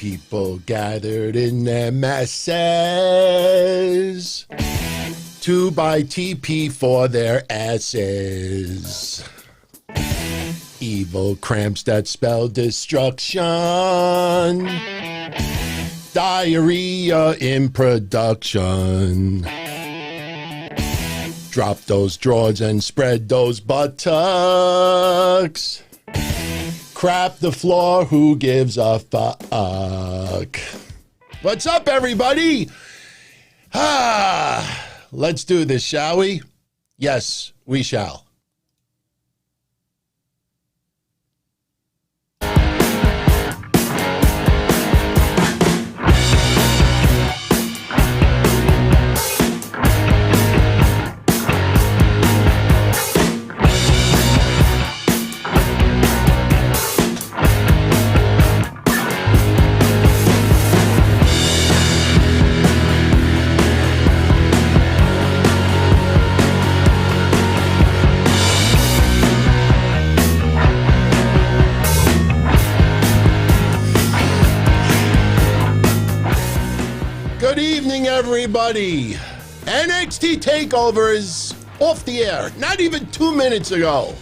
People gathered in their masses to buy TP for their asses. Evil cramps that spell destruction. Diarrhea in production. Drop those drawers and spread those buttocks. Crap the floor, who gives a fuck? What's up, everybody? Let's do this, shall we? Yes, we shall. Good evening, everybody. NXT Takeover is off the air not even 2 minutes ago.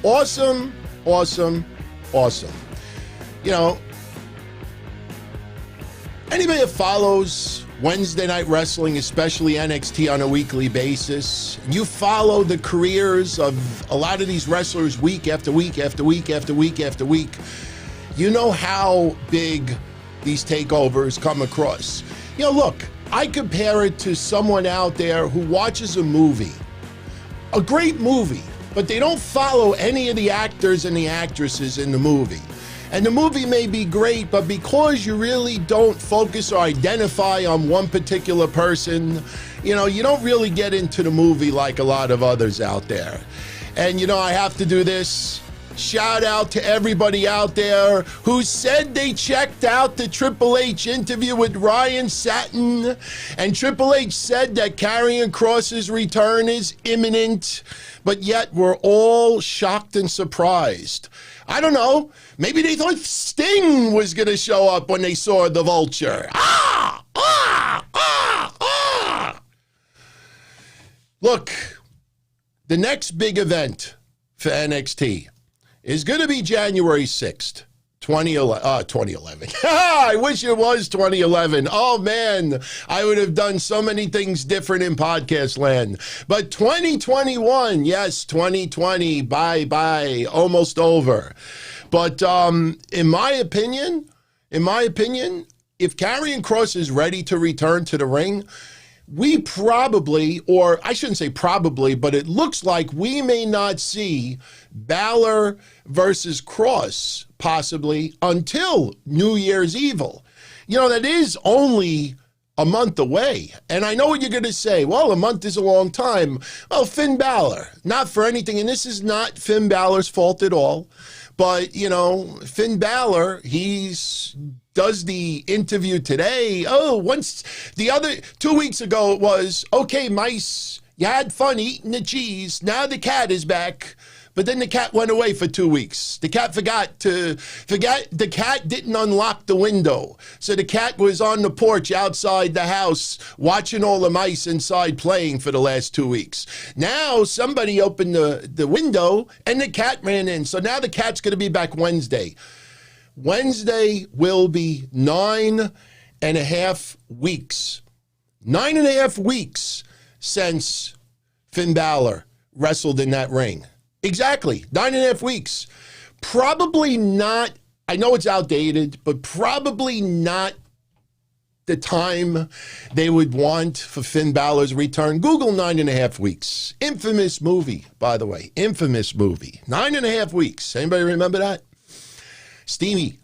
Awesome, awesome, awesome. You know, anybody that follows Wednesday Night Wrestling, especially NXT on a weekly basis, you follow the careers of a lot of these wrestlers week after week after week after week after week, you know how big these takeovers come across. You know, look, I compare it to someone out there who watches a movie, a great movie, but they don't follow any of the actors and the actresses in the movie. And the movie may be great, but because you really don't focus or identify on one particular person, you know, you don't really get into the movie like a lot of others out there. And, you know, I have to do this. Shout out to everybody out there who said they checked out the Triple H interview with Ryan Satin, and Triple H said that Karrion Kross's return is imminent, but yet we're all shocked and surprised. I don't know, maybe they thought Sting was going to show up when they saw the Vulture. Look, the next big event for NXT is going to be January 6th, 2011. I wish it was 2011. Oh, man, I would have done so many things different in podcast land. But 2021, yes, 2020, bye-bye, almost over. But in my opinion, if Karrion Kross is ready to return to the ring, we probably, or I shouldn't say probably, but it looks like we may not see Balor versus Kross possibly until New Year's Eve. You know, that is only a month away. And I know what you're going to say. Well, a month is a long time. Well, Finn Balor, not for anything. And this is not Finn Balor's fault at all. But, you know, Finn Balor, does the interview today. Oh, once the other 2 weeks ago it was, okay, mice, you had fun eating the cheese. Now the cat is back. But then the cat went away for 2 weeks. The cat the cat didn't unlock the window. So the cat was on the porch outside the house watching all the mice inside playing for the last 2 weeks. Now somebody opened the window and the cat ran in. So now the cat's going to be back Wednesday. Wednesday will be 9.5 weeks. 9.5 weeks since Finn Balor wrestled in that ring. Exactly, 9.5 weeks. Probably not, I know it's outdated, but probably not the time they would want for Finn Balor's return. Google 9.5 weeks. Infamous movie, by the way. Infamous movie. 9.5 weeks. Anybody remember that? Steamy.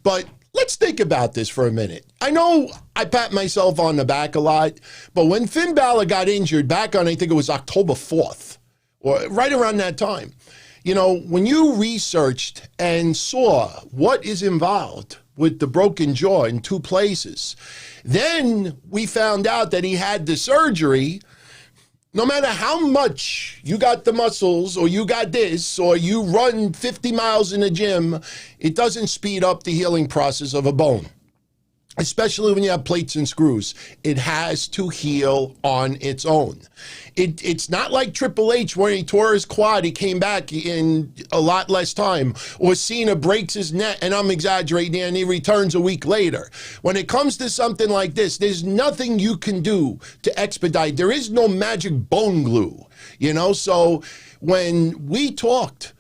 But let's think about this for a minute. I know I pat myself on the back a lot, but when Finn Balor got injured back on, I think it was October 4th, or right around that time, you know, when you researched and saw what is involved with the broken jaw in 2 places, then we found out that he had the surgery No matter how much you got the muscles or you got this or you run 50 miles in the gym, it doesn't speed up the healing process of a bone, especially when you have plates and screws. It has to heal on its own. It's not like Triple H where he tore his quad, he came back in a lot less time, or Cena breaks his neck, and I'm exaggerating, and he returns a week later. When it comes to something like this, there's nothing you can do to expedite. There is no magic bone glue, you know? So when we talked,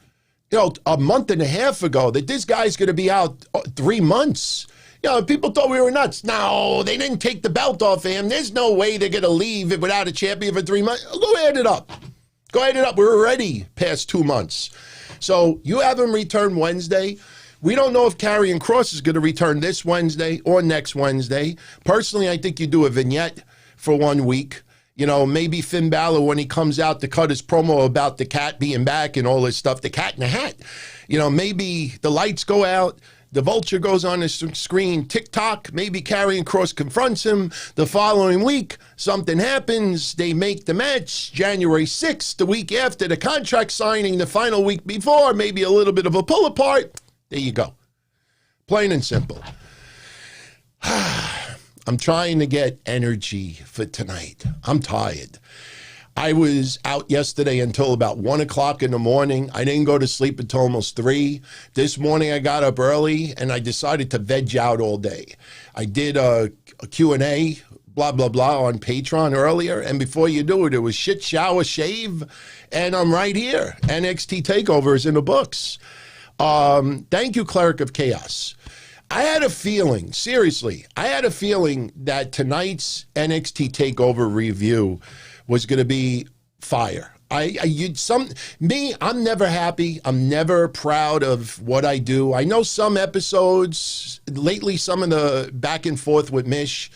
you know, a month and a half ago that this guy's going to be out 3 months, you know, people thought we were nuts. No, they didn't take the belt off him. There's no way they're going to leave without a champion for 3 months. Go add it up. Go add it up. We're already past 2 months. So you have him return Wednesday. We don't know if Karrion Kross is going to return this Wednesday or next Wednesday. Personally, I think you do a vignette for 1 week. You know, maybe Finn Balor, when he comes out to cut his promo about the cat being back and all this stuff, the cat in the hat. You know, maybe the lights go out. The Vulture goes on the screen, TikTok, maybe Karrion Kross confronts him. The following week, something happens. They make the match January 6th, the week after the contract signing, the final week before, maybe a little bit of a pull apart. There you go. Plain and simple. I'm trying to get energy for tonight. I'm tired. I was out yesterday until about 1 o'clock in the morning. I didn't go to sleep until almost 3. This morning I got up early and I decided to veg out all day. I did a Q&A, blah, blah, blah, on Patreon earlier. And before you do it, it was shit, shower, shave. And I'm right here. NXT Takeover is in the books. Thank you, Cleric of Chaos. I had a feeling, seriously, I had a feeling that tonight's NXT Takeover review was going to be fire. I'm never happy. I'm never proud of what I do. I know some episodes, lately some of the back and forth with Mish.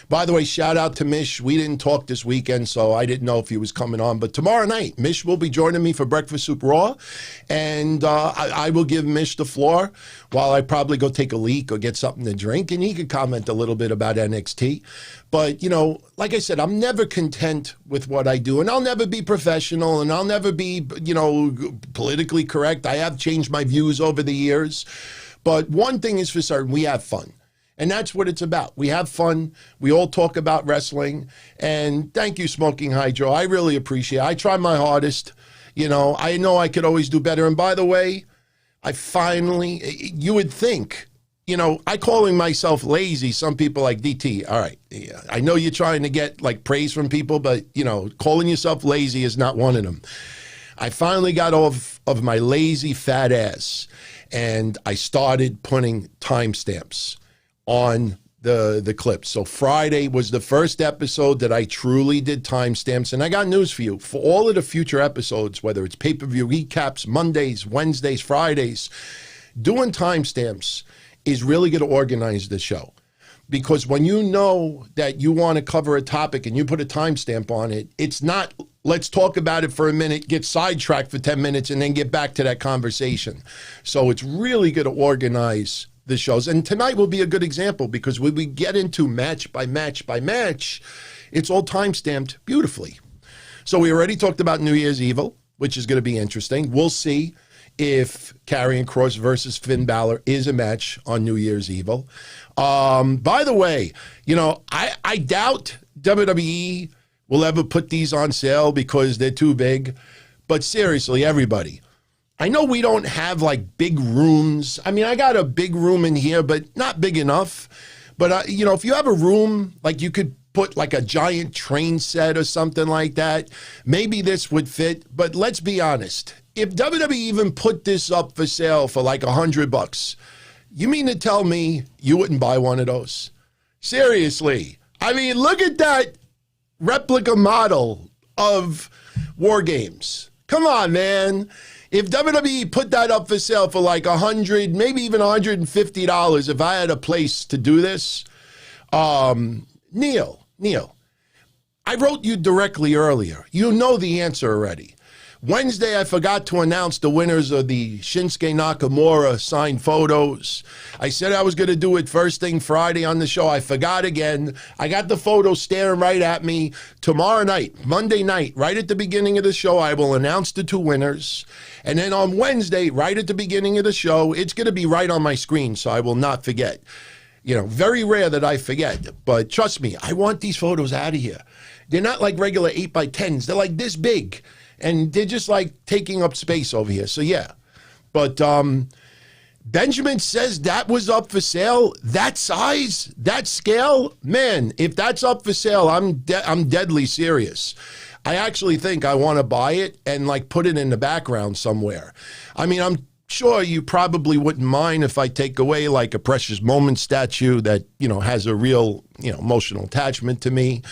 By the way, shout out to Mish. We didn't talk this weekend, so I didn't know if he was coming on. But tomorrow night, Mish will be joining me for Breakfast Soup Raw. And I will give Mish the floor while I probably go take a leak or get something to drink. And he can comment a little bit about NXT. But, you know, like I said, I'm never content with what I do. And I'll never be professional. And I'll never be, you know, politically correct. I have changed my views over the years. But one thing is for certain, we have fun. And that's what it's about. We have fun. We all talk about wrestling. And thank you, Smoking Hydro. I really appreciate it. I try my hardest. You know I could always do better. And by the way, you would think, you know, I calling myself lazy. Some people like, DT, all right, yeah, I know you're trying to get like praise from people, but, you know, calling yourself lazy is not one of them. I finally got off of my lazy fat ass and I started putting timestamps on the clips. So Friday was the first episode that I truly did timestamps. And I got news for you. For all of the future episodes, whether it's pay-per-view recaps, Mondays, Wednesdays, Fridays, doing timestamps is really going to organize the show. Because when you know that you want to cover a topic and you put a timestamp on it, it's not, let's talk about it for a minute, get sidetracked for 10 minutes, and then get back to that conversation. So it's really going to organize the shows. And tonight will be a good example because when we get into match by match by match, it's all time-stamped beautifully. So we already talked about New Year's Evil, which is going to be interesting. We'll see if Karrion Kross versus Finn Balor is a match on New Year's Evil. By the way, you know, I doubt WWE will ever put these on sale because they're too big. But seriously, everybody, I know we don't have like big rooms. I mean, I got a big room in here, but not big enough. But, you know, if you have a room, like you could put like a giant train set or something like that, maybe this would fit. But let's be honest. If WWE even put this up for sale for like $100, you mean to tell me you wouldn't buy one of those? Seriously. I mean, look at that replica model of WarGames. Come on, man. If WWE put that up for sale for like $100, maybe even $150, if I had a place to do this, Neil, I wrote you directly earlier. You know the answer already. Wednesday, I forgot to announce the winners of the Shinsuke Nakamura signed photos. I said I was going to do it first thing Friday on the show. I forgot again. I got the photos staring right at me. Tomorrow night, Monday night, right at the beginning of the show, I will announce the two winners. And then on Wednesday, right at the beginning of the show, it's going to be right on my screen, so I will not forget. You know, very rare that I forget. But trust me, I want these photos out of here. They're not like regular 8x10s. They're like this big. And they're just like taking up space over here. So, yeah. But Benjamin says that was up for sale. That size, that scale, man, if that's up for sale, I'm deadly serious. I actually think I want to buy it and like put it in the background somewhere. I mean, I'm sure you probably wouldn't mind if I take away like a Precious Moment statue that, you know, has a real, you know, emotional attachment to me.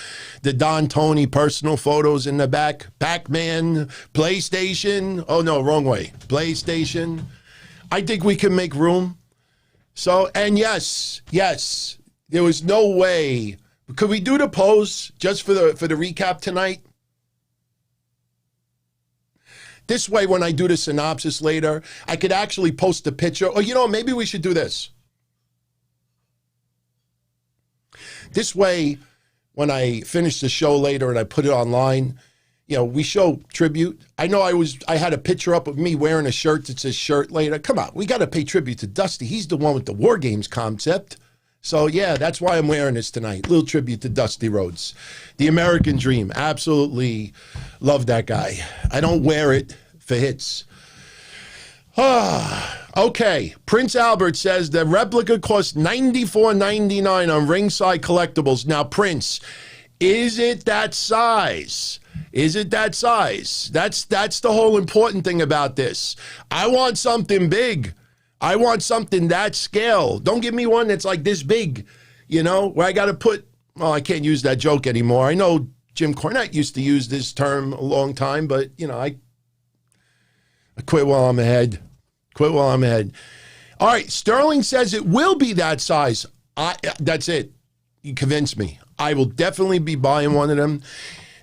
The Don Tony personal photos in the back. Pac-Man, PlayStation. Oh, no, wrong way. PlayStation. I think we can make room. So, and yes, there was no way. Could we do the pose just for the recap tonight? This way, when I do the synopsis later, I could actually post a picture. Or, you know, maybe we should do this. This way, when I finish the show later and I put it online, you know, we show tribute. I know I had a picture up of me wearing a shirt that says shirt later. Come on, we got to pay tribute to Dusty. He's the one with the WarGames concept. So, yeah, that's why I'm wearing this tonight. Little tribute to Dusty Rhodes. The American Dream. Absolutely love that guy. I don't wear it for hits. Okay. Prince Albert says the replica costs $94.99 on Ringside Collectibles. Now, Prince, is it that size? Is it that size? That's the whole important thing about this. I want something big. I want something that scale. Don't give me one that's like this big, you know, where I got to put, well, I can't use that joke anymore. I know Jim Cornette used to use this term a long time, but, you know, I quit while I'm ahead. Quit while I'm ahead. All right, Sterling says it will be that size. That's it. You convinced me. I will definitely be buying one of them.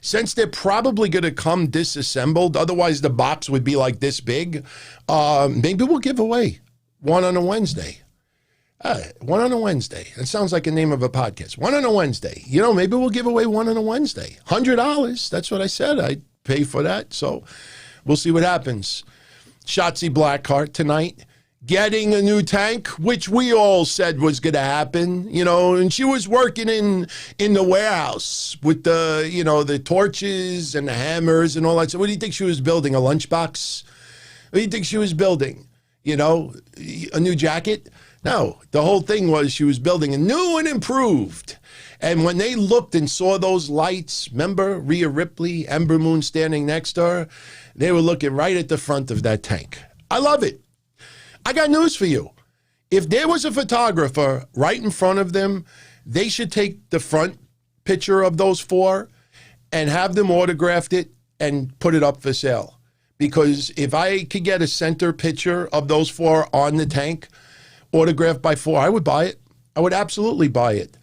Since they're probably going to come disassembled, otherwise the box would be like this big, maybe we'll give away one on a Wednesday. One on a Wednesday. That sounds like a name of a podcast. One on a Wednesday. You know, maybe we'll give away one on a Wednesday. $100. That's what I said. I'd pay for that. So we'll see what happens. Shotzi Blackheart tonight getting a new tank, which we all said was going to happen, you know, and she was working in the warehouse with the, you know, the torches and the hammers and all that. So what do you think she was building? A lunchbox? What do you think she was building? You know, a new jacket? No, the whole thing was she was building a new and improved. And when they looked and saw those lights, remember Rhea Ripley, Ember Moon standing next to her? They were looking right at the front of that tank. I love it. I got news for you. If there was a photographer right in front of them, they should take the front picture of those four and have them autographed it and put it up for sale. Because if I could get a center picture of those four on the tank, autographed by four, I would buy it. I would absolutely buy it.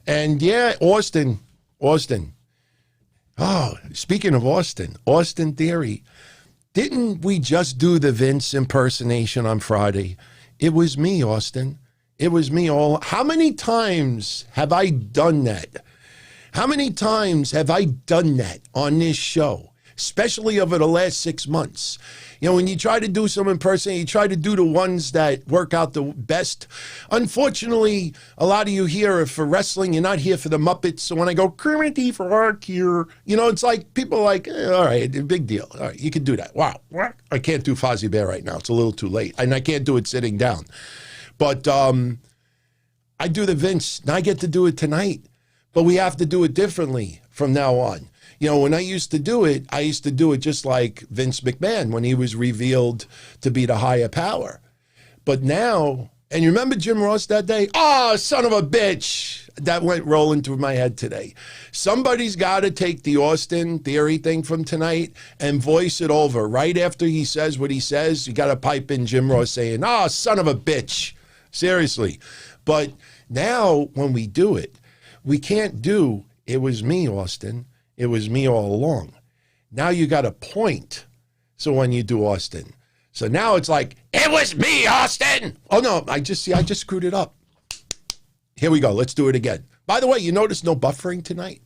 And yeah, Austin. Oh, speaking of Austin Theory, didn't we just do the Vince impersonation on Friday? It was me, Austin. It was me all. How many times have I done that? How many times have I done that on this show? Especially over the last 6 months. You know, when you try to do some impersonation, you try to do the ones that work out the best. Unfortunately, a lot of you here are for wrestling. You're not here for the Muppets. So when I go, Kermit for Ark here, you know, it's like people are like, all right, big deal. All right, you can do that. Wow. I can't do Fozzie Bear right now. It's a little too late. And I can't do it sitting down. But I do the Vince. And I get to do it tonight. But we have to do it differently from now on. You know, when I used to do it just like Vince McMahon when he was revealed to be the higher power. But now, and you remember Jim Ross that day? Oh, son of a bitch. That went rolling through my head today. Somebody's got to take the Austin Theory thing from tonight and voice it over. Right after he says what he says, you got to pipe in Jim Ross saying, oh, son of a bitch. Seriously. But now when we do it, we can't do, it was me, Austin. It was me all along. Now you got to point So when you do Austin. So now it's like, it was me, Austin. Oh, no, I just screwed it up. Here we go. Let's do it again. By the way, you notice no buffering tonight?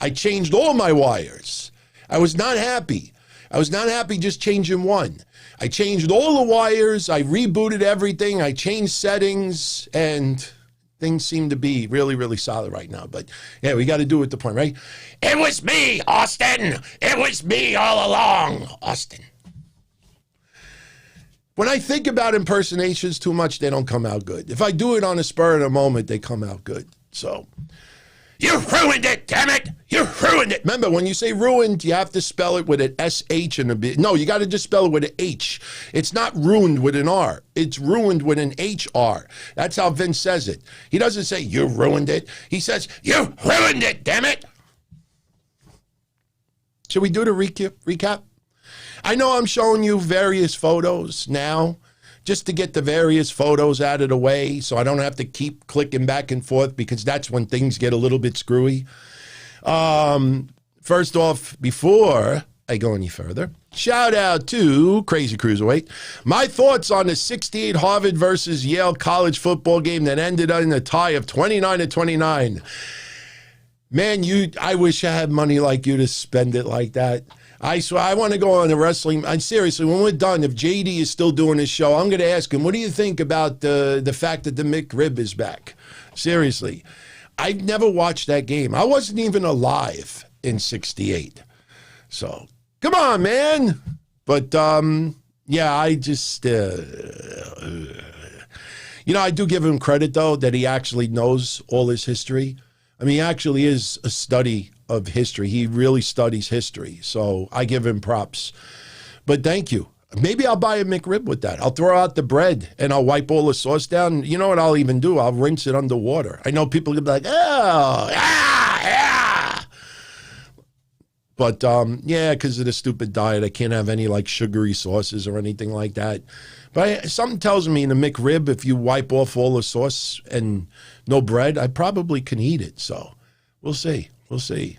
I changed all my wires. I was not happy. I was not happy just changing one. I changed all the wires. I rebooted everything. I changed settings, and things seem to be really, really solid right now. But yeah, we got to do it at the point, right? It was me, Austin. It was me all along, Austin. When I think about impersonations too much, they don't come out good. If I do it on a spur of the moment, they come out good. So, you ruined it, damn it! You ruined it! Remember, when you say ruined, you have to spell it with an S-H and a B. No, you got to just spell it with an H. It's not ruined with an R. It's ruined with an H-R. That's how Vince says it. He doesn't say, you ruined it. He says, you ruined it, damn it! Should we do the recap? I know I'm showing you various photos now, just to get the various photos out of the way so I don't have to keep clicking back and forth, because that's when things get a little bit screwy. First off, before I go any further, shout out to Crazy Cruiserweight. My thoughts on the 68 Harvard versus Yale college football game that ended in a tie of 29-29. Man, I wish I had money like you to spend it like that. I swear, I want to go on a wrestling. And seriously, when we're done, if JD is still doing his show, I'm going to ask him, what do you think about the fact that the McRib is back? Seriously, I've never watched that game. I wasn't even alive in 68. So, come on, man. But, yeah, I just, I do give him credit, though, that he actually knows all his history. I mean, he actually is a study of history. He really studies history. So I give him props. But thank you. Maybe I'll buy a McRib with that. I'll throw out the bread and I'll wipe all the sauce down. You know what I'll even do? I'll rinse it underwater. I know people will be like, oh, yeah. But, yeah, because of the stupid diet, I can't have any, like, sugary sauces or anything like that. But something tells me in the McRib, if you wipe off all the sauce and no bread, I probably can eat it. So we'll see. We'll see.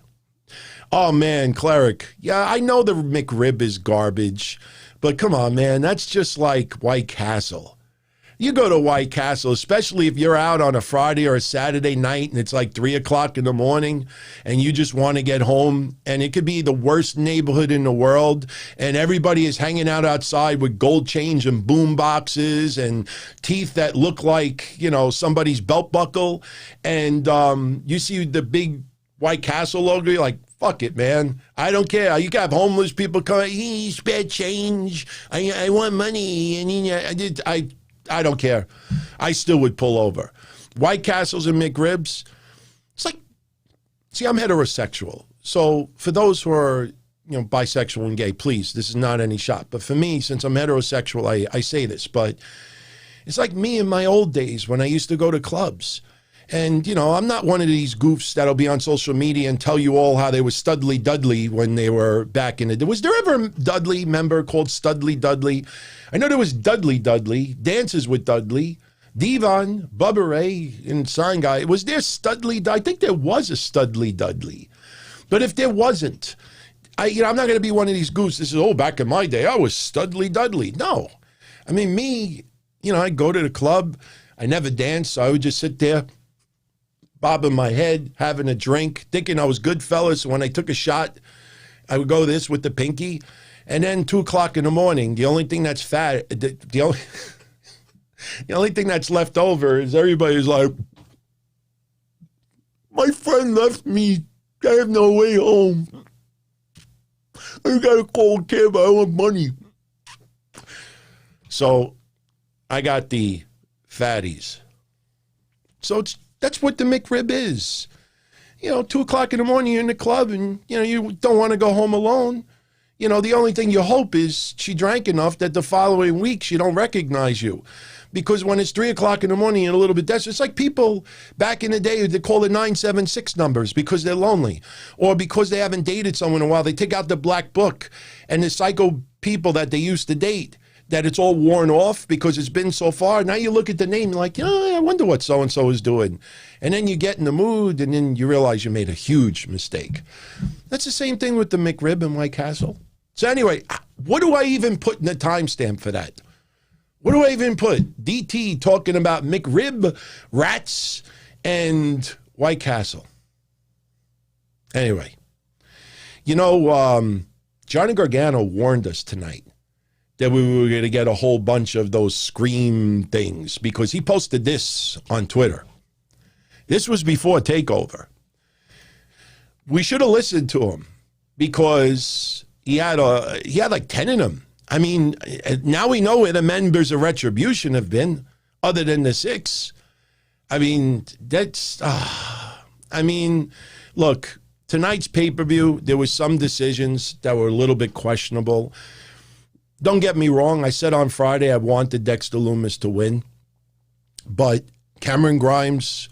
Oh, man, Cleric. Yeah, I know the McRib is garbage, but come on, man. That's just like White Castle. You go to White Castle, especially if you're out on a Friday or a Saturday night and it's like 3 o'clock in the morning and you just want to get home, and it could be the worst neighborhood in the world and everybody is hanging out outside with gold chains and boom boxes and teeth that look like, somebody's belt buckle, and you see the big White Castle logo, you're like, fuck it, man. I don't care. You can have homeless people come, spare change. I want money. And I don't care. I still would pull over. White Castles and McRibs, it's like, see, I'm heterosexual. So for those who are, bisexual and gay, please, this is not any shot. But for me, since I'm heterosexual, I say this, but it's like me in my old days when I used to go to clubs. And, I'm not one of these goofs that'll be on social media and tell you all how they were Studley Dudley when they were back in the day. Was there ever a Dudley member called Studley Dudley? I know there was Dudley Dudley, Dances with Dudley, Devon, Bubba Ray, and Sign Guy. Was there Studley? I think there was a Studley Dudley. But if there wasn't, I'm not going to be one of these goofs that says, back in my day, I was Studley Dudley. No. I mean, me, I'd go to the club. I never danced, so I would just sit there, bobbing my head, having a drink, thinking I was Goodfellas. When I took a shot, I would go this with the pinky. And then 2 o'clock in the morning, the only thing that's the only thing that's left over is everybody's like, my friend left me. I have no way home. I got to call a cab. I want money. So I got the fatties. So that's what the McRib is. 2 o'clock in the morning, you're in the club and, you don't want to go home alone. The only thing you hope is she drank enough that the following week she don't recognize you. Because when it's 3 o'clock in the morning and a little bit desperate, it's like people back in the day, they call it 976 numbers because they're lonely. Or because they haven't dated someone in a while, they take out the black book and the psycho people that they used to date, that it's all worn off because it's been so far. Now you look at the name, you're like, I wonder what so-and-so is doing. And then you get in the mood, and then you realize you made a huge mistake. That's the same thing with the McRib and White Castle. So anyway, what do I even put in the timestamp for that? What do I even put? DT talking about McRib, rats, and White Castle. Anyway, Johnny Gargano warned us tonight that we were going to get a whole bunch of those scream things because he posted this on Twitter. This was before Takeover. We should have listened to him because he had like 10 of them. I mean, now we know where the members of Retribution have been, other than the 6. I mean, look, tonight's pay-per-view, there was some decisions that were a little bit questionable. Don't get me wrong. I said on Friday I wanted Dexter Lumis to win, but Cameron Grimes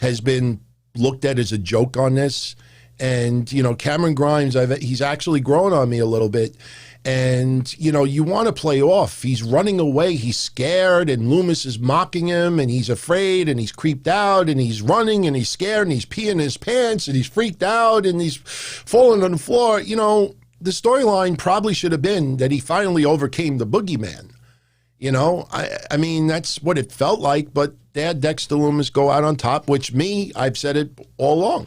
has been looked at as a joke on this. And, Cameron Grimes, he's actually grown on me a little bit. And, you want to play off. He's running away. He's scared, and Lumis is mocking him, and he's afraid, and he's creeped out, and he's running, and he's scared, and he's peeing his pants, and he's freaked out, and he's falling on the floor. The storyline probably should have been that he finally overcame the boogeyman. I mean, that's what it felt like, but they had Dexter Lumis go out on top, which I've said it all along.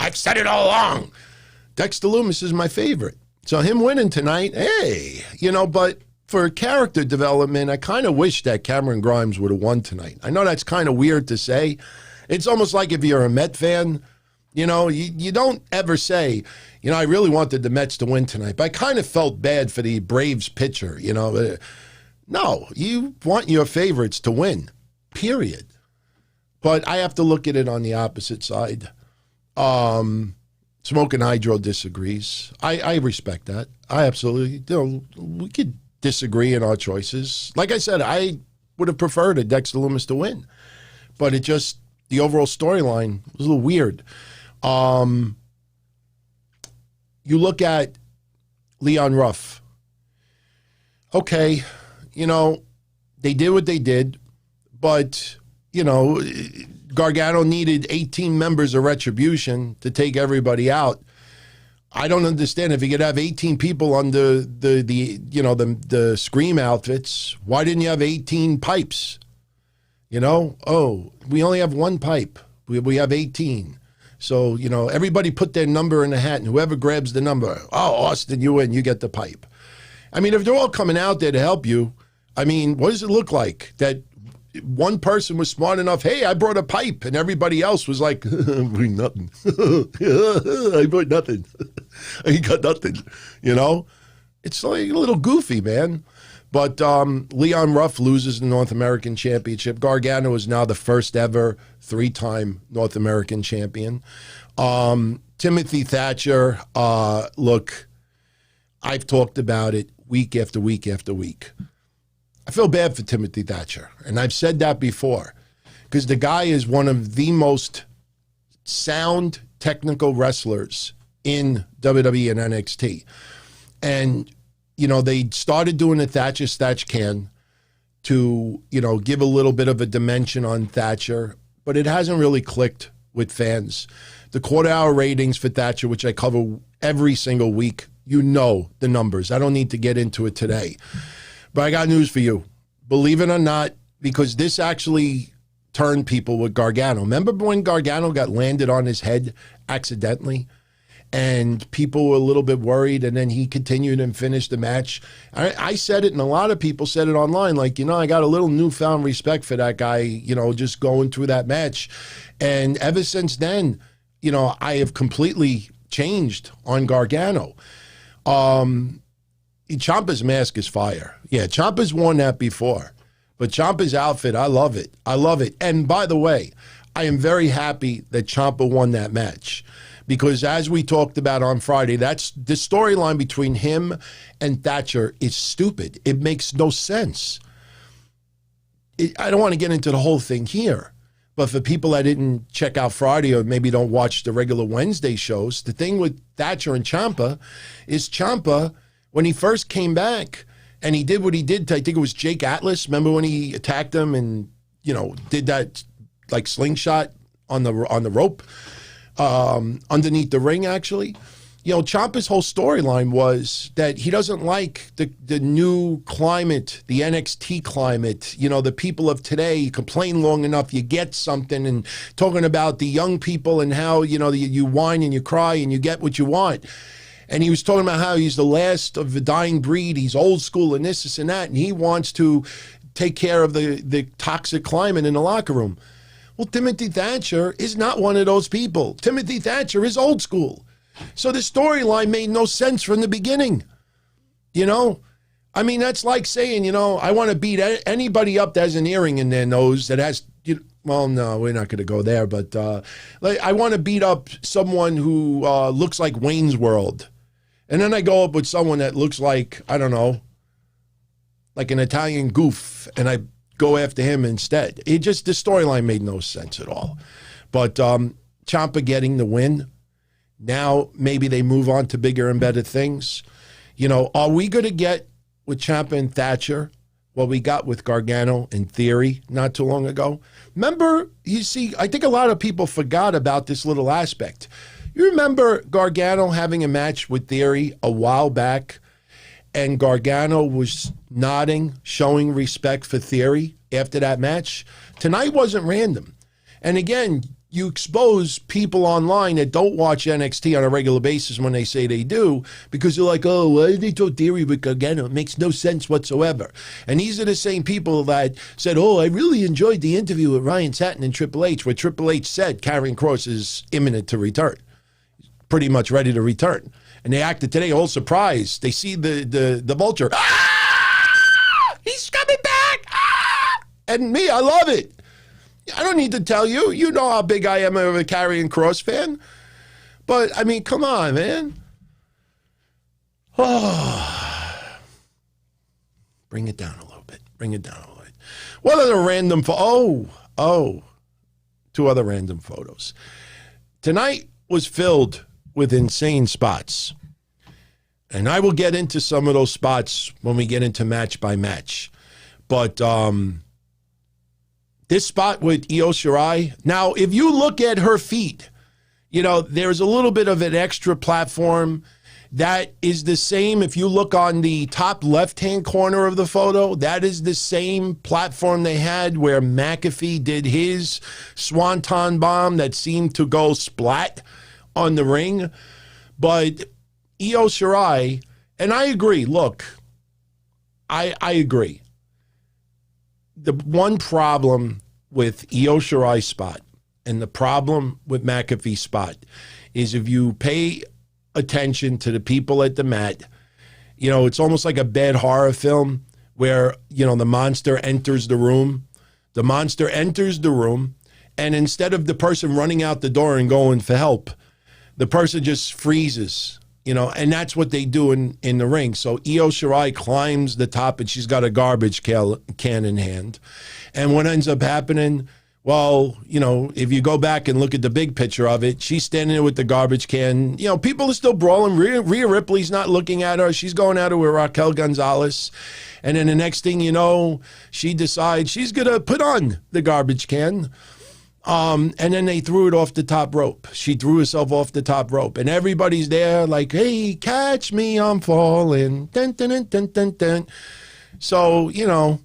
I've said it all along. Dexter Lumis is my favorite. So him winning tonight, hey, but for character development, I kind of wish that Cameron Grimes would have won tonight. I know that's kind of weird to say. It's almost like if you're a Met fan, you don't ever say, I really wanted the Mets to win tonight, but I kind of felt bad for the Braves pitcher, No, you want your favorites to win, period. But I have to look at it on the opposite side. Smoking Hydro disagrees. I respect that. I absolutely, we could disagree in our choices. Like I said, I would have preferred a Dexter Lumis to win, but the overall storyline was a little weird. You look at Leon Ruff. Okay, they did what they did, but, Gargano needed 18 members of Retribution to take everybody out. I don't understand. If you could have 18 people on the Scream outfits, why didn't you have 18 pipes? We only have one pipe. We have 18. So, everybody put their number in the hat, and whoever grabs the number, Austin, you win, you get the pipe. I mean, if they're all coming out there to help you, what does it look like? That one person was smart enough, hey, I brought a pipe, and everybody else was like, bring nothing. I brought nothing. I got nothing. It's like a little goofy, man. But Leon Ruff loses the North American Championship. Gargano is now the first ever 3-time North American champion. Timothy Thatcher, look, I've talked about it week after week after week. I feel bad for Timothy Thatcher, and I've said that before, because the guy is one of the most sound technical wrestlers in WWE and NXT. And, they started doing the Thatcher Statch Can to, give a little bit of a dimension on Thatcher, but it hasn't really clicked with fans. The quarter-hour ratings for Thatcher, which I cover every single week, the numbers. I don't need to get into it today. But I got news for you. Believe it or not, because this actually turned people with Gargano. Remember when Gargano got landed on his head accidentally? And people were a little bit worried, and then he continued and finished the match. I said it, and a lot of people said it online, like, I got a little newfound respect for that guy, just going through that match. And ever since then, I have completely changed on Gargano. Ciampa's mask is fire. Yeah, Ciampa's worn that before. But Ciampa's outfit, I love it. I love it. And by the way, I am very happy that Ciampa won that match. Because as we talked about on Friday, that's the storyline between him and Thatcher is stupid. It makes no sense. I don't want to get into the whole thing here. But for people that didn't check out Friday or maybe don't watch the regular Wednesday shows, the thing with Thatcher and Ciampa is Ciampa, when he first came back and he did what he did to, I think it was Jake Atlas. Remember when he attacked him and, did that like slingshot on the rope underneath the ring, actually? you know, Ciampa's whole storyline was that he doesn't like the new climate, the NXT climate. You know, the people of today, you complain long enough, you get something, and talking about the young people and how, you know, you whine and you cry and you get what you want. And he was talking about how he's the last of the dying breed. He's old school and this and that. And he wants to take care of the toxic climate in the locker room. Well, Timothy Thatcher is not one of those people. Timothy Thatcher is old school. So the storyline made no sense from the beginning. You know? I mean, that's like saying, you know, I want to beat anybody up that has an earring in their nose that has, well, no, we're not going to go there. But like, I want to beat up someone who looks like Wayne's World. And then I go up with someone that looks like, I don't know, like an Italian goof, and I go after him instead. The storyline made no sense at all. But Ciampa getting the win. Now maybe they move on to bigger and better things. You know, are we going to get with Ciampa and Thatcher what we got with Gargano and Theory not too long ago? Remember, you see, I think a lot of people forgot about this little aspect. You remember Gargano having a match with Theory a while back, and Gargano was nodding, showing respect for Theory after that match? Tonight wasn't random. And again, you expose people online that don't watch NXT on a regular basis when they say they do, because they're like, oh, why did they throw Theory with Gargano? It makes no sense whatsoever. And these are the same people that said, oh, I really enjoyed the interview with Ryan Satin and Triple H, where Triple H said Karrion Kross is imminent to return. Pretty much ready to return. And they acted today all surprised. They see the vulture. Ah! He's coming back! Ah! And me, I love it. I don't need to tell you. You know how big I am of a Karrion Kross fan. But, I mean, come on, man. Oh. Bring it down a little bit. Bring it down a little bit. What other random... two other random photos. Tonight was filled with insane spots. And I will get into some of those spots when we get into match by match. But this spot with Io Shirai, now if you look at her feet, you know, there's a little bit of an extra platform that is the same. If you look on the top left-hand corner of the photo, that is the same platform they had where McAfee did his swanton bomb that seemed to go splat on the ring. But Io Shirai, and I agree, look, I agree. The one problem with Io Shirai's spot and the problem with McAfee's spot is if you pay attention to the people at the mat, you know, it's almost like a bad horror film where, you know, the monster enters the room. The monster enters the room, and instead of the person running out the door and going for help, the person just freezes, you know, and that's what they do in the ring. So Io Shirai climbs the top, and she's got a garbage can in hand. And what ends up happening, well, you know, if you go back and look at the big picture of it, she's standing there with the garbage can. You know, people are still brawling. Rhea Ripley's not looking at her. She's going at her with Raquel Gonzalez. And then the next thing you know, she decides she's going to put on the garbage can. And then they threw it off the top rope. She threw herself off the top rope. And everybody's there like, hey, catch me, I'm falling. Dun, dun, dun, dun, dun, dun. So, you know,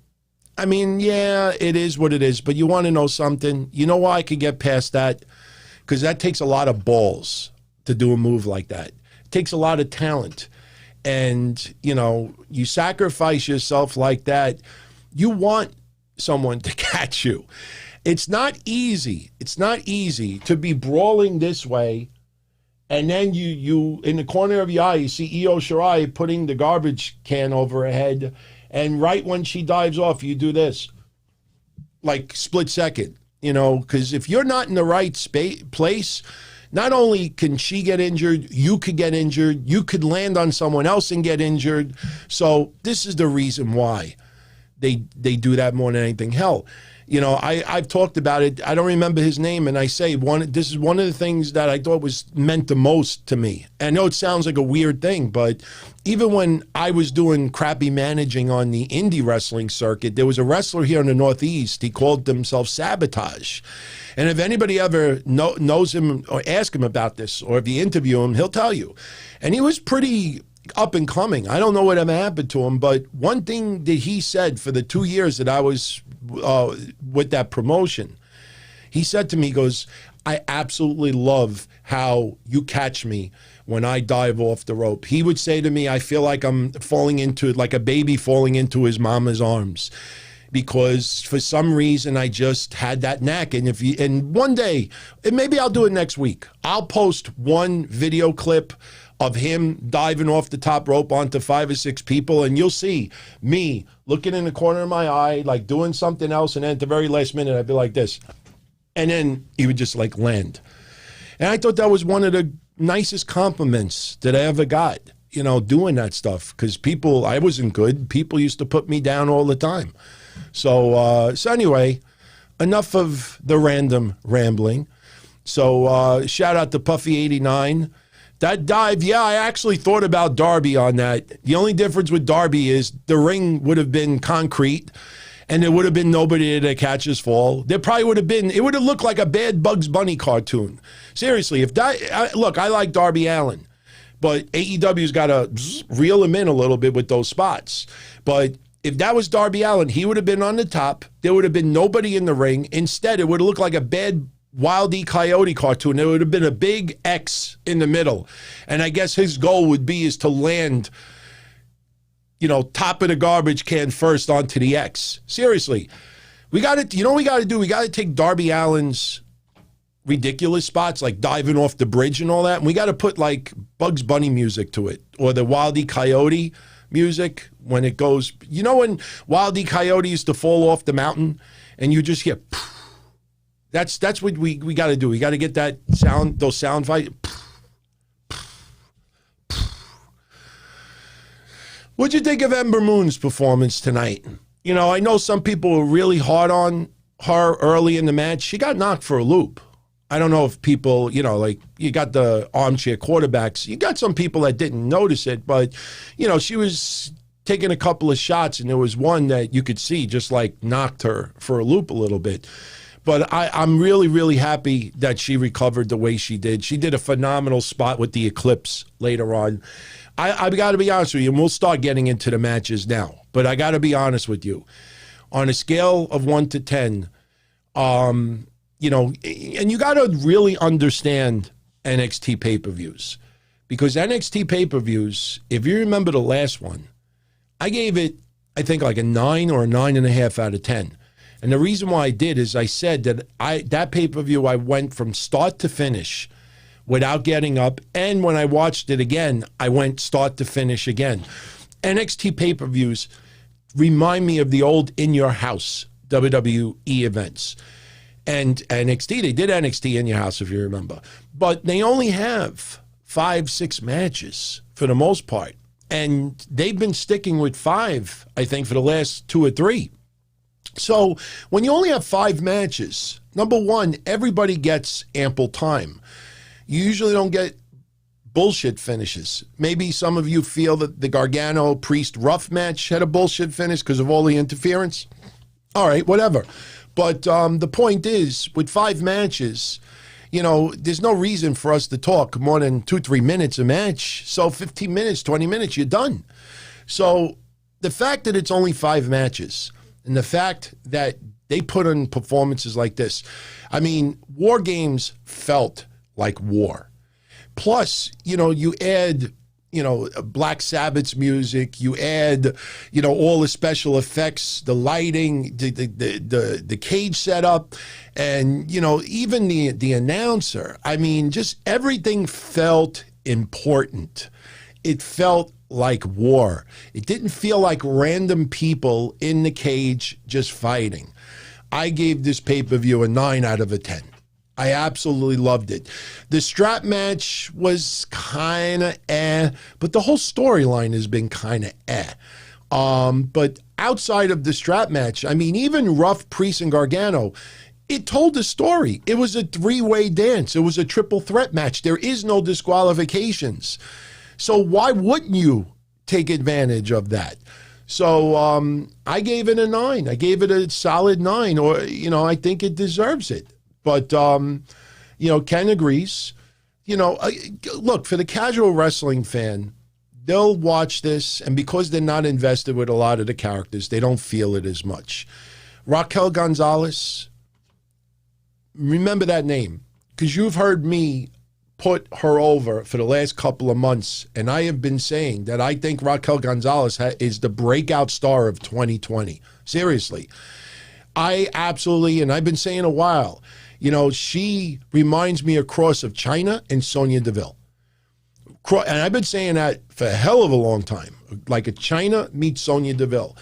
I mean, yeah, it is what it is. But you want to know something? You know why I could get past that? Because that takes a lot of balls to do a move like that. It takes a lot of talent. And, you know, you sacrifice yourself like that. You want someone to catch you. It's not easy. It's not easy to be brawling this way, and then you in the corner of your eye, you see Io Shirai putting the garbage can over her head, and right when she dives off, you do this, like split second, you know, because if you're not in the right place, not only can she get injured, you could get injured, you could land on someone else and get injured. So this is the reason why they do that more than anything. Hell, you know, I've talked about it. I don't remember his name, and I say this is one of the things that I thought was meant the most to me. I know it sounds like a weird thing, but even when I was doing crappy managing on the indie wrestling circuit, there was a wrestler here in the Northeast. He called himself Sabotage. And if anybody ever knows him or ask him about this, or if you interview him, he'll tell you. And he was pretty up and coming. I don't know what ever happened to him, but one thing that he said for the 2 years that I was with that promotion, he said to me, he goes, I absolutely love how you catch me when I dive off the rope. He would say to me, I feel like I'm falling into, like a baby falling into his mama's arms, because for some reason I just had that knack. And one day, and maybe I'll do it next week, I'll post one video clip of him diving off the top rope onto 5 or 6 people, and you'll see me looking in the corner of my eye, like doing something else, and then at the very last minute, I'd be like this. And then he would just like land. And I thought that was one of the nicest compliments that I ever got, you know, doing that stuff, because people, I wasn't good. People used to put me down all the time. So anyway, enough of the random rambling. So shout out to Puffy89. That dive, yeah, I actually thought about Darby on that. The only difference with Darby is the ring would have been concrete, and there would have been nobody to catch his fall. There probably would have been, it would have looked like a bad Bugs Bunny cartoon. Seriously, if that, look, I like Darby Allin, but AEW's got to reel him in a little bit with those spots. But if that was Darby Allin, he would have been on the top. There would have been nobody in the ring. Instead, it would have looked like a bad Wild E. Coyote cartoon. There would have been a big X in the middle. And I guess his goal would be is to land, you know, top of the garbage can first onto the X. Seriously. We got to, you know what we got to do? We got to take Darby Allin's ridiculous spots, like diving off the bridge and all that, and we got to put like Bugs Bunny music to it, or the Wild E. Coyote music when it goes, you know, when Wild E. Coyote used to fall off the mountain and you just hear, that's what we got to do. We got to get that sound, those sound fights. What'd you think of Ember Moon's performance tonight? You know, I know some people were really hard on her early in the match. She got knocked for a loop. I don't know if people, you know, like you got the armchair quarterbacks. You got some people that didn't notice it, but, you know, she was taking a couple of shots, and there was one that you could see just like knocked her for a loop a little bit. But I'm really, really happy that she recovered the way she did. She did a phenomenal spot with the Eclipse later on. I got to be honest with you, and we'll start getting into the matches now, but I got to be honest with you. On a scale of 1 to 10, you know, and you got to really understand NXT pay-per-views, because NXT pay-per-views, if you remember the last one, I gave it, I think, like a 9 or a 9.5 out of 10. And the reason why I did is I said that that pay-per-view, I went from start to finish without getting up. And when I watched it again, I went start to finish again. NXT pay-per-views remind me of the old In Your House WWE events. And NXT, they did NXT In Your House, if you remember. But they only have 5, 6 matches for the most part. And they've been sticking with 5, I think, for the last 2 or 3. So when you only have 5 matches, number one, everybody gets ample time. You usually don't get bullshit finishes. Maybe some of you feel that the Gargano Priest Ruff match had a bullshit finish because of all the interference. All right, whatever. But the point is, with 5 matches, you know, there's no reason for us to talk more than 2-3 minutes a match. So 15 minutes, 20 minutes, you're done. So the fact that it's only 5 matches, and the fact that they put on performances like this, I mean, WarGames felt like war. Plus, you know, you add, you know, Black Sabbath's music, you add, you know, all the special effects, the lighting, the cage setup, and, you know, even the announcer. I mean, just everything felt important. It felt like war. It didn't feel like random people in the cage just fighting. I gave this pay-per-view a 9 out of a 10. I absolutely loved it. The strap match was kind of but the whole storyline has been kind of But outside of the strap match, I mean, even Ruff, Priest, and Gargano, it told a story. It was a three-way dance. It was a triple threat match. There is no disqualifications. So why wouldn't you take advantage of that? So I gave it a 9. I gave it a solid 9, or, I think it deserves it. But, Ken agrees. Look, for the casual wrestling fan, they'll watch this, and because they're not invested with a lot of the characters, they don't feel it as much. Raquel Gonzalez, remember that name, because you've heard me put her over for the last couple of months, and I have been saying that I think Raquel Gonzalez is the breakout star of 2020. Seriously. I absolutely, and I've been saying a while, she reminds me of Cross of China and Sonya Deville. And I've been saying that for a hell of a long time, like a China meets Sonya Deville.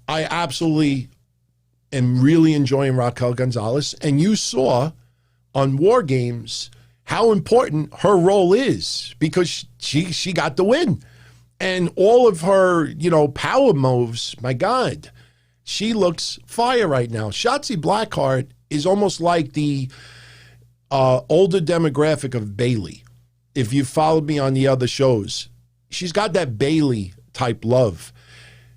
I absolutely am really enjoying Raquel Gonzalez. And you saw on WarGames how important her role is, because she got the win. And all of her, power moves, my God, she looks fire right now. Shotzi Blackheart is almost like the older demographic of Bayley. If you followed me on the other shows, she's got that Bayley type love.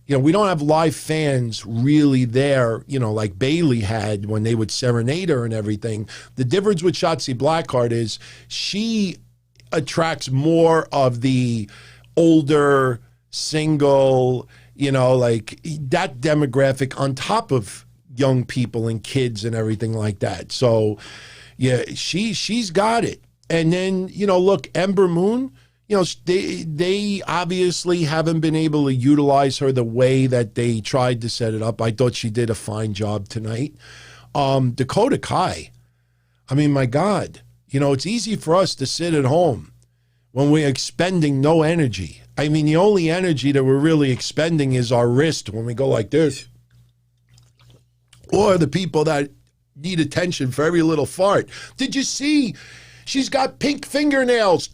We don't have live fans really there, like Bayley had when they would serenade her and everything. The difference with Shotzi Blackheart is she attracts more of the older, single, like that demographic on top of young people and kids and everything like that. So, yeah, she's got it. And then, look, Ember Moon, they obviously haven't been able to utilize her the way that they tried to set it up. I thought she did a fine job tonight. Dakota Kai, I mean, my God, it's easy for us to sit at home when we're expending no energy. I mean, the only energy that we're really expending is our wrist when we go like this. Or the people that need attention for every little fart. Did you see? She's got pink fingernails.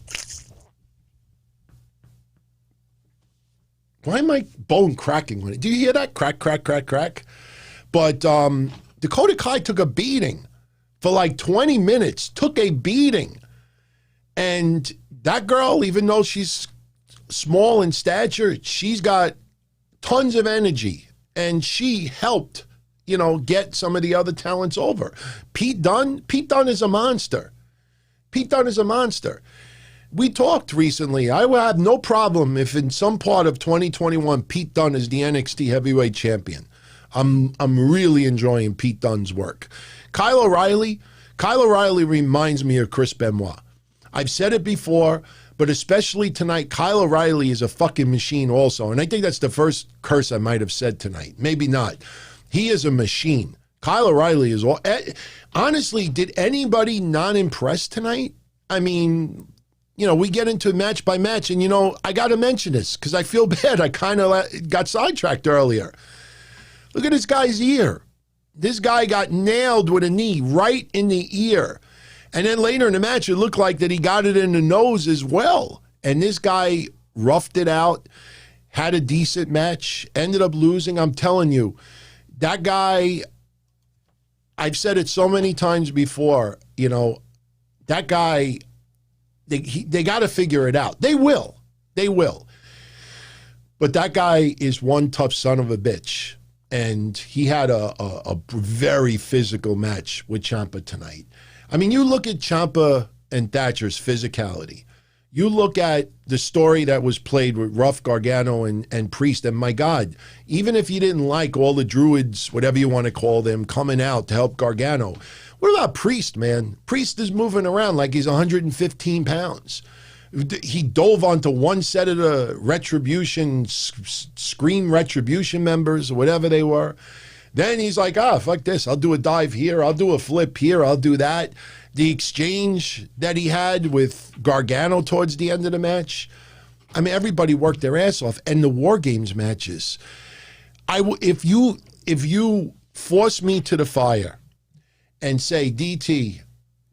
Why am I bone cracking on it? Do you hear that? Crack, crack, crack, crack. But Dakota Kai took a beating for like 20 minutes. Took a beating. And that girl, even though she's small in stature, she's got tons of energy. And she helped, get some of the other talents over. Pete Dunne is a monster. Pete Dunne is a monster. We talked recently. I will have no problem if in some part of 2021 Pete Dunne is the NXT heavyweight champion. I'm really enjoying Pete Dunne's work. Kyle O'Reilly reminds me of Chris Benoit. I've said it before, but especially tonight, Kyle O'Reilly is a fucking machine also. And I think that's the first curse I might have said tonight. Maybe not. He is a machine. Kyle O'Reilly is all. Honestly, did anybody not impress tonight? I mean, we get into match by match, and, I got to mention this because I feel bad. I kind of got sidetracked earlier. Look at this guy's ear. This guy got nailed with a knee right in the ear. And then later in the match, it looked like that he got it in the nose as well. And this guy roughed it out, had a decent match, ended up losing. I'm telling you, that guy, I've said it so many times before, that guy, they got to figure it out. They will. But that guy is one tough son of a bitch. And he had a very physical match with Ciampa tonight. I mean, you look at Ciampa and Thatcher's physicality. You look at the story that was played with Ruff, Gargano, and Priest, and my God, even if you didn't like all the druids, whatever you want to call them, coming out to help Gargano, what about Priest, man? Priest is moving around like he's 115 pounds. He dove onto one set of the Retribution, Scream Retribution members, or whatever they were. Then he's like, fuck this. I'll do a dive here. I'll do a flip here. I'll do that. The exchange that he had with Gargano towards the end of the match. I mean, everybody worked their ass off. And the WarGames matches. If you force me to the fire and say, DT,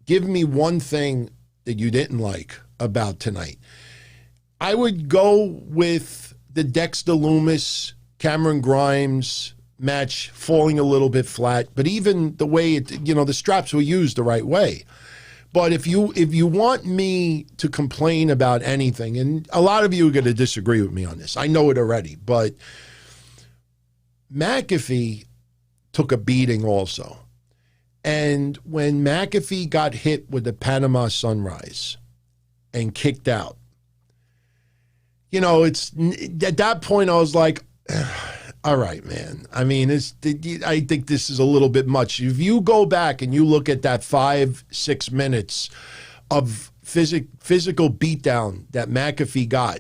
give me one thing that you didn't like about tonight, I would go with the Dexter Lumis Cameron Grimes match falling a little bit flat, but even the way the straps were used the right way. But if you want me to complain about anything, and a lot of you are going to disagree with me on this, I know it already, but McAfee took a beating also. And when McAfee got hit with the Panama Sunrise and kicked out, it's at that point I was like, all right, man. I mean, I think this is a little bit much. If you go back and you look at that 5-6 minutes of physical beatdown that McAfee got,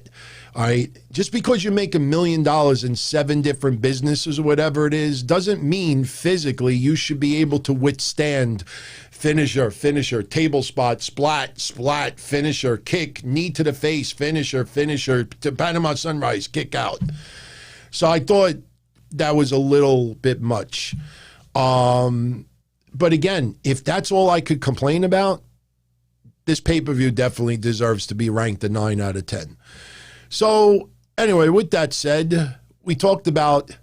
all right, just because you make $1 million in 7 different businesses or whatever it is, doesn't mean physically you should be able to withstand finisher, table spot, splat, finisher, kick, knee to the face, finisher, to Panama Sunrise, kick out. So I thought that was a little bit much. But again, if that's all I could complain about, this pay-per-view definitely deserves to be ranked a 9 out of 10. So anyway, with that said, we talked about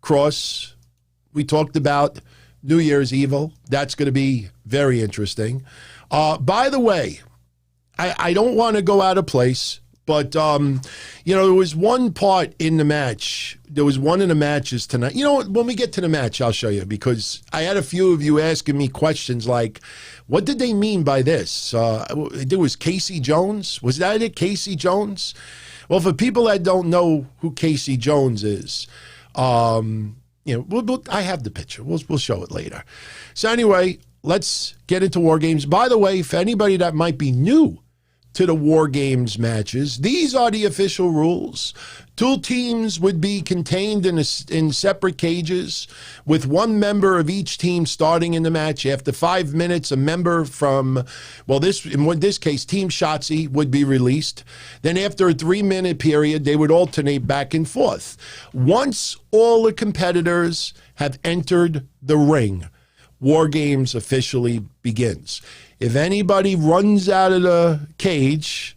Cross. We talked about New Year's Evil. That's going to be very interesting. By the way, I don't want to go out of place, but, there was one part in the match. There was one of the matches tonight. When we get to the match, I'll show you, because I had a few of you asking me questions like, what did they mean by this? There was Casey Jones. Was that it, Casey Jones? Well, for people that don't know who Casey Jones is, I have the picture. We'll show it later. So anyway, let's get into WarGames. By the way, for anybody that might be new to the WarGames matches, these are the official rules. 2 teams would be contained in separate cages, with 1 member of each team starting in the match. After 5 minutes, a member from, in this case, Team Shotzi would be released. Then after a 3-minute period, they would alternate back and forth. Once all the competitors have entered the ring, WarGames officially begins. If anybody runs out of the cage,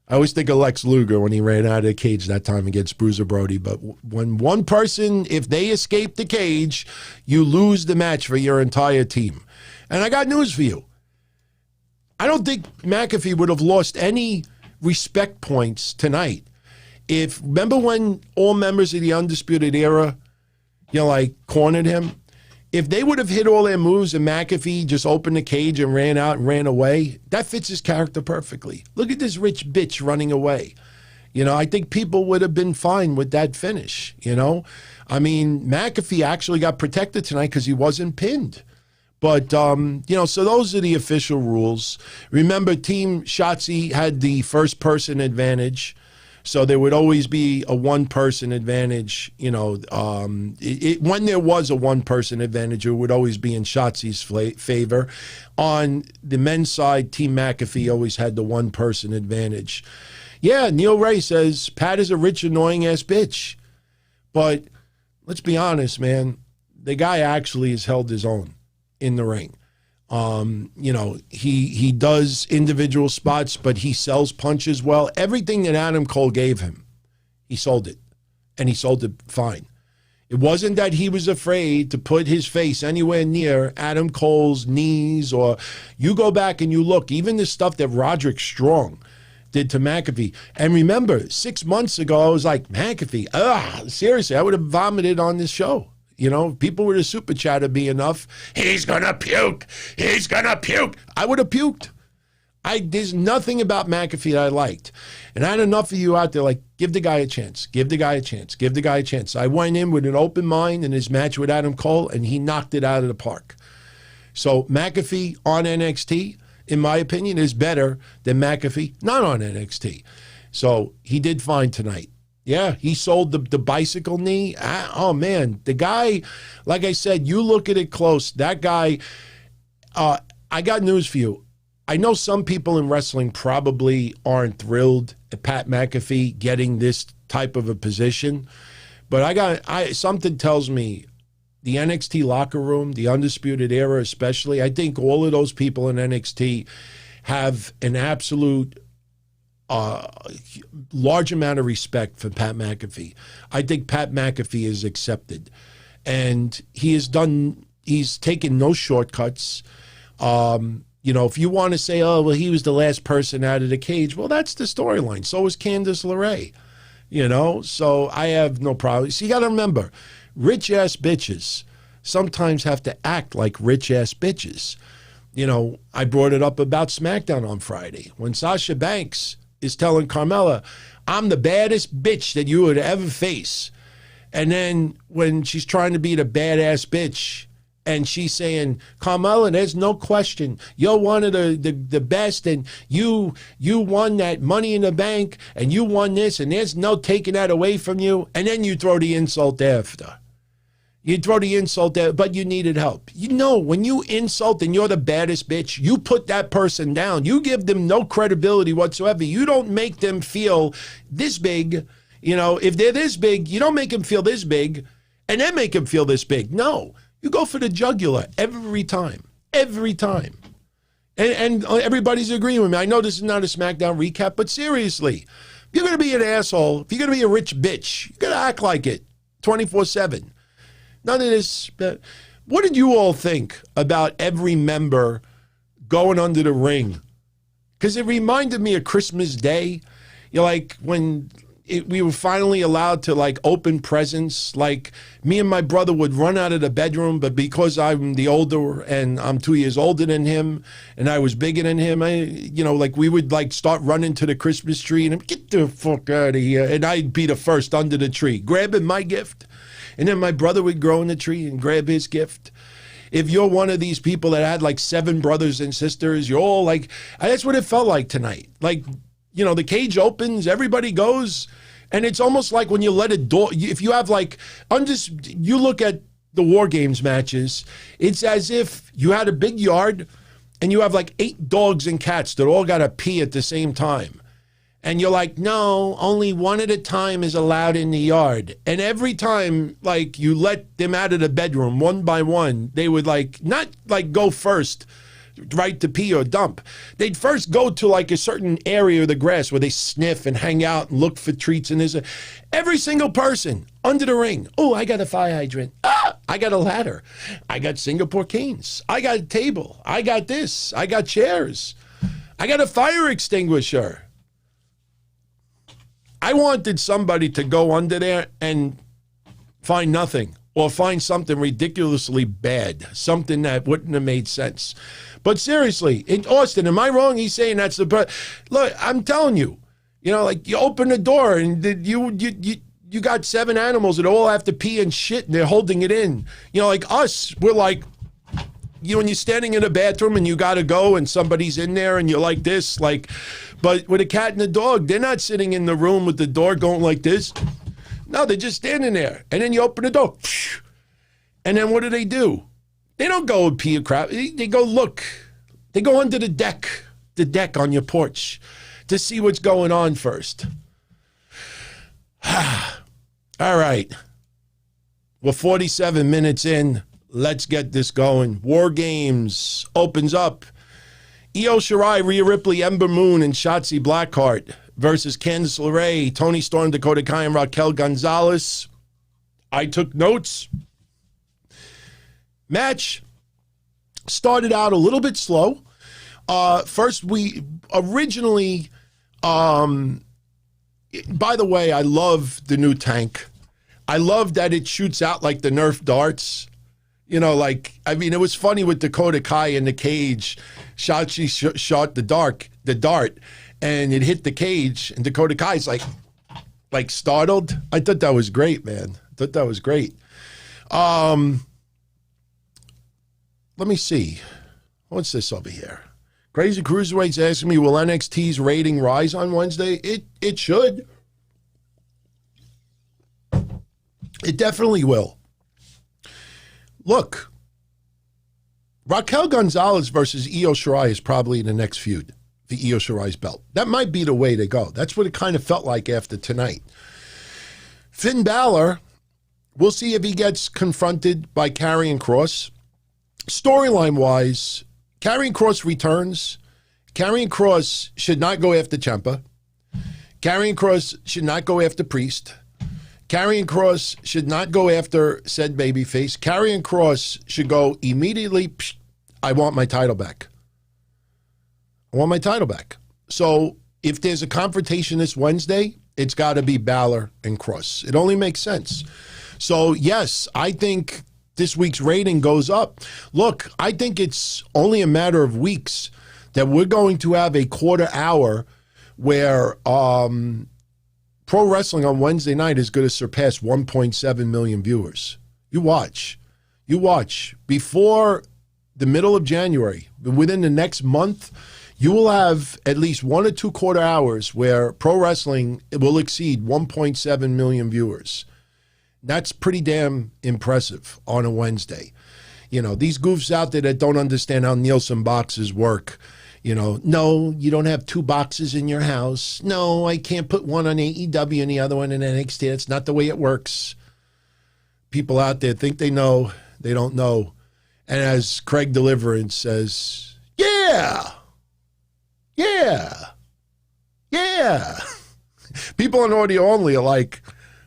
I always think of Lex Luger when he ran out of the cage that time against Bruiser Brody. But when one person, if they escape the cage, you lose the match for your entire team. And I got news for you. I don't think McAfee would have lost any respect points tonight. Remember when all members of the Undisputed Era, cornered him? If they would have hit all their moves and McAfee just opened the cage and ran out and ran away, that fits his character perfectly. Look at this rich bitch running away. I think people would have been fine with that finish, I mean, McAfee actually got protected tonight because he wasn't pinned. But, so those are the official rules. Remember, Team Shotzi had the first-person advantage. So there would always be a one-person advantage, when there was a one-person advantage, it would always be in Shotzi's favor. On the men's side, Team McAfee always had the one-person advantage. Yeah, Neil Ray says, Pat is a rich, annoying-ass bitch. But let's be honest, man, the guy actually has held his own in the ring. He does individual spots, but he sells punches well. Everything that Adam Cole gave him, he sold it, and he sold it fine. It wasn't that he was afraid to put his face anywhere near Adam Cole's knees, or you go back and you look, even the stuff that Roderick Strong did to McAfee. And remember, 6 months ago, I was like, McAfee, seriously, I would have vomited on this show. People with a super chat would be enough. He's going to puke. He's going to puke. I would have puked. There's nothing about McAfee that I liked. And I had enough of you out there like, give the guy a chance. Give the guy a chance. Give the guy a chance. I went in with an open mind in his match with Adam Cole, and he knocked it out of the park. So McAfee on NXT, in my opinion, is better than McAfee not on NXT. So he did fine tonight. Yeah, he sold the bicycle knee. Oh, man. The guy, like I said, you look at it close. That guy, I got news for you. I know some people in wrestling probably aren't thrilled at Pat McAfee getting this type of a position. But something tells me the NXT locker room, the Undisputed Era especially, I think all of those people in NXT have an absolute large amount of respect for Pat McAfee. I think Pat McAfee is accepted. And he's taken no shortcuts. If you want to say, oh, well, he was the last person out of the cage, well, that's the storyline. So was Candice LeRae, so I have no problem. So you got to remember, rich-ass bitches sometimes have to act like rich-ass bitches. I brought it up about SmackDown on Friday when Sasha Banks is telling Carmella, I'm the baddest bitch that you would ever face. And then when she's trying to be the badass bitch and she's saying, Carmella, there's no question, you're one of the best, and you won that Money in the Bank, and you won this, and there's no taking that away from you. And then you throw the insult after. You throw the insult there, but you needed help. When you insult and you're the baddest bitch, you put that person down. You give them no credibility whatsoever. You don't make them feel this big. If they're this big, you don't make them feel this big and then make them feel this big. No, you go for the jugular every time. Every time. And everybody's agreeing with me. I know this is not a SmackDown recap, but seriously, if you're going to be an asshole, if you're going to be a rich bitch, you got to act like it 24/7. None of this. What did you all think about every member going under the ring? Because it reminded me of Christmas Day. When we were finally allowed to open presents, me and my brother would run out of the bedroom, but because I'm the older and I'm 2 years older than him and I was bigger than him, we would start running to the Christmas tree and get the fuck out of here. And I'd be the first under the tree, grabbing my gift. And then my brother would grow in the tree and grab his gift. If you're one of these people that had 7 brothers and sisters, you're all that's what it felt like tonight. The cage opens, everybody goes, and it's almost like when you let a dog, if you have you look at the WarGames matches, it's as if you had a big yard and you have 8 dogs and cats that all got to pee at the same time. And you're no, only one at a time is allowed in the yard. And every time, you let them out of the bedroom one by one, they would not go first right to pee or dump. They'd first go to a certain area of the grass where they sniff and hang out and look for treats. And every single person under the ring. Oh, I got a fire hydrant. I got a ladder. I got Singapore canes. I got a table. I got this. I got chairs. I got a fire extinguisher. I wanted somebody to go under there and find nothing or find something ridiculously bad, something that wouldn't have made sense. But seriously, in Austin, am I wrong? He's saying that's look, I'm telling you, you open the door and you got 7 animals that all have to pee and shit and they're holding it in. Us, we're when you're standing in a bathroom and you got to go and somebody's in there and you're like this, but with a cat and a dog, they're not sitting in the room with the door going like this. No, they're just standing there. And then you open the door. And then what do? They don't go and pee a crap. They go look. They go under the deck on your porch to see what's going on first. All right. We're 47 minutes in. Let's get this going. WarGames opens up. Io Shirai, Rhea Ripley, Ember Moon, and Shotzi Blackheart versus Candice LeRae, Toni Storm, Dakota Kai, and Raquel Gonzalez. I took notes. Match started out a little bit slow. First, we originally, by the way, I love the new tank. I love that it shoots out like the Nerf darts. It was funny with Dakota Kai in the cage. Shotzi shot the dart, and it hit the cage, and Dakota Kai's like startled. I thought that was great, man. I thought that was great. Let me see. What's this over here? Crazy Cruiserweight's asking me, will NXT's rating rise on Wednesday? It should. It definitely will. Look, Raquel Gonzalez versus Io Shirai is probably in the next feud, the Io Shirai's belt. That might be the way to go. That's what it kind of felt like after tonight. Finn Balor, we'll see if he gets confronted by Karrion Kross. Storyline-wise, Karrion Kross returns. Karrion Kross should not go after Ciampa. Karrion Kross should not go after Priest. Karrion Kross should not go after said babyface. Karrion Kross should go immediately, I want my title back. I want my title back. So if there's a confrontation this Wednesday, it's got to be Balor and Kross. It only makes sense. So, yes, I think this week's rating goes up. Look, I think it's only a matter of weeks that we're going to have a quarter hour where pro wrestling on Wednesday night is going to surpass 1.7 million viewers. You watch. You watch. Before the middle of January, within the next month, you will have at least 1 or 2 quarter hours where pro wrestling will exceed 1.7 million viewers. That's pretty damn impressive on a Wednesday. You know, these goofs out there that don't understand how Nielsen boxes work, you know, no, you don't have 2 boxes in your house. No, I can't put one on AEW and the other one in NXT. That's not the way it works. People out there think they know. They don't know. And as Craig Deliverance says, yeah. People on audio only are like,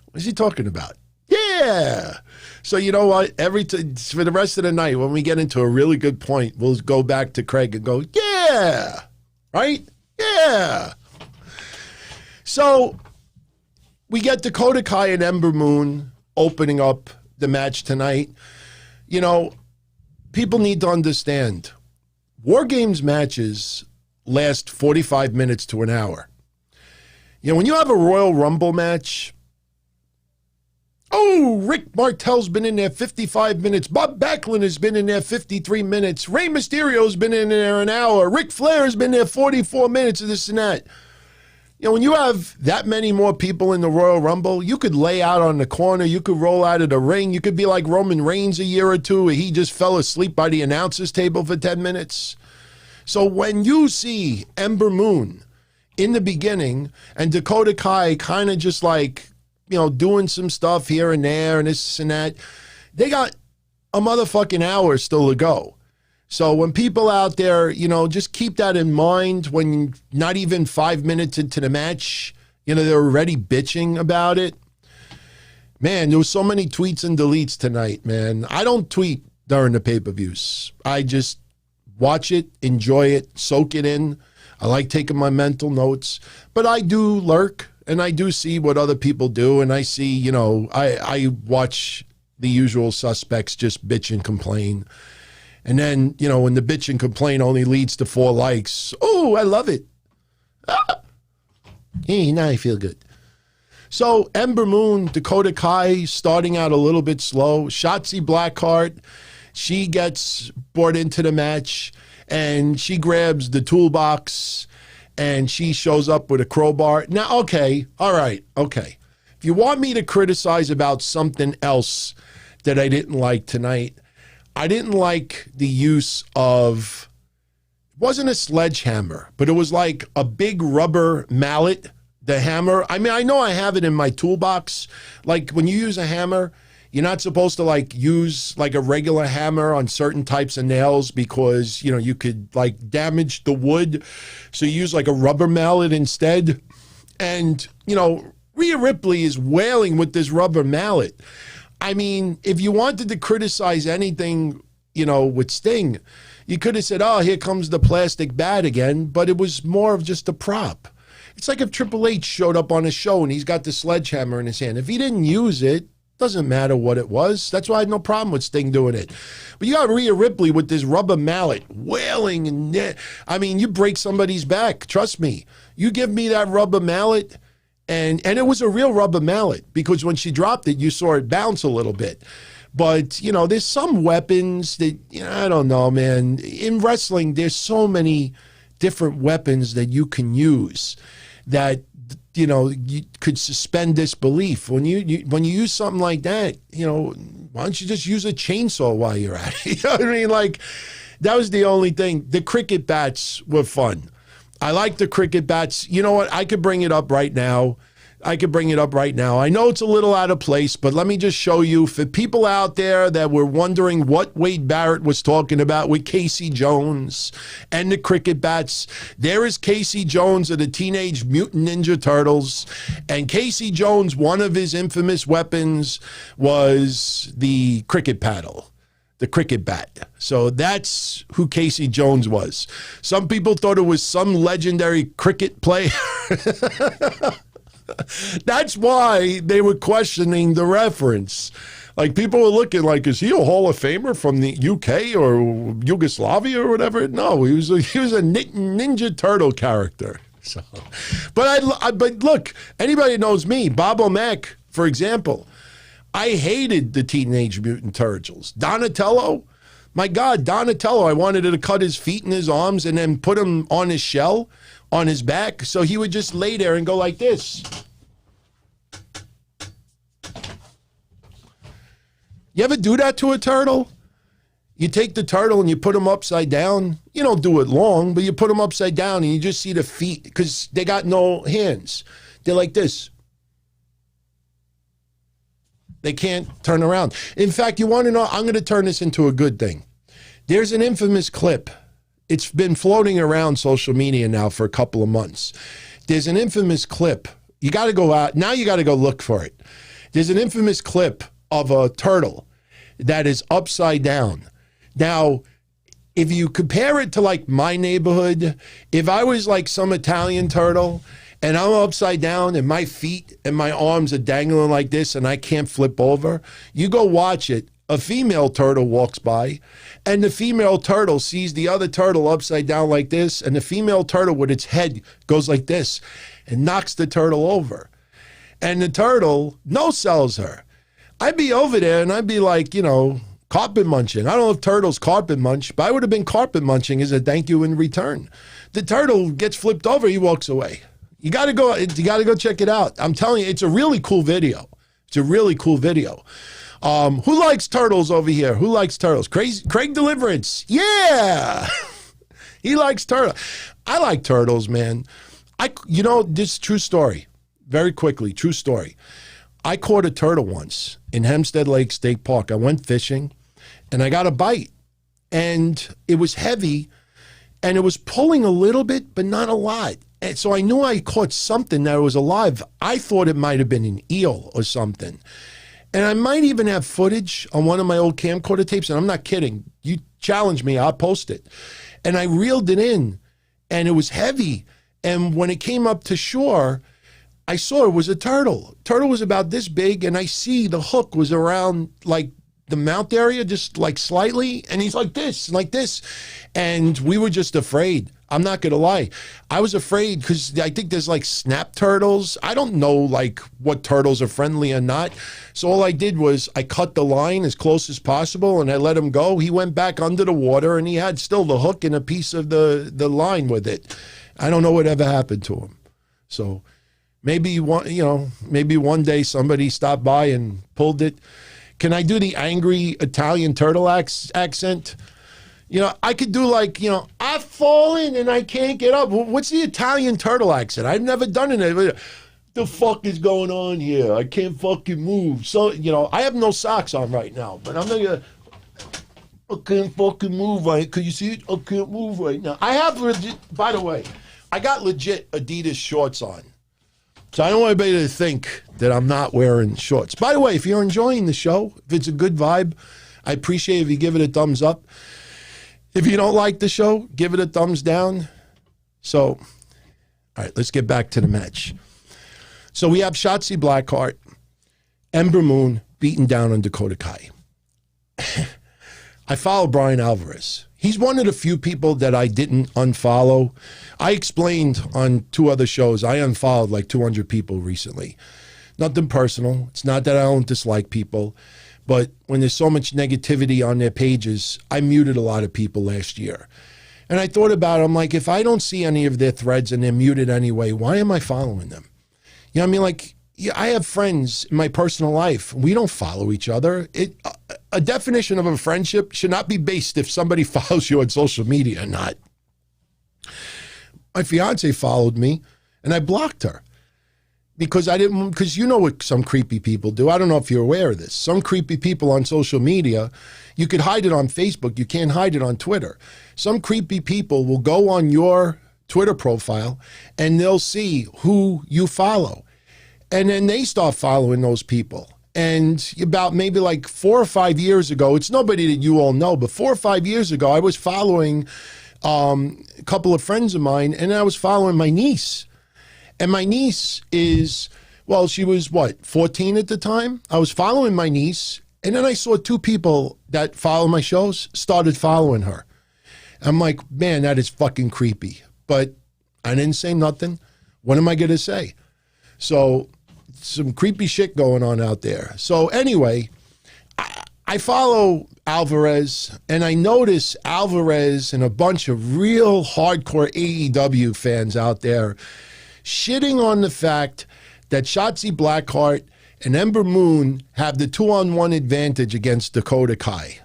what is he talking about? Yeah. So you know what? For the rest of the night, when we get into a really good point, we'll go back to Craig and go, yeah. Right? Yeah. So we get Dakota Kai and Ember Moon opening up the match tonight. You know, people need to understand, WarGames matches last 45 minutes to an hour. You know, when you have a Royal Rumble match, oh, Rick Martel's been in there 55 minutes. Bob Backlund has been in there 53 minutes. Rey Mysterio's been in there an hour. Ric Flair's been there 44 minutes of this and that. You know, when you have that many more people in the Royal Rumble, you could lay out on the corner. You could roll out of the ring. You could be like Roman Reigns a year or two. He just fell asleep by the announcer's table for 10 minutes. So when you see Ember Moon in the beginning and Dakota Kai kind of just like, you know, doing some stuff here and there and this and that, they got a motherfucking hour still to go. So when people out there, you know, just keep that in mind when not even 5 minutes into the match, you know, they're already bitching about it. Man, there was so many tweets and deletes tonight, man. I don't tweet during the pay-per-views. I just watch it, enjoy it, soak it in. I like taking my mental notes, but I do lurk and I do see what other people do. And I see, you know, I watch the usual suspects just bitch and complain. And then, you know, when the bitch and complain only leads to 4 likes, oh, I love it. Hey, now I feel good. So Ember Moon, Dakota Kai starting out a little bit slow. Shotzi Blackheart, she gets brought into the match and she grabs the toolbox and she shows up with a crowbar. Now, okay, all right, okay. If you want me to criticize about something else that I didn't like tonight, I didn't like the use of, it wasn't a sledgehammer, but it was like a big rubber mallet, the hammer. I mean, I know I have it in my toolbox. Like when you use a hammer, you're not supposed to like use like a regular hammer on certain types of nails because, you know, you could like damage the wood. So you use like a rubber mallet instead. And, you know, Rhea Ripley is wailing with this rubber mallet. I mean, if you wanted to criticize anything, you know, with Sting, you could have said, oh, here comes the plastic bat again, but it was more of just a prop. It's like if Triple H showed up on a show and he's got the sledgehammer in his hand. If he didn't use it, doesn't matter what it was. That's why I had no problem with Sting doing it. But you got Rhea Ripley with this rubber mallet wailing. And I mean, you break somebody's back. Trust me. You give me that rubber mallet. And it was a real rubber mallet because when she dropped it, you saw it bounce a little bit. But, you know, there's some weapons that, you know, I don't know, man. In wrestling, there's so many different weapons that you can use that, you know, you could suspend disbelief. When you use something like that, you know, why don't you just use a chainsaw while you're at it? You know what I mean? Like, that was the only thing. The cricket bats were fun. I like the cricket bats. You know what? I could bring it up right now. I could bring it up right now. I know it's a little out of place, but let me just show you for people out there that were wondering what Wade Barrett was talking about with Casey Jones and the cricket bats. There is Casey Jones of the Teenage Mutant Ninja Turtles. And Casey Jones, one of his infamous weapons was the cricket paddle. The cricket bat. So that's who Casey Jones was. Some people thought it was some legendary cricket player. That's why they were questioning the reference. Like, people were looking like, is he a Hall of Famer from the UK or Yugoslavia or whatever? No, he was a Ninja Turtle character. So, but look, anybody knows me, Bob O'Mac, for example. I hated the Teenage Mutant Turtles. Donatello, my God, Donatello, I wanted to cut his feet and his arms and then put him on his shell, on his back, so he would just lay there and go like this. You ever do that to a turtle? You take the turtle and you put him upside down. You don't do it long, but you put him upside down and you just see the feet because they got no hands. They're like this. They can't turn around. In fact, you want to know, I'm going to turn this into a good thing. There's an infamous clip. It's been floating around social media now for a couple of months. There's an infamous clip. You got to go out. Now you got to go look for it. There's an infamous clip of a turtle that is upside down. Now, if you compare it to like my neighborhood, if I was like some Italian turtle and I'm upside down and my feet and my arms are dangling like this and I can't flip over, you go watch it. A female turtle walks by and the female turtle sees the other turtle upside down like this, and the female turtle with its head goes like this and knocks the turtle over. And the turtle no-sells her. I'd be over there and I'd be like, you know, carpet munching. I don't know if turtles carpet munch, but I would have been carpet munching as a thank you in return. The turtle gets flipped over, he walks away. You got to go check it out. I'm telling you, it's a really cool video. It's a really cool video. Who likes turtles over here? Who likes turtles? Craig Deliverance. Yeah. He likes turtles. I like turtles, man. You know, this true story. Very quickly, true story. I caught a turtle once in Hempstead Lake State Park. I went fishing and I got a bite and it was heavy and it was pulling a little bit, but not a lot. And so I knew I caught something that was alive. I thought it might have been an eel or something. And I might even have footage on one of my old camcorder tapes, and I'm not kidding. You challenge me, I'll post it. And I reeled it in, and it was heavy. And when it came up to shore, I saw it was a turtle. Turtle was about this big, and I see the hook was around like the mouth area, just like slightly, and he's like this. And we were just afraid. I'm not going to lie. I was afraid because I think there's like snap turtles. I don't know like what turtles are friendly or not. So all I did was I cut the line as close as possible and I let him go. He went back under the water and he had still the hook and a piece of the line with it. I don't know what ever happened to him. So maybe one day somebody stopped by and pulled it. Can I do the angry Italian turtle accent? You know, I could do like, you know, I've fallen and I can't get up. What's the Italian turtle accent? I've never done it. The fuck is going on here? I can't fucking move. So, you know, I have no socks on right now, but I'm not gonna, I can't fucking move right. Can you see it? I can't move right now. I have legit, by the way, I got legit Adidas shorts on. So I don't want anybody to think that I'm not wearing shorts. By the way, if you're enjoying the show, if it's a good vibe, I appreciate if you give it a thumbs up. If you don't like the show, give it a thumbs down. So, all right, let's get back to the match. So we have Shotzi Blackheart, Ember Moon beaten down on Dakota Kai. I follow Brian Alvarez. He's one of the few people that I didn't unfollow. I explained on 2 other shows, I unfollowed like 200 people recently. Nothing personal. It's not that I don't dislike people. But when there's so much negativity on their pages, I muted a lot of people last year. And I thought about it. I'm like, if I don't see any of their threads and they're muted anyway, why am I following them? You know what I mean? Like, yeah, I have friends in my personal life. We don't follow each other. A definition of a friendship should not be based if somebody follows you on social media or not. My fiance followed me, and I blocked her. because you know what some creepy people do. I don't know if you're aware of this. Some creepy people on social media, you could hide it on Facebook. You can't hide it on Twitter. Some creepy people will go on your Twitter profile and they'll see who you follow. And then they start following those people. And about maybe like 4 or 5 years ago, it's nobody that you all know, but 4 or 5 years ago, I was following a couple of friends of mine, and I was following my niece. And my niece is, well, she was, what, 14 at the time? I was following my niece, and then I saw 2 people that follow my shows started following her. I'm like, man, that is fucking creepy. But I didn't say nothing. What am I going to say? So some creepy shit going on out there. So anyway, I follow Alvarez, and I notice Alvarez and a bunch of real hardcore AEW fans out there shitting on the fact that Shotzi Blackheart and Ember Moon have the 2-on-1 advantage against Dakota Kai.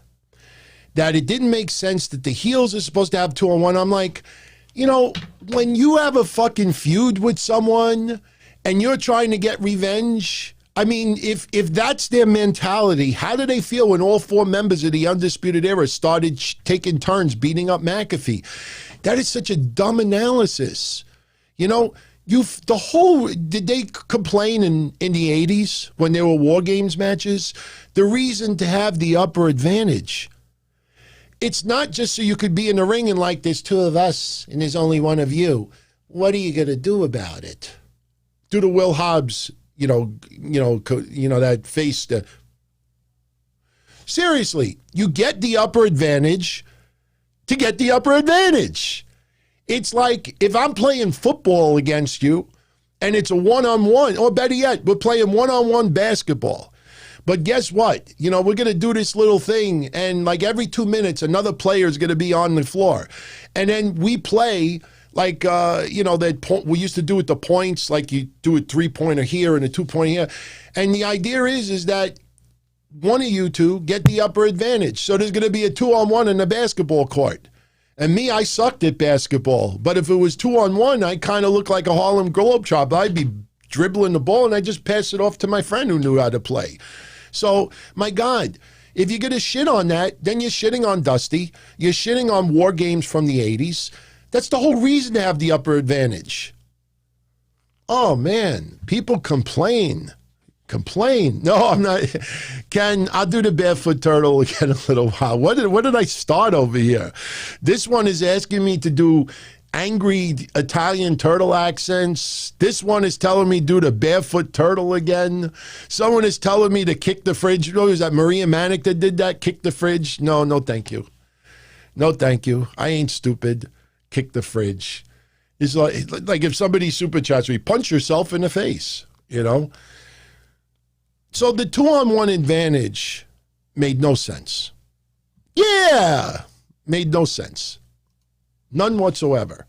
That it didn't make sense that the heels are supposed to have 2-on-1. I'm like, you know, when you have a fucking feud with someone and you're trying to get revenge, I mean, if that's their mentality, how do they feel when all 4 members of the Undisputed Era started taking turns beating up McAfee? That is such a dumb analysis. You know, did they complain in the 80s when there were WarGames matches? The reason to have the upper advantage, it's not just so you could be in the ring and like, there's 2 of us and there's only 1 of you. What are you going to do about it? Do the Will Hobbs, that face. Seriously, you get the upper advantage to get the upper advantage. It's like if I'm playing football against you and it's a one-on-one, or better yet, we're playing one-on-one basketball. But guess what? You know, we're going to do this little thing, and like every 2 minutes, another player is going to be on the floor. And then we play like, we used to do it the points, like you do a 3-pointer here and a 2-pointer here. And the idea is that one of you two get the upper advantage. So there's going to be a 2-on-1 in the basketball court. And me, I sucked at basketball. But if it was 2-on-1, I kind of looked like a Harlem Globetrotter. I'd be dribbling the ball, and I just pass it off to my friend who knew how to play. So, my God, if you're going to shit on that, then you're shitting on Dusty. You're shitting on WarGames from the 80s. That's the whole reason to have the upper advantage. Oh, man, people complain. No, I'm not. Ken, I'll do the barefoot turtle again a little while. What did I start over here? This one is asking me to do angry Italian turtle accents. This one is telling me do the barefoot turtle again. Someone is telling me to kick the fridge. You know, is that Maria Manic that did that? Kick the fridge? No, thank you. No, thank you. I ain't stupid. Kick the fridge. It's like if somebody super chats me, punch yourself in the face, you know? So the 2-on-1 advantage made no sense. Yeah, made no sense. None whatsoever.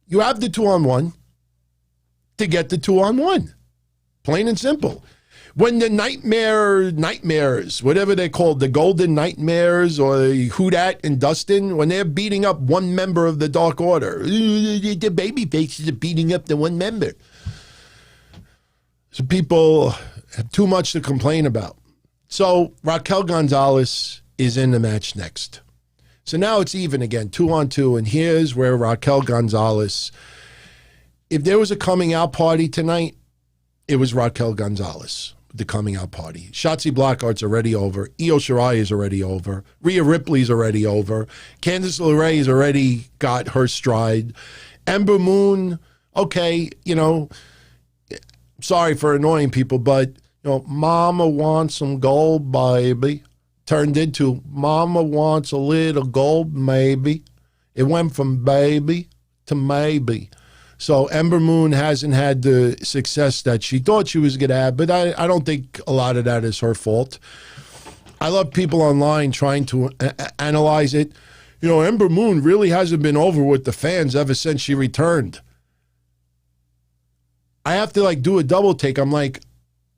You have the 2-on-1 to get the 2-on-1. Plain and simple. When the nightmares, whatever they're called, the Golden Nightmares or Who Dat and Dustin, when they're beating up one member of the Dark Order, the baby faces are beating up the one member. So people have too much to complain about. So Raquel Gonzalez is in the match next. So now it's even again, 2-on-2, and here's where Raquel Gonzalez, if there was a coming out party tonight, it was Raquel Gonzalez, the coming out party. Shotzi Blackheart's already over. Io Shirai is already over. Rhea Ripley's already over. Candice LeRae has already got her stride. Ember Moon, okay, you know, sorry for annoying people, but, you know, Mama wants some gold, baby. Turned into Mama wants a little gold, maybe. It went from baby to maybe. So Ember Moon hasn't had the success that she thought she was going to have, but I don't think a lot of that is her fault. I love people online trying to analyze it. You know, Ember Moon really hasn't been over with the fans ever since she returned. I have to like do a double take. I'm like,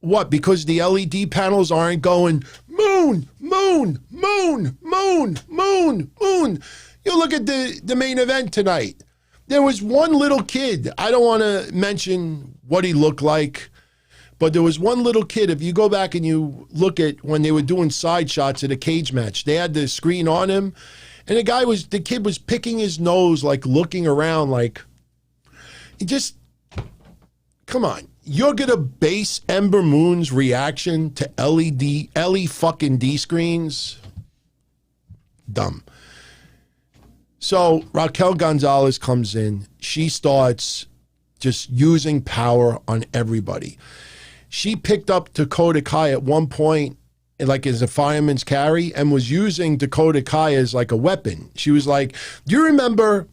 what? Because the LED panels aren't going moon, moon, moon, moon, moon, moon. You look at the main event tonight. There was one little kid. I don't want to mention what he looked like. But there was one little kid, if you go back and you look at when they were doing side shots at a cage match, they had the screen on him, and the kid was picking his nose, like looking around, like, come on. You're going to base Ember Moon's reaction to LED fucking D screens? Dumb. So Raquel Gonzalez comes in. She starts just using power on everybody. She picked up Dakota Kai at one point, like as a fireman's carry, and was using Dakota Kai as like a weapon. She was like, do you remember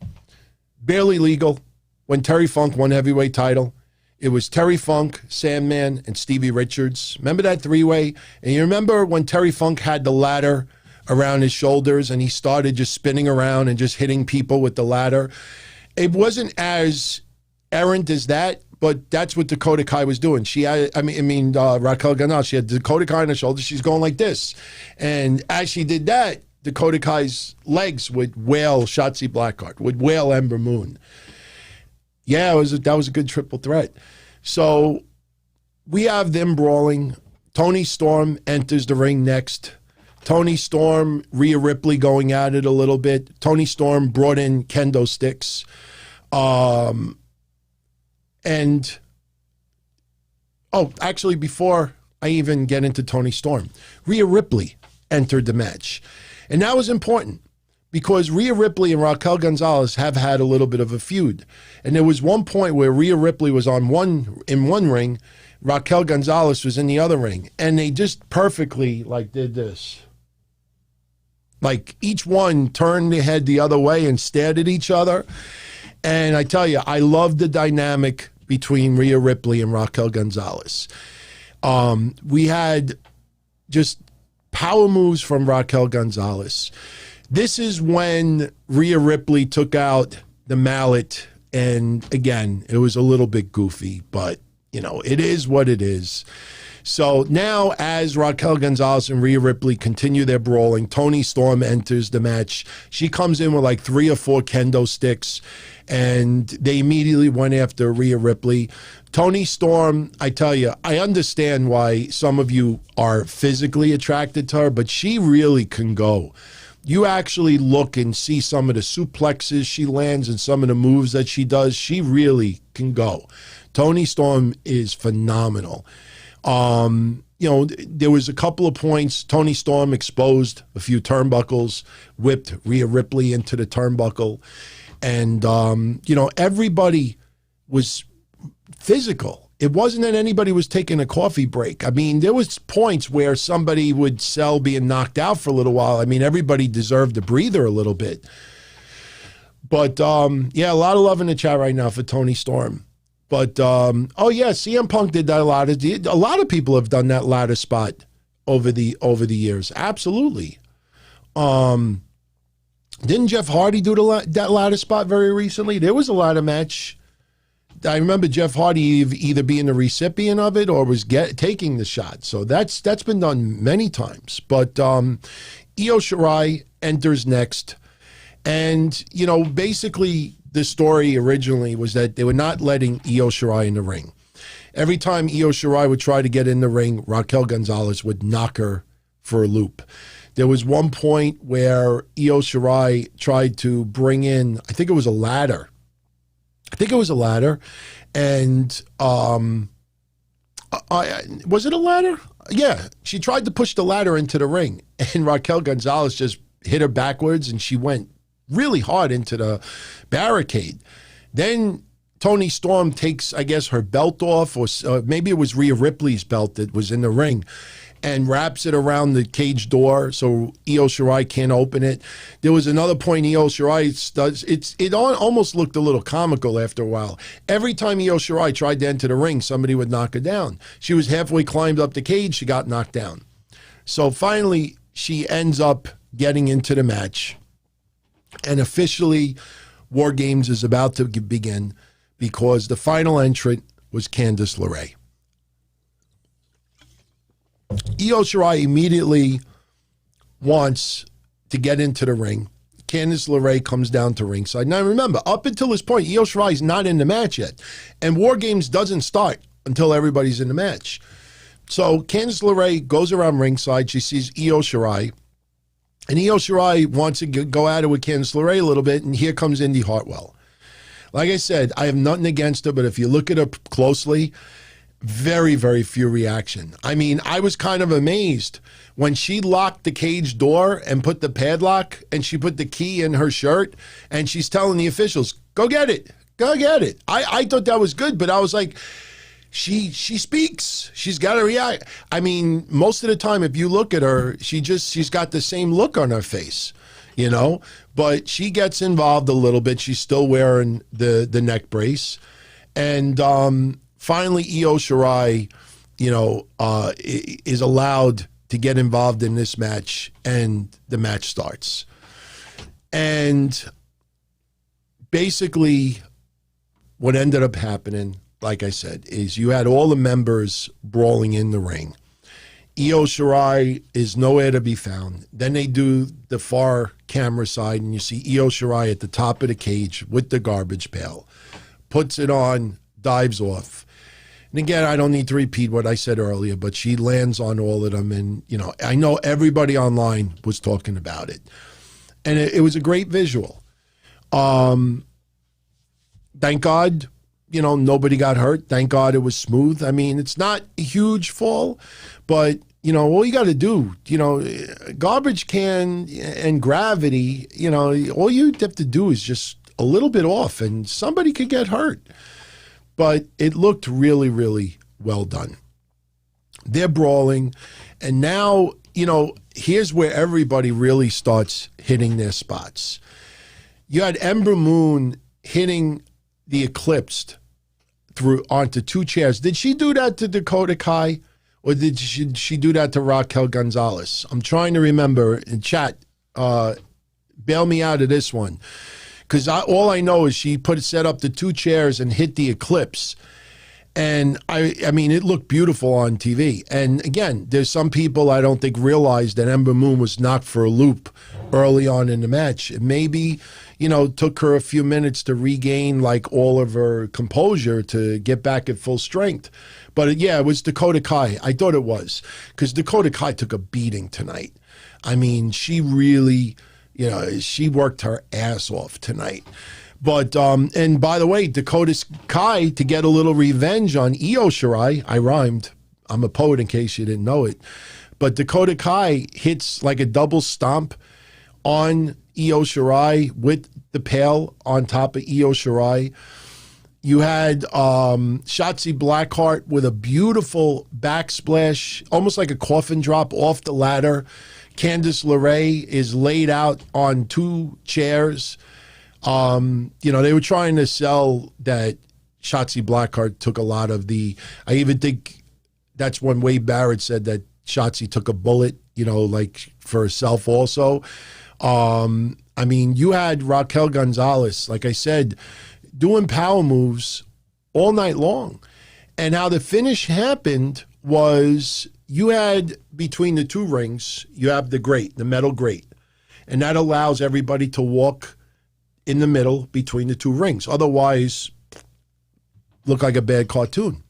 Barely Legal when Terry Funk won heavyweight title? It was Terry Funk, Sandman, and Stevie Richards. Remember that three-way? And you remember when Terry Funk had the ladder around his shoulders and he started just spinning around and just hitting people with the ladder? It wasn't as errant as that, but that's what Dakota Kai was doing. She had, Raquel Gonzalez, she had Dakota Kai on her shoulders. She's going like this. And as she did that, Dakota Kai's legs would wail Shotzi Blackheart, would wail Ember Moon. Yeah, that was a good triple threat. So we have them brawling. Toni Storm enters the ring next. Toni Storm, Rhea Ripley going at it a little bit. Toni Storm brought in kendo sticks. Actually, before I even get into Toni Storm, Rhea Ripley entered the match. And that was important because Rhea Ripley and Raquel Gonzalez have had a little bit of a feud. And there was one point where Rhea Ripley was in one ring, Raquel Gonzalez was in the other ring. And they just perfectly did this. Like each one turned their head the other way and stared at each other. And I tell you, I love the dynamic between Rhea Ripley and Raquel Gonzalez. We had just power moves from Raquel Gonzalez. This is when Rhea Ripley took out the mallet, and again, it was a little bit goofy, but it is what it is. So now as Raquel Gonzalez and Rhea Ripley continue their brawling, Toni Storm enters the match. She comes in with like 3 or 4 kendo sticks, and they immediately went after Rhea Ripley. Toni Storm, I tell you, I understand why some of you are physically attracted to her, but she really can go. You actually look and see some of the suplexes she lands and some of the moves that she does. She really can go. Toni Storm is phenomenal. There was a couple of points. Toni Storm exposed a few turnbuckles, whipped Rhea Ripley into the turnbuckle. And, everybody was physical. It wasn't that anybody was taking a coffee break. I mean, there was points where somebody would sell being knocked out for a little while. I mean, everybody deserved a breather a little bit. But, a lot of love in the chat right now for Toni Storm. But, CM Punk did that a lot. A lot of people have done that ladder spot over the years. Absolutely. Didn't Jeff Hardy do that ladder spot very recently? There was a ladder match. I remember Jeff Hardy either being the recipient of it or was taking the shot. So that's been done many times. But Io Shirai enters next. And, basically the story originally was that they were not letting Io Shirai in the ring. Every time Io Shirai would try to get in the ring, Raquel Gonzalez would knock her for a loop. There was one point where Io Shirai tried to bring in, I think it was a ladder. And was it a ladder? Yeah, she tried to push the ladder into the ring, and Raquel Gonzalez just hit her backwards, and she went really hard into the barricade. Then Toni Storm takes, I guess, her belt off, or maybe it was Rhea Ripley's belt that was in the ring, and wraps it around the cage door so Io Shirai can't open it. There was another point Io Shirai does. It almost looked a little comical after a while. Every time Io Shirai tried to enter the ring, somebody would knock her down. She was halfway climbed up the cage, she got knocked down. So finally, she ends up getting into the match. And officially, WarGames is about to begin because the final entrant was Candice LeRae. Io Shirai immediately wants to get into the ring. Candice LeRae comes down to ringside. Now remember, up until this point, Io Shirai's not in the match yet. And WarGames doesn't start until everybody's in the match. So Candice LeRae goes around ringside. She sees Io Shirai. And Io Shirai wants to go at it with Candice LeRae a little bit. And here comes Indi Hartwell. Like I said, I have nothing against her, but if you look at her closely, very, very few reaction. I mean, I was kind of amazed when she locked the cage door and put the padlock and she put the key in her shirt and she's telling the officials, go get it, go get it. I thought that was good, but I was like, she speaks. She's got to react. I mean, most of the time, if you look at her, she's got the same look on her face, you know, but she gets involved a little bit. She's still wearing the neck brace. And finally, Io Shirai, you know, is allowed to get involved in this match, and the match starts. And basically, what ended up happening, like I said, is you had all the members brawling in the ring. Io Shirai is nowhere to be found. Then they do the far camera side, and you see Io Shirai at the top of the cage with the garbage pail. Puts it on, dives off. And again, I don't need to repeat what I said earlier, but she lands on all of them. And, you know, I know everybody online was talking about it. And it was a great visual. Thank God, you know, nobody got hurt. Thank God it was smooth. I mean, it's not a huge fall, but, you know, all you got to do, you know, garbage can and gravity, you know, all you have to do is just a little bit off and somebody could get hurt. But it looked really, really well done. They're brawling. And now, you know, here's where everybody really starts hitting their spots. You had Ember Moon hitting the Eclipsed through onto two chairs. Did she do that to Dakota Kai? Or did she do that to Raquel Gonzalez? I'm trying to remember. In chat, bail me out of this one. Because all I know is she set up the two chairs and hit the Eclipse. And, I mean, it looked beautiful on TV. And, again, there's some people I don't think realized that Ember Moon was knocked for a loop early on in the match. It maybe, you know, took her a few minutes to regain, like, all of her composure to get back at full strength. But, yeah, it was Dakota Kai. I thought it was. Because Dakota Kai took a beating tonight. I mean, she really... You know, she worked her ass off tonight. But, and by the way, Dakota Kai, to get a little revenge on Io Shirai, I rhymed. I'm a poet in case you didn't know it. But Dakota Kai hits like a double stomp on Io Shirai with the pail on top of Io Shirai. You had Shotzi Blackheart with a beautiful backsplash, almost like a coffin drop off the ladder. Candice LeRae is laid out on two chairs. You know, they were trying to sell that Shotzi Blackheart took a lot of the... I even think that's when Wade Barrett said that Shotzi took a bullet, you know, like for herself also. I mean, you had Raquel Gonzalez, like I said, doing power moves all night long. And how the finish happened was... You had, between the two rings, you have the grate, the metal grate. And that allows everybody to walk in the middle between the two rings. Otherwise, look like a bad cartoon.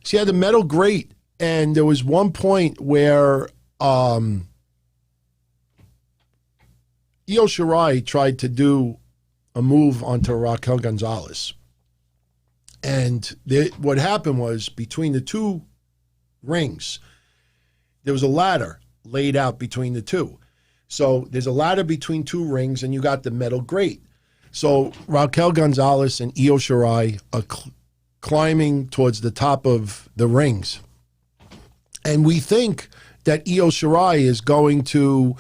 So you had the metal grate, and there was one point where Io Shirai tried to do a move onto Raquel Gonzalez. And what happened was, between the two rings, there was a ladder laid out between the two. So there's a ladder between two rings, and you got the metal grate. So Raquel Gonzalez and Io Shirai are climbing towards the top of the rings. And we think that Io Shirai is going to,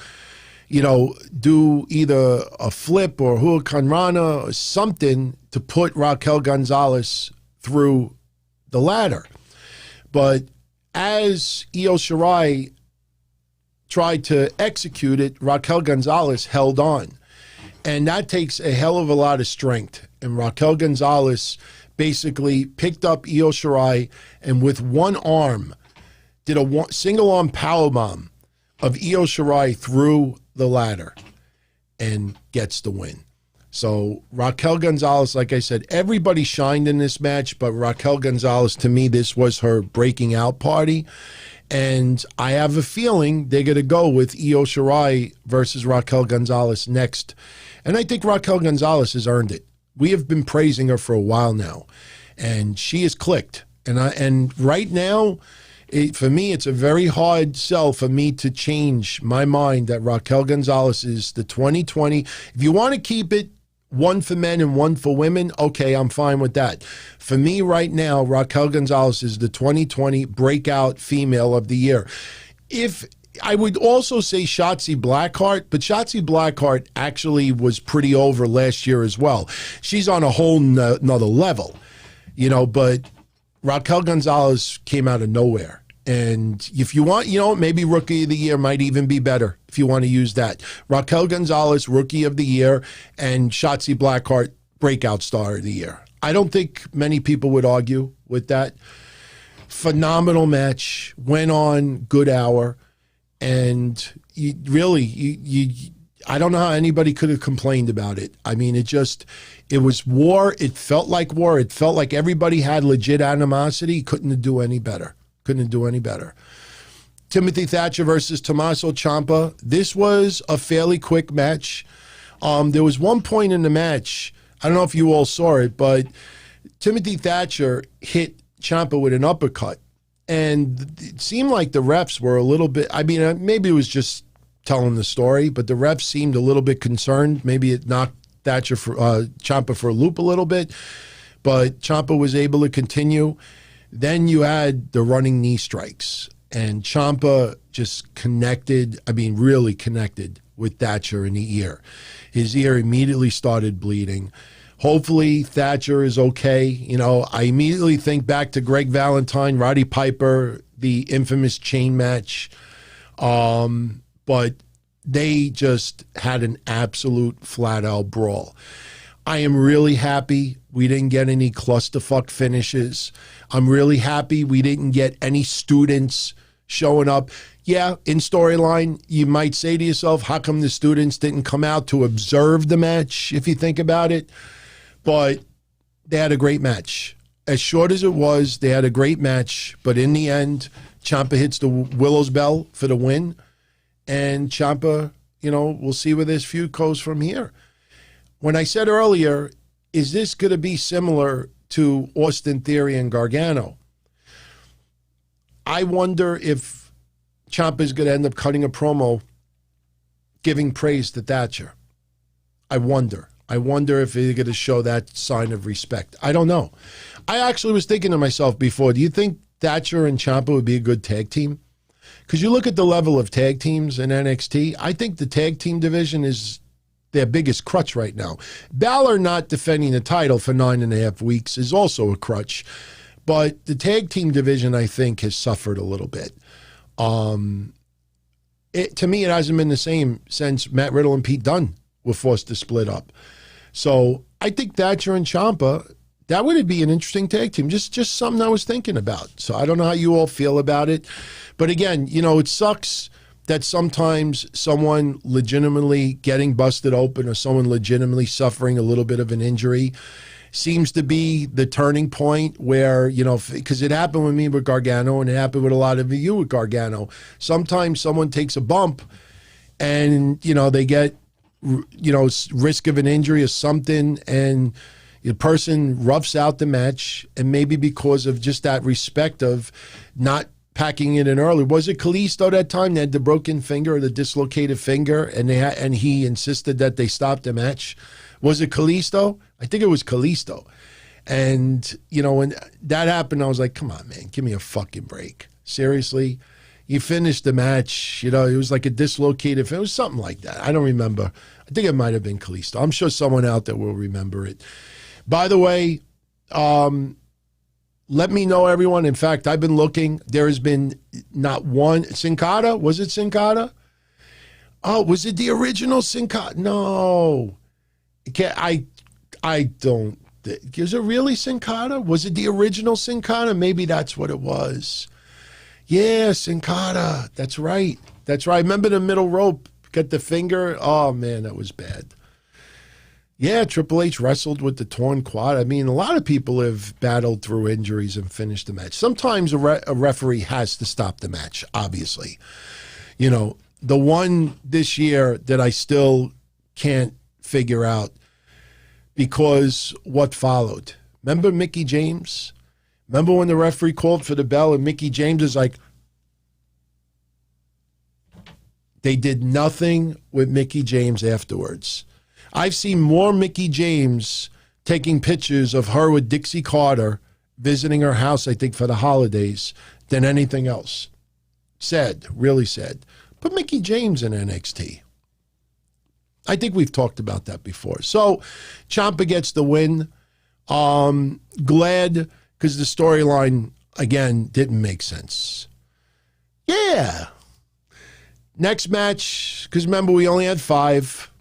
you know, do either a flip or Huracan Rana or something to put Raquel Gonzalez through the ladder. But as Io Shirai tried to execute it, Raquel Gonzalez held on. And that takes a hell of a lot of strength. And Raquel Gonzalez basically picked up Io Shirai and with one arm did a single arm powerbomb of Io Shirai through the ladder. and gets the win. So Raquel Gonzalez, like I said, everybody shined in this match, but Raquel Gonzalez, to me, this was her breaking out party. And I have a feeling they're going to go with Io Shirai versus Raquel Gonzalez next. And I think Raquel Gonzalez has earned it. We have been praising her for a while now, and she has clicked. And right now, for me, it's a very hard sell for me to change my mind that Raquel Gonzalez is the 2020. If you want to keep it one for men and one for women, okay, I'm fine with that. For me right now, Raquel Gonzalez is the 2020 breakout female of the year. If I would also say Shotzi Blackheart, but Shotzi Blackheart actually was pretty over last year as well. She's on a whole another level, you know, but Raquel Gonzalez came out of nowhere. And if you want, you know, maybe Rookie of the Year might even be better if you want to use that. Raquel Gonzalez, Rookie of the Year, and Shotzi Blackheart, Breakout Star of the Year. I don't think many people would argue with that. Phenomenal match, went on, good hour, and I don't know how anybody could have complained about it. I mean, it was war. It felt like war. It felt like everybody had legit animosity. Couldn't do any better. Couldn't do any better. Timothy Thatcher versus Tommaso Ciampa. This was a fairly quick match. There was one point in the match, I don't know if you all saw it, but Timothy Thatcher hit Ciampa with an uppercut. And it seemed like the refs were a little bit, I mean, maybe it was just telling the story, but the refs seemed a little bit concerned. Maybe it knocked Ciampa for a loop a little bit, but Ciampa was able to continue. Then you had the running knee strikes, and Ciampa just connected, I mean, really connected with Thatcher in the ear. His ear immediately started bleeding. Hopefully Thatcher is okay. You know, I immediately think back to Greg Valentine, Roddy Piper, the infamous chain match. But they just had an absolute flat-out brawl. I am really happy we didn't get any clusterfuck finishes. I'm really happy we didn't get any students showing up. Yeah, in storyline, you might say to yourself, how come the students didn't come out to observe the match, if you think about it? But they had a great match. As short as it was, they had a great match. But in the end, Ciampa hits the Willow's Bell for the win. And Ciampa, you know, we'll see where this feud goes from here. When I said earlier, is this going to be similar to Austin Theory and Gargano? I wonder if Ciampa is going to end up cutting a promo giving praise to Thatcher. I wonder. I wonder if they're going to show that sign of respect. I don't know. I actually was thinking to myself before, do you think Thatcher and Ciampa would be a good tag team? Because you look at the level of tag teams in NXT, I think the tag team division is their biggest crutch right now. Balor not defending the title for 9.5 weeks is also a crutch. But the tag team division, I think, has suffered a little bit. To me, it hasn't been the same since Matt Riddle and Pete Dunne were forced to split up. So I think Thatcher and Ciampa, that would be an interesting tag team. Just something I was thinking about. So I don't know how you all feel about it. But again, you know, it sucks that sometimes someone legitimately getting busted open or someone legitimately suffering a little bit of an injury seems to be the turning point where, you know, because it happened with me with Gargano and it happened with a lot of you with Gargano. Sometimes someone takes a bump and, you know, they get, you know, risk of an injury or something, and the person roughs out the match, and maybe because of just that respect of not packing it in early. Was it Kalisto that time that had the broken finger or the dislocated finger, and he insisted that they stop the match? Was it Kalisto? I think it was Kalisto. And, you know, when that happened, I was like, come on, man, give me a fucking break. Seriously? You finished the match, you know, it was like a dislocated, it was something like that. I don't remember. I think it might have been Kalisto. I'm sure someone out there will remember it. By the way, let me know, everyone. In fact, I've been looking. There has been not one. Sin Cara? Was it Sin Cara? Oh, was it the original Sin Cara? No. I don't. Is it really Sin Cara? Was it the original Sin Cara? Maybe that's what it was. Yeah, Sin Cara. That's right. That's right. I remember the middle rope got the finger. Oh, man, that was bad. Yeah, Triple H wrestled with the torn quad. I mean, a lot of people have battled through injuries and finished the match. Sometimes a referee has to stop the match, obviously. You know, the one this year that I still can't figure out because what followed. Remember Mickie James? Remember when the referee called for the bell and Mickie James is like, they did nothing with Mickie James afterwards. I've seen more Mickie James taking pictures of her with Dixie Carter visiting her house, I think, for the holidays than anything else. Sad, really sad. Put Mickie James in NXT. I think we've talked about that before. So Ciampa gets the win. Glad because the storyline, again, didn't make sense. Yeah. Next match, because remember, we only had 5.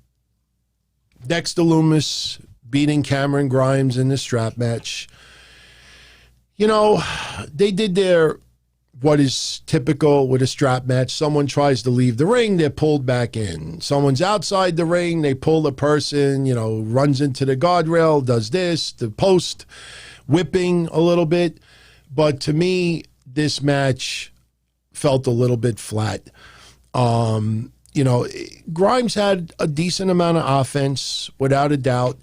Dexter Lumis beating Cameron Grimes in the strap match. You know, they did their, what is typical with a strap match. Someone tries to leave the ring, they're pulled back in. Someone's outside the ring, they pull the person, you know, runs into the guardrail, does this, the post, whipping a little bit. But to me, this match felt a little bit flat. You know, Grimes had a decent amount of offense, without a doubt.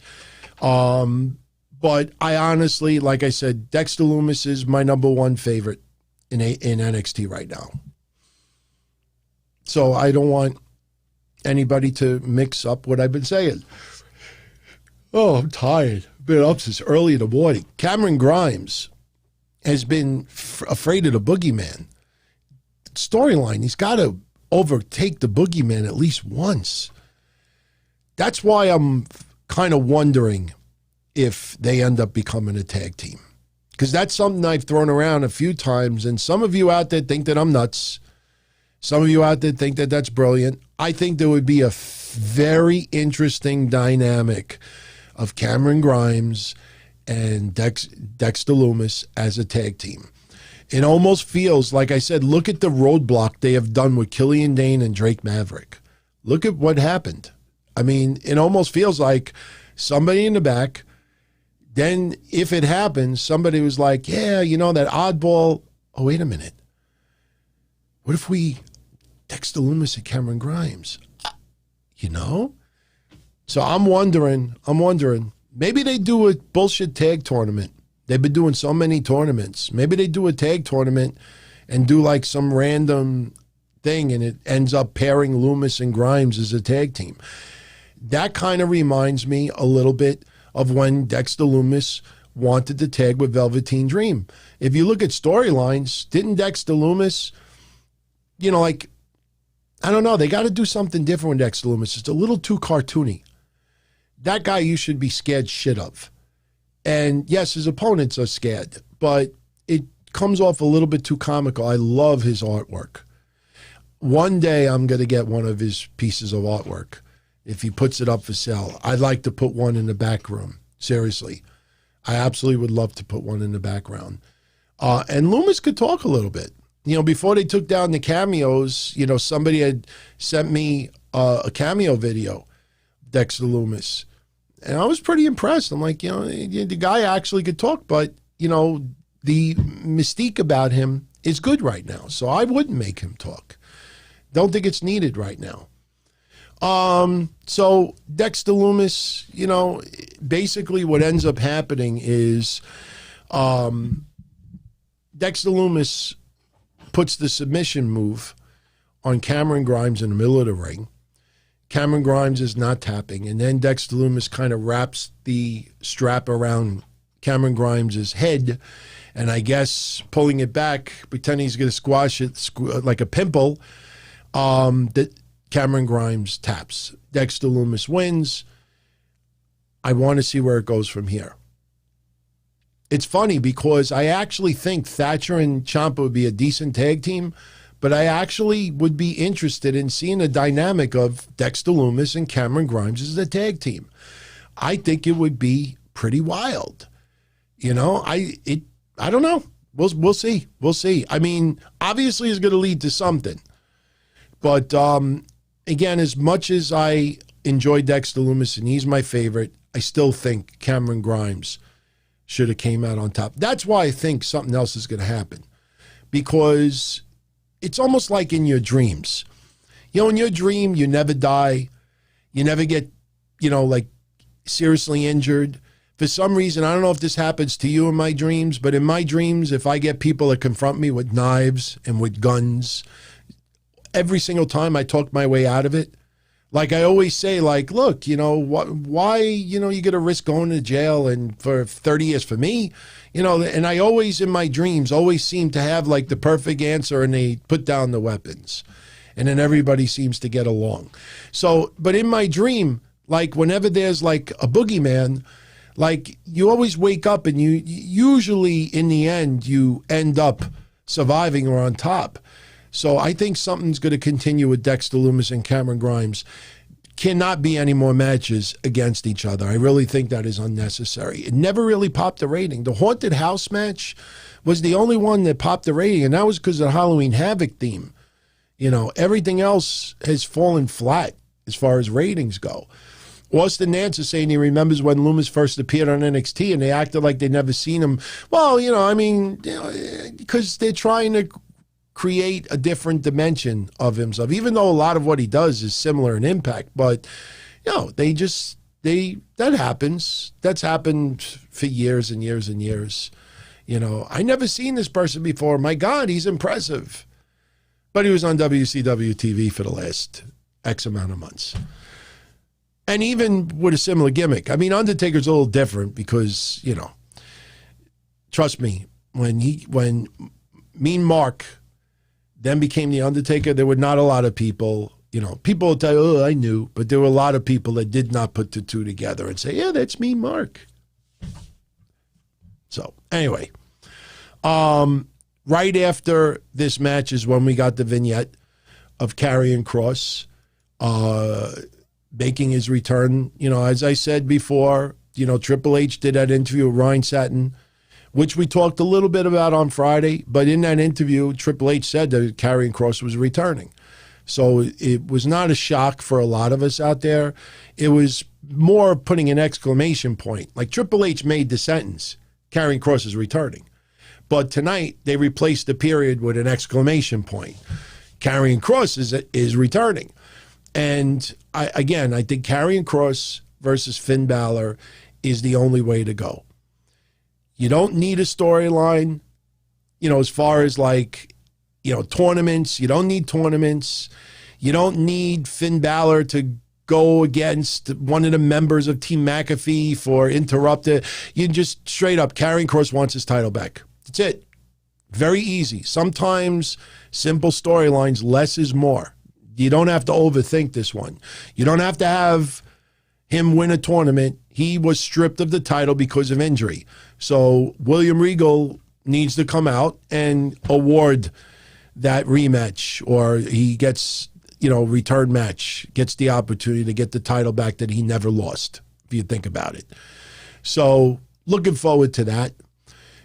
But I honestly, like I said, Dexter Lumis is my #1 favorite in NXT right now. So I don't want anybody to mix up what I've been saying. Oh, I'm tired. Been up since early in the morning. Cameron Grimes has been afraid of the boogeyman. Storyline, he's got to overtake the boogeyman at least once. That's why I'm kind of wondering if they end up becoming a tag team. Because that's something I've thrown around a few times, and some of you out there think that I'm nuts. Some of you out there think that that's brilliant. I think there would be a very interesting dynamic of Cameron Grimes and Dexter Lumis as a tag team. It almost feels, like I said, look at the roadblock they have done with Killian Dane and Drake Maverick. Look at what happened. I mean, it almost feels like somebody in the back, then if it happens, somebody was like, yeah, you know, that oddball. Oh, wait a minute. What if we Dexter Lumis and Cameron Grimes? You know? So I'm wondering, maybe they do a bullshit tag tournament. They've been doing so many tournaments. Maybe they do a tag tournament and do like some random thing and it ends up pairing Lumis and Grimes as a tag team. That kind of reminds me a little bit of when Dexter Lumis wanted to tag with Velveteen Dream. If you look at storylines, didn't Dexter Lumis, you know, like, I don't know, they got to do something different with Dexter Lumis. It's a little too cartoony. That guy you should be scared shit of. And yes, his opponents are scared, but it comes off a little bit too comical. I love his artwork. One day I'm going to get one of his pieces of artwork. If he puts it up for sale, I'd like to put one in the back room. Seriously. I absolutely would love to put one in the background. And Lumis could talk a little bit. You know, before they took down the cameos, you know, somebody had sent me a cameo video, Dexter Lumis. And I was pretty impressed. I'm like, you know, the guy actually could talk, but, you know, the mystique about him is good right now. So I wouldn't make him talk. Don't think it's needed right now. So Dexter Lumis, you know, basically what ends up happening is Dexter Lumis puts the submission move on Cameron Grimes in the middle of the ring. Cameron Grimes is not tapping, and then Dexter Lumis kind of wraps the strap around Cameron Grimes' head, and I guess pulling it back, pretending he's going to squash it like a pimple, that Cameron Grimes taps. Dexter Lumis wins. I want to see where it goes from here. It's funny because I actually think Thatcher and Ciampa would be a decent tag team, but I actually would be interested in seeing a dynamic of Dexter Lumis and Cameron Grimes as a tag team. I think it would be pretty wild. You know, I don't know. We'll see. We'll see. I mean, obviously it's going to lead to something. But again, as much as I enjoy Dexter Lumis and he's my favorite, I still think Cameron Grimes should have came out on top. That's why I think something else is going to happen, because it's almost like in your dreams. You know, in your dream, you never die. You never get, you know, like seriously injured. For some reason, I don't know if this happens to you in my dreams, but in my dreams, if I get people that confront me with knives and with guns, every single time I talk my way out of it. Like I always say, like, look, you know, why, you know, you got to risk going to jail and for 30 years for me, you know, and I always in my dreams always seem to have like the perfect answer and they put down the weapons and then everybody seems to get along. So, but in my dream, like whenever there's like a boogeyman, like you always wake up and you usually in the end, you end up surviving or on top. So I think something's going to continue with Dexter Lumis and Cameron Grimes. Cannot be any more matches against each other. I really think that is unnecessary. It never really popped the rating. The Haunted House match was the only one that popped the rating, and that was because of the Halloween Havoc theme. You know, everything else has fallen flat as far as ratings go. Austin Nance is saying he remembers when Lumis first appeared on NXT and they acted like they'd never seen him. Well, you know, I mean, you know, because they're trying to create a different dimension of himself, even though a lot of what he does is similar in impact. But, you know, that happens. That's happened for years and years and years. You know, I never seen this person before. My God, he's impressive. But he was on WCW TV for the last X amount of months. And even with a similar gimmick. I mean, Undertaker's a little different because, you know, trust me, when Mean Mark then became The Undertaker, there were not a lot of people, you know, people will tell you, oh, I knew, but there were a lot of people that did not put the two together and say, yeah, that's Mean Mark. So, anyway, right after this match is when we got the vignette of Karrion Kross making his return. You know, as I said before, you know, Triple H did that interview with Ryan Satin, which we talked a little bit about on Friday. But in that interview, Triple H said that Karrion Kross was returning. So it was not a shock for a lot of us out there. It was more putting an exclamation point. Like Triple H made the sentence, Karrion Kross is returning. But tonight, they replaced the period with an exclamation point. Karrion Kross is returning. And I think Karrion Kross versus Finn Balor is the only way to go. You don't need a storyline, you know, as far as like, you know, tournaments. You don't need tournaments. You don't need Finn Balor to go against one of the members of Team McAfee for interrupted. You just straight up, Karrion Kross wants his title back. That's it. Very easy. Sometimes simple storylines, less is more. You don't have to overthink this one. You don't have to have him win a tournament. He was stripped of the title because of injury. So William Regal needs to come out and award that rematch, or he gets, you know, return match, gets the opportunity to get the title back that he never lost, if you think about it. So looking forward to that.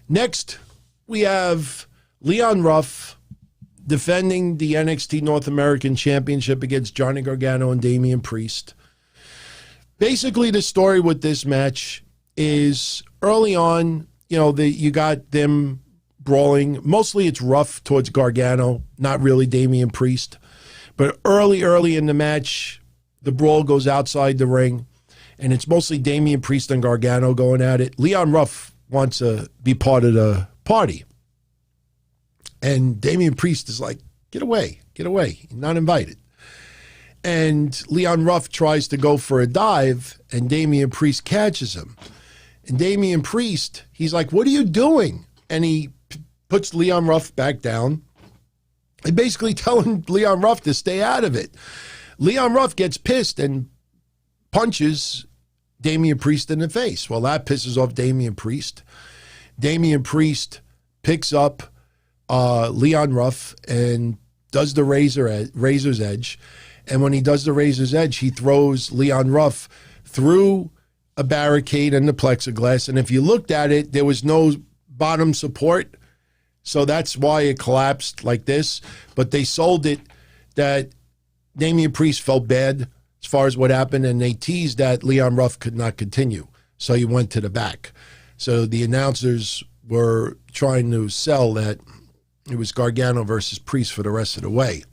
Next, we have Leon Ruff defending the NXT North American Championship against Johnny Gargano and Damian Priest. Basically, the story with this match is early on, you know, you got them brawling. Mostly it's Ruff towards Gargano, not really Damian Priest. But early in the match, the brawl goes outside the ring, and it's mostly Damian Priest and Gargano going at it. Leon Ruff wants to be part of the party. And Damian Priest is like, get away, you're not invited. And Leon Ruff tries to go for a dive, and Damian Priest catches him. And Damian Priest, he's like, what are you doing? And he puts Leon Ruff back down and basically telling Leon Ruff to stay out of it. Leon Ruff gets pissed and punches Damian Priest in the face. Well, that pisses off Damian Priest. Damian Priest picks up Leon Ruff and does the razor's edge. And when he does the razor's edge, he throws Leon Ruff through a barricade and the plexiglass. And if you looked at it, there was no bottom support. So that's why it collapsed like this. But they sold it that Damian Priest felt bad as far as what happened, and they teased that Leon Ruff could not continue. So he went to the back. So the announcers were trying to sell that it was Gargano versus Priest for the rest of the way.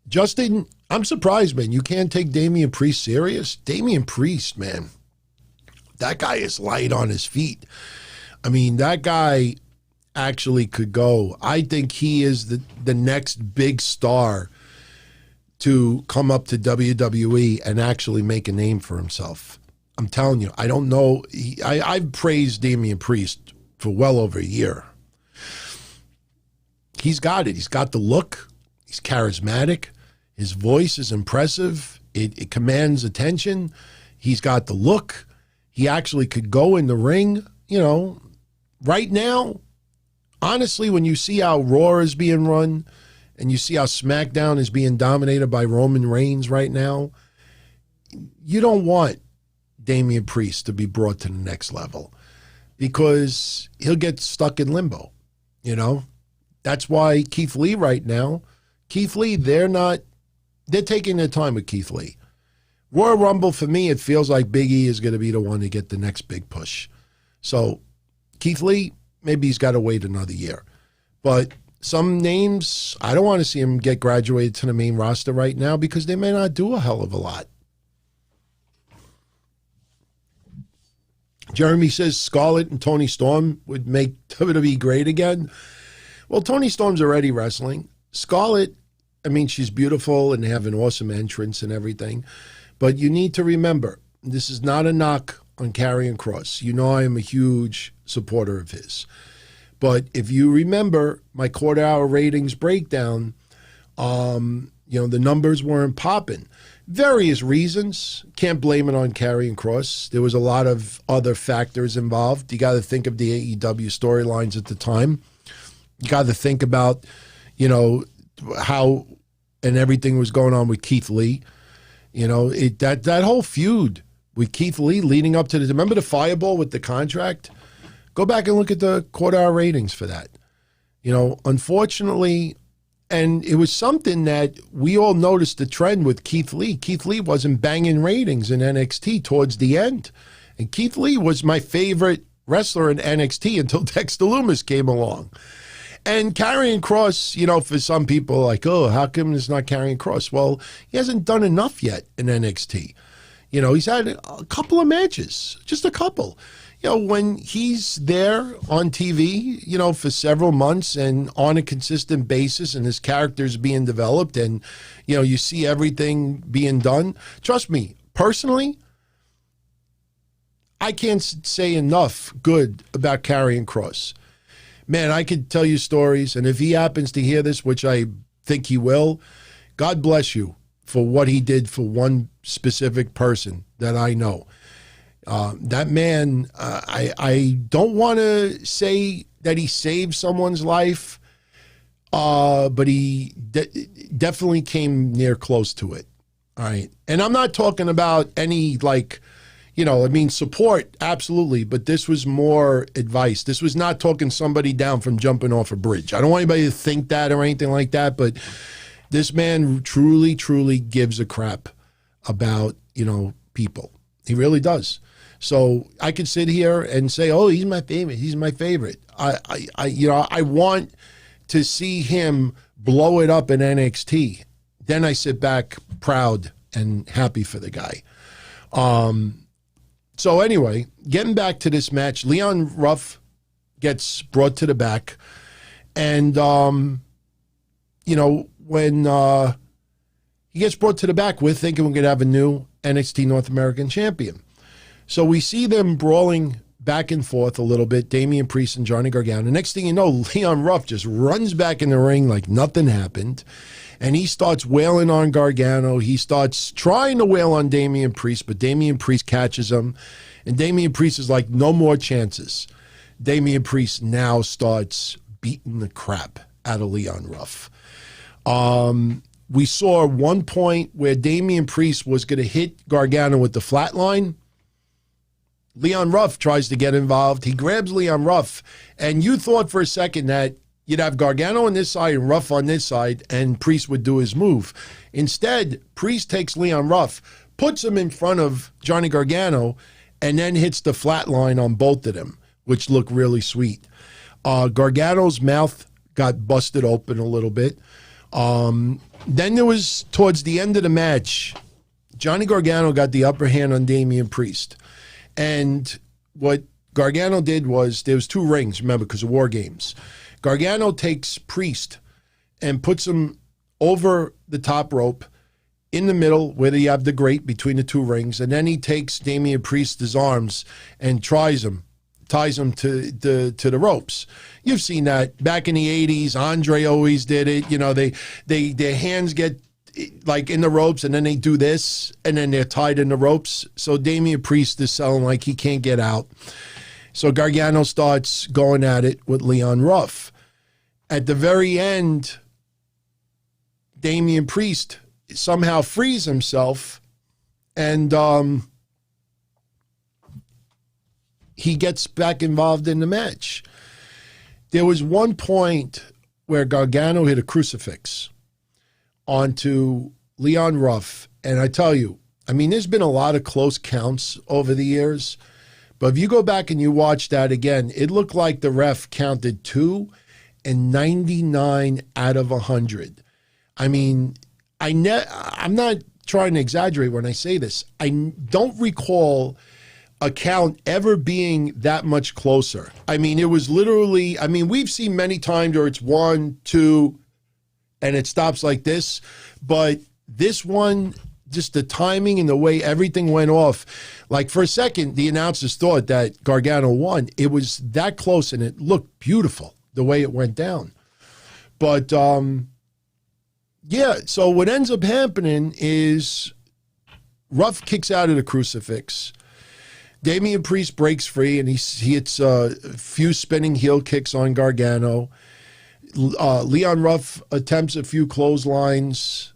Justin, I'm surprised, man. You can't take Damian Priest serious? Damian Priest, man. That guy is light on his feet. I mean, that guy actually could go. I think he is the next big star to come up to WWE and actually make a name for himself. I'm telling you, I don't know. I've praised Damian Priest for well over a year. He's got it. He's got the look. He's charismatic. His voice is impressive. It commands attention. He's got the look. He actually could go in the ring. You know, right now, honestly, when you see how Raw is being run and you see how SmackDown is being dominated by Roman Reigns right now, you don't want Damian Priest to be brought to the next level because he'll get stuck in limbo, you know? That's why Keith Lee right now, Keith Lee, they're taking their time with Keith Lee. Royal Rumble, for me, it feels like Big E is going to be the one to get the next big push. So Keith Lee, maybe he's got to wait another year. But some names, I don't want to see him get graduated to the main roster right now because they may not do a hell of a lot. Jeremy says Scarlett and Toni Storm would make WWE great again. Well, Toni Storm's already wrestling. Scarlett, I mean, she's beautiful and have an awesome entrance and everything. But you need to remember, this is not a knock on Karrion Kross. You know I am a huge supporter of his. But if you remember my quarter-hour ratings breakdown, you know, the numbers weren't popping. Various reasons. Can't blame it on Karrion Kross. There was a lot of other factors involved. You got to think of the AEW storylines at the time. You got to think about, you know, how and everything was going on with Keith Lee. You know, that whole feud with Keith Lee leading up to the, remember the fireball with the contract? Go back and look at the quarter-hour ratings for that. You know, unfortunately, and it was something that we all noticed the trend with Keith Lee. Keith Lee wasn't banging ratings in NXT towards the end. And Keith Lee was my favorite wrestler in NXT until Dexter Lumis came along. And Karrion Kross, you know, for some people, like, oh, how come it's not Karrion Kross? Well, he hasn't done enough yet in NXT. You know, he's had a couple of matches, just a couple. You know, when he's there on TV, you know, for several months and on a consistent basis and his character's being developed and, you know, you see everything being done. Trust me, personally, I can't say enough good about Karrion Kross. Man, I could tell you stories, and if he happens to hear this, which I think he will, God bless you for what he did for one specific person that I know. That man, I don't want to say that he saved someone's life, but he definitely came near close to it. All right. And I'm not talking about any, like, you know, I mean, support, absolutely, but this was more advice. This was not talking somebody down from jumping off a bridge. I don't want anybody to think that or anything like that, but this man truly, truly gives a crap about, you know, people. He really does. So I could sit here and say, oh, he's my favorite. He's my favorite. You know, I want to see him blow it up in NXT. Then I sit back proud and happy for the guy. So anyway, getting back to this match, Leon Ruff gets brought to the back. And, you know, when he gets brought to the back, we're thinking we're going to have a new NXT North American champion. So we see them brawling back and forth a little bit, Damian Priest and Johnny Gargano. Next thing you know, Leon Ruff just runs back in the ring like nothing happened. And he starts wailing on Gargano. He starts trying to wail on Damian Priest, but Damian Priest catches him. And Damian Priest is like, no more chances. Damian Priest now starts beating the crap out of Leon Ruff. We saw one point where Damian Priest was going to hit Gargano with the flatline. Leon Ruff tries to get involved. He grabs Leon Ruff, and you thought for a second that you'd have Gargano on this side and Ruff on this side, and Priest would do his move. Instead, Priest takes Leon Ruff, puts him in front of Johnny Gargano, and then hits the flat line on both of them, which looked really sweet. Gargano's mouth got busted open a little bit. Then there was, towards the end of the match, Johnny Gargano got the upper hand on Damian Priest. And what Gargano did was, there was 2 rings, remember, because of WarGames. Gargano takes Priest and puts him over the top rope in the middle where you have the grate between the 2 rings. And then he takes Damian Priest's arms and ties him to the ropes. You've seen that back in the 80s. Andre always did it. You know, their hands get like in the ropes and then they do this and then they're tied in the ropes. So Damian Priest is selling like he can't get out. So Gargano starts going at it with Leon Ruff. At the very end, Damian Priest somehow frees himself and he gets back involved in the match. There was one point where Gargano hit a crucifix onto Leon Ruff. And I tell you, I mean, there's been a lot of close counts over the years. But if you go back and you watch that again, it looked like the ref counted 2 and 99 out of 100. I mean, I'm not trying to exaggerate when I say this. I don't recall a count ever being that much closer. I mean, it was literally, I mean, we've seen many times where it's 1, 2, and it stops like this. But this one, just the timing and the way everything went off, like for a second, the announcers thought that Gargano won. It was that close, and it looked beautiful the way it went down. But, yeah, so what ends up happening is Ruff kicks out of the crucifix. Damian Priest breaks free, and he hits a few spinning heel kicks on Gargano. Leon Ruff attempts a few clotheslines.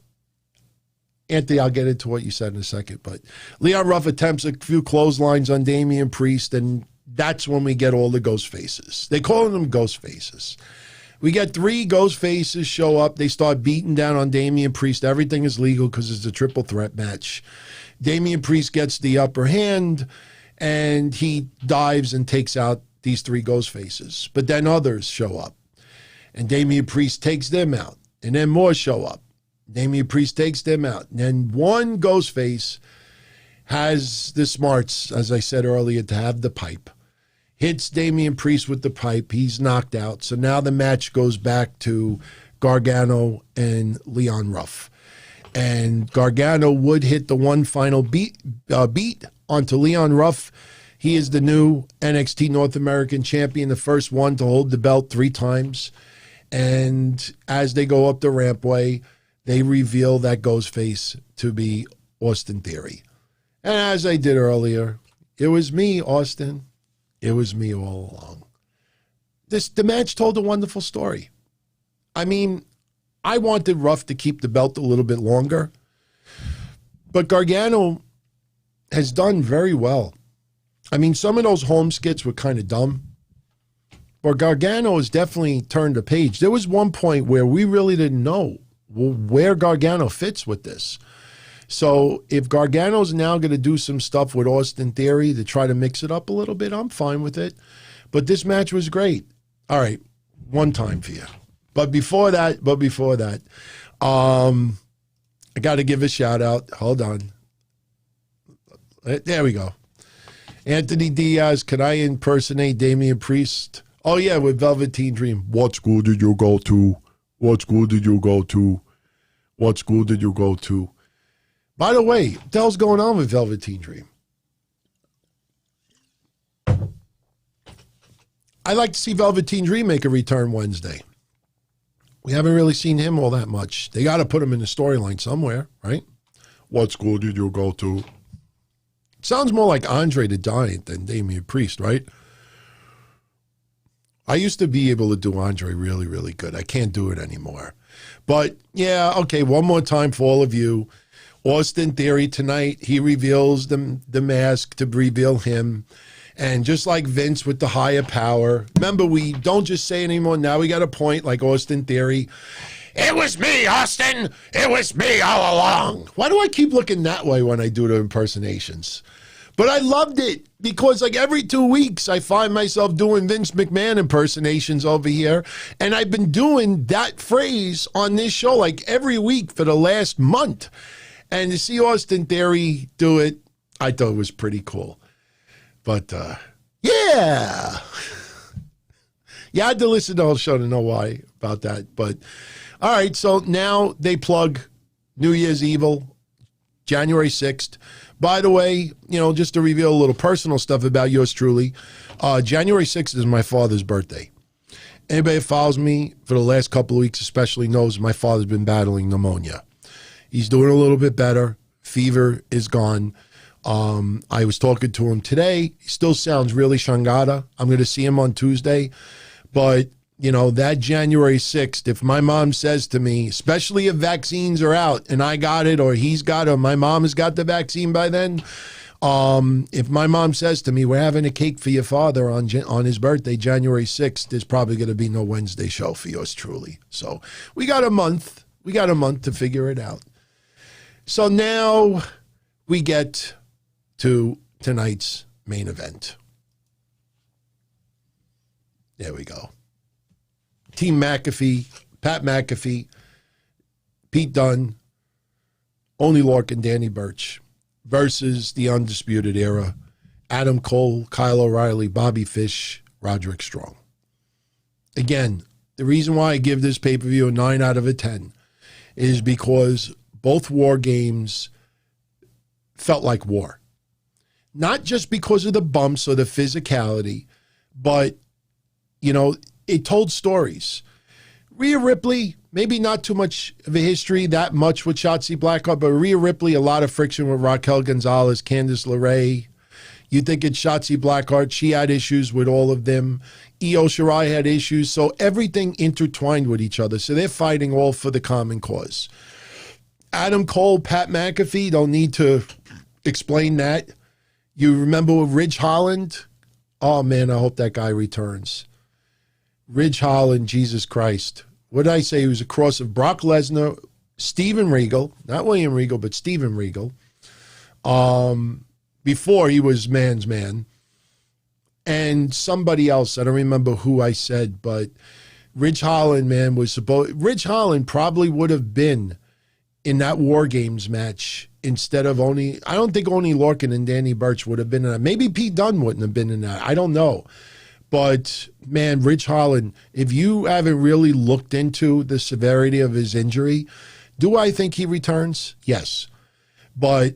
Anthony, I'll get into what you said in a second, but Leon Ruff attempts a few clotheslines on Damian Priest, and that's when we get all the ghost faces. They call them ghost faces. We get 3 ghost faces show up. They start beating down on Damian Priest. Everything is legal because it's a triple threat match. Damian Priest gets the upper hand, and he dives and takes out these 3 ghost faces. But then others show up, and Damian Priest takes them out. And then more show up. Damian Priest takes them out. And then one ghost face has the smarts, as I said earlier, to have the pipe. Hits Damian Priest with the pipe. He's knocked out. So now the match goes back to Gargano and Leon Ruff. And Gargano would hit the one final beat onto Leon Ruff. He is the new NXT North American champion, the first one to hold the belt 3 times. And as they go up the rampway, they reveal that ghost face to be Austin Theory. And as I did earlier, it was me, Austin. It was me all along. The match told a wonderful story. I mean, I wanted Ruff to keep the belt a little bit longer, but Gargano has done very well. I mean, some of those home skits were kind of dumb, but Gargano has definitely turned a page. There was one point where we really didn't know where Gargano fits with this. So if Gargano's now going to do some stuff with Austin Theory to try to mix it up a little bit, I'm fine with it. But this match was great. All right, one time for you. But before that, I got to give a shout out. Hold on. There we go. Anthony Diaz, can I impersonate Damian Priest? Oh, yeah, with Velveteen Dream. What school did you go to? What school did you go to? What school did you go to? By the way, what the hell's going on with Velveteen Dream? I'd like to see Velveteen Dream make a return Wednesday. We haven't really seen him all that much. They got to put him in the storyline somewhere, right? What school did you go to? It sounds more like Andre the Giant than Damian Priest, right? I used to be able to do Andre really, really good. I can't do it anymore. But, yeah, okay, one more time for all of you. Austin Theory tonight, he reveals the mask to reveal him. And just like Vince with the higher power, remember, we don't just say anymore. Now we got a point like Austin Theory. It was me, Austin. It was me all along. Why do I keep looking that way when I do the impersonations? But I loved it because like every 2 weeks I find myself doing Vince McMahon impersonations over here. And I've been doing that phrase on this show like every week for the last month. And to see Austin Theory do it, I thought it was pretty cool. But yeah. Yeah, I had to listen to the whole show to know why about that. But all right, so now they plug New Year's Evil, January 6th. By the way, you know, just to reveal a little personal stuff about yours truly, January 6th is my father's birthday. Anybody that follows me for the last couple of weeks especially knows my father's been battling pneumonia. He's doing a little bit better. Fever is gone. I was talking to him today. He still sounds really shangada. I'm going to see him on Tuesday. But, you know, that January 6th, if my mom says to me, especially if vaccines are out and I got it or he's got it or my mom has got the vaccine by then, if my mom says to me, we're having a cake for your father on his birthday, January 6th, there's probably going to be no Wednesday show for yours truly. So we got a month. We got a month to figure it out. So now we get to tonight's main event. There we go. Team McAfee, Pat McAfee, Pete Dunne, Oney Lorcan, Danny Burch versus the Undisputed Era, Adam Cole, Kyle O'Reilly, Bobby Fish, Roderick Strong. Again, the reason why I give this pay-per-view a 9 out of 10 is because both war games felt like war. Not just because of the bumps or the physicality, but, you know, it told stories. Rhea Ripley, maybe not too much of a history, that much with Shotzi Blackheart, but Rhea Ripley, a lot of friction with Raquel Gonzalez, Candice LeRae. You think it's Shotzi Blackheart, she had issues with all of them. Shirai had issues, so everything intertwined with each other. So they're fighting all for the common cause. Adam Cole, Pat McAfee, don't need to explain that. You remember with Ridge Holland? Oh, man, I hope that guy returns. Ridge Holland, Jesus Christ. What did I say? He was a cross of Brock Lesnar, Steven Regal, not William Regal, but Steven Regal. Before he was man's man. And somebody else, I don't remember who I said, but Ridge Holland, man, Ridge Holland probably would have been in that War Games match instead of Oney. I don't think Oney Lorcan and Danny Burch would have been in that. Maybe Pete Dunne wouldn't have been in that. I don't know. But, man, Ridge Holland, if you haven't really looked into the severity of his injury, do I think he returns? Yes. But,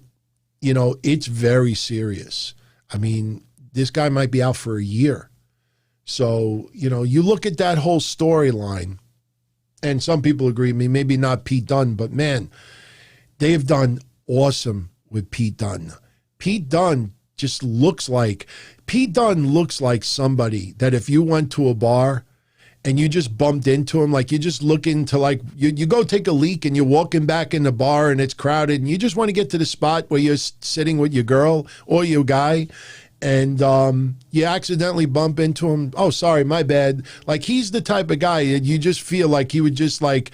you know, it's very serious. I mean, this guy might be out for a year. So, you know, you look at that whole storyline, and some people agree with me, maybe not Pete Dunne, but, man, they've done awesome with Pete Dunne. Pete Dunne just looks like somebody that if you went to a bar and you just bumped into him, like you just look into like, you go take a leak and you're walking back in the bar and it's crowded and you just want to get to the spot where you're sitting with your girl or your guy and you accidentally bump into him. Oh, sorry, my bad. Like he's the type of guy that you just feel like he would just like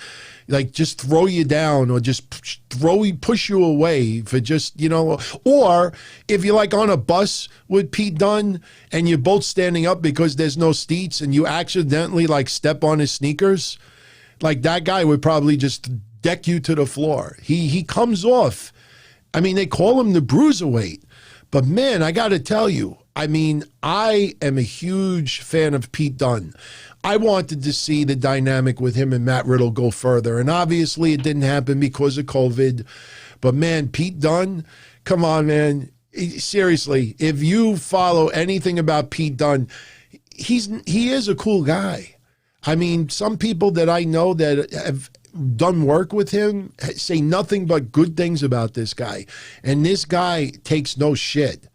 just throw you down or just push you away for just, you know, or if you're like on a bus with Pete Dunne and you're both standing up because there's no seats and you accidentally like step on his sneakers, like that guy would probably just deck you to the floor. He comes off. I mean, they call him the Cruiserweight, but man, I got to tell you, I mean, I am a huge fan of Pete Dunne. I wanted to see the dynamic with him and Matt Riddle go further. And obviously it didn't happen because of COVID. But, man, Pete Dunne, come on, man. Seriously, if you follow anything about Pete Dunne, he is a cool guy. I mean, some people that I know that have done work with him say nothing but good things about this guy. And this guy takes no shit.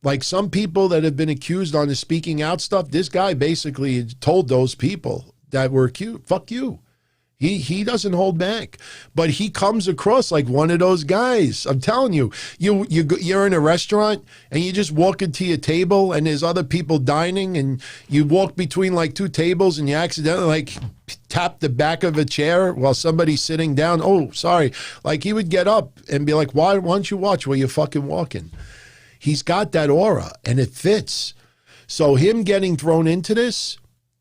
Like some people that have been accused on the speaking out stuff, this guy basically told those people that were accused, fuck you. He doesn't hold back, but he comes across like one of those guys. I'm telling you, you're in a restaurant and you just walk into your table and there's other people dining and you walk between like two tables and you accidentally like tap the back of a chair while somebody's sitting down. Oh, sorry. Like he would get up and be like, why don't you watch where you're fucking walking? He's got that aura and it fits. So him getting thrown into this,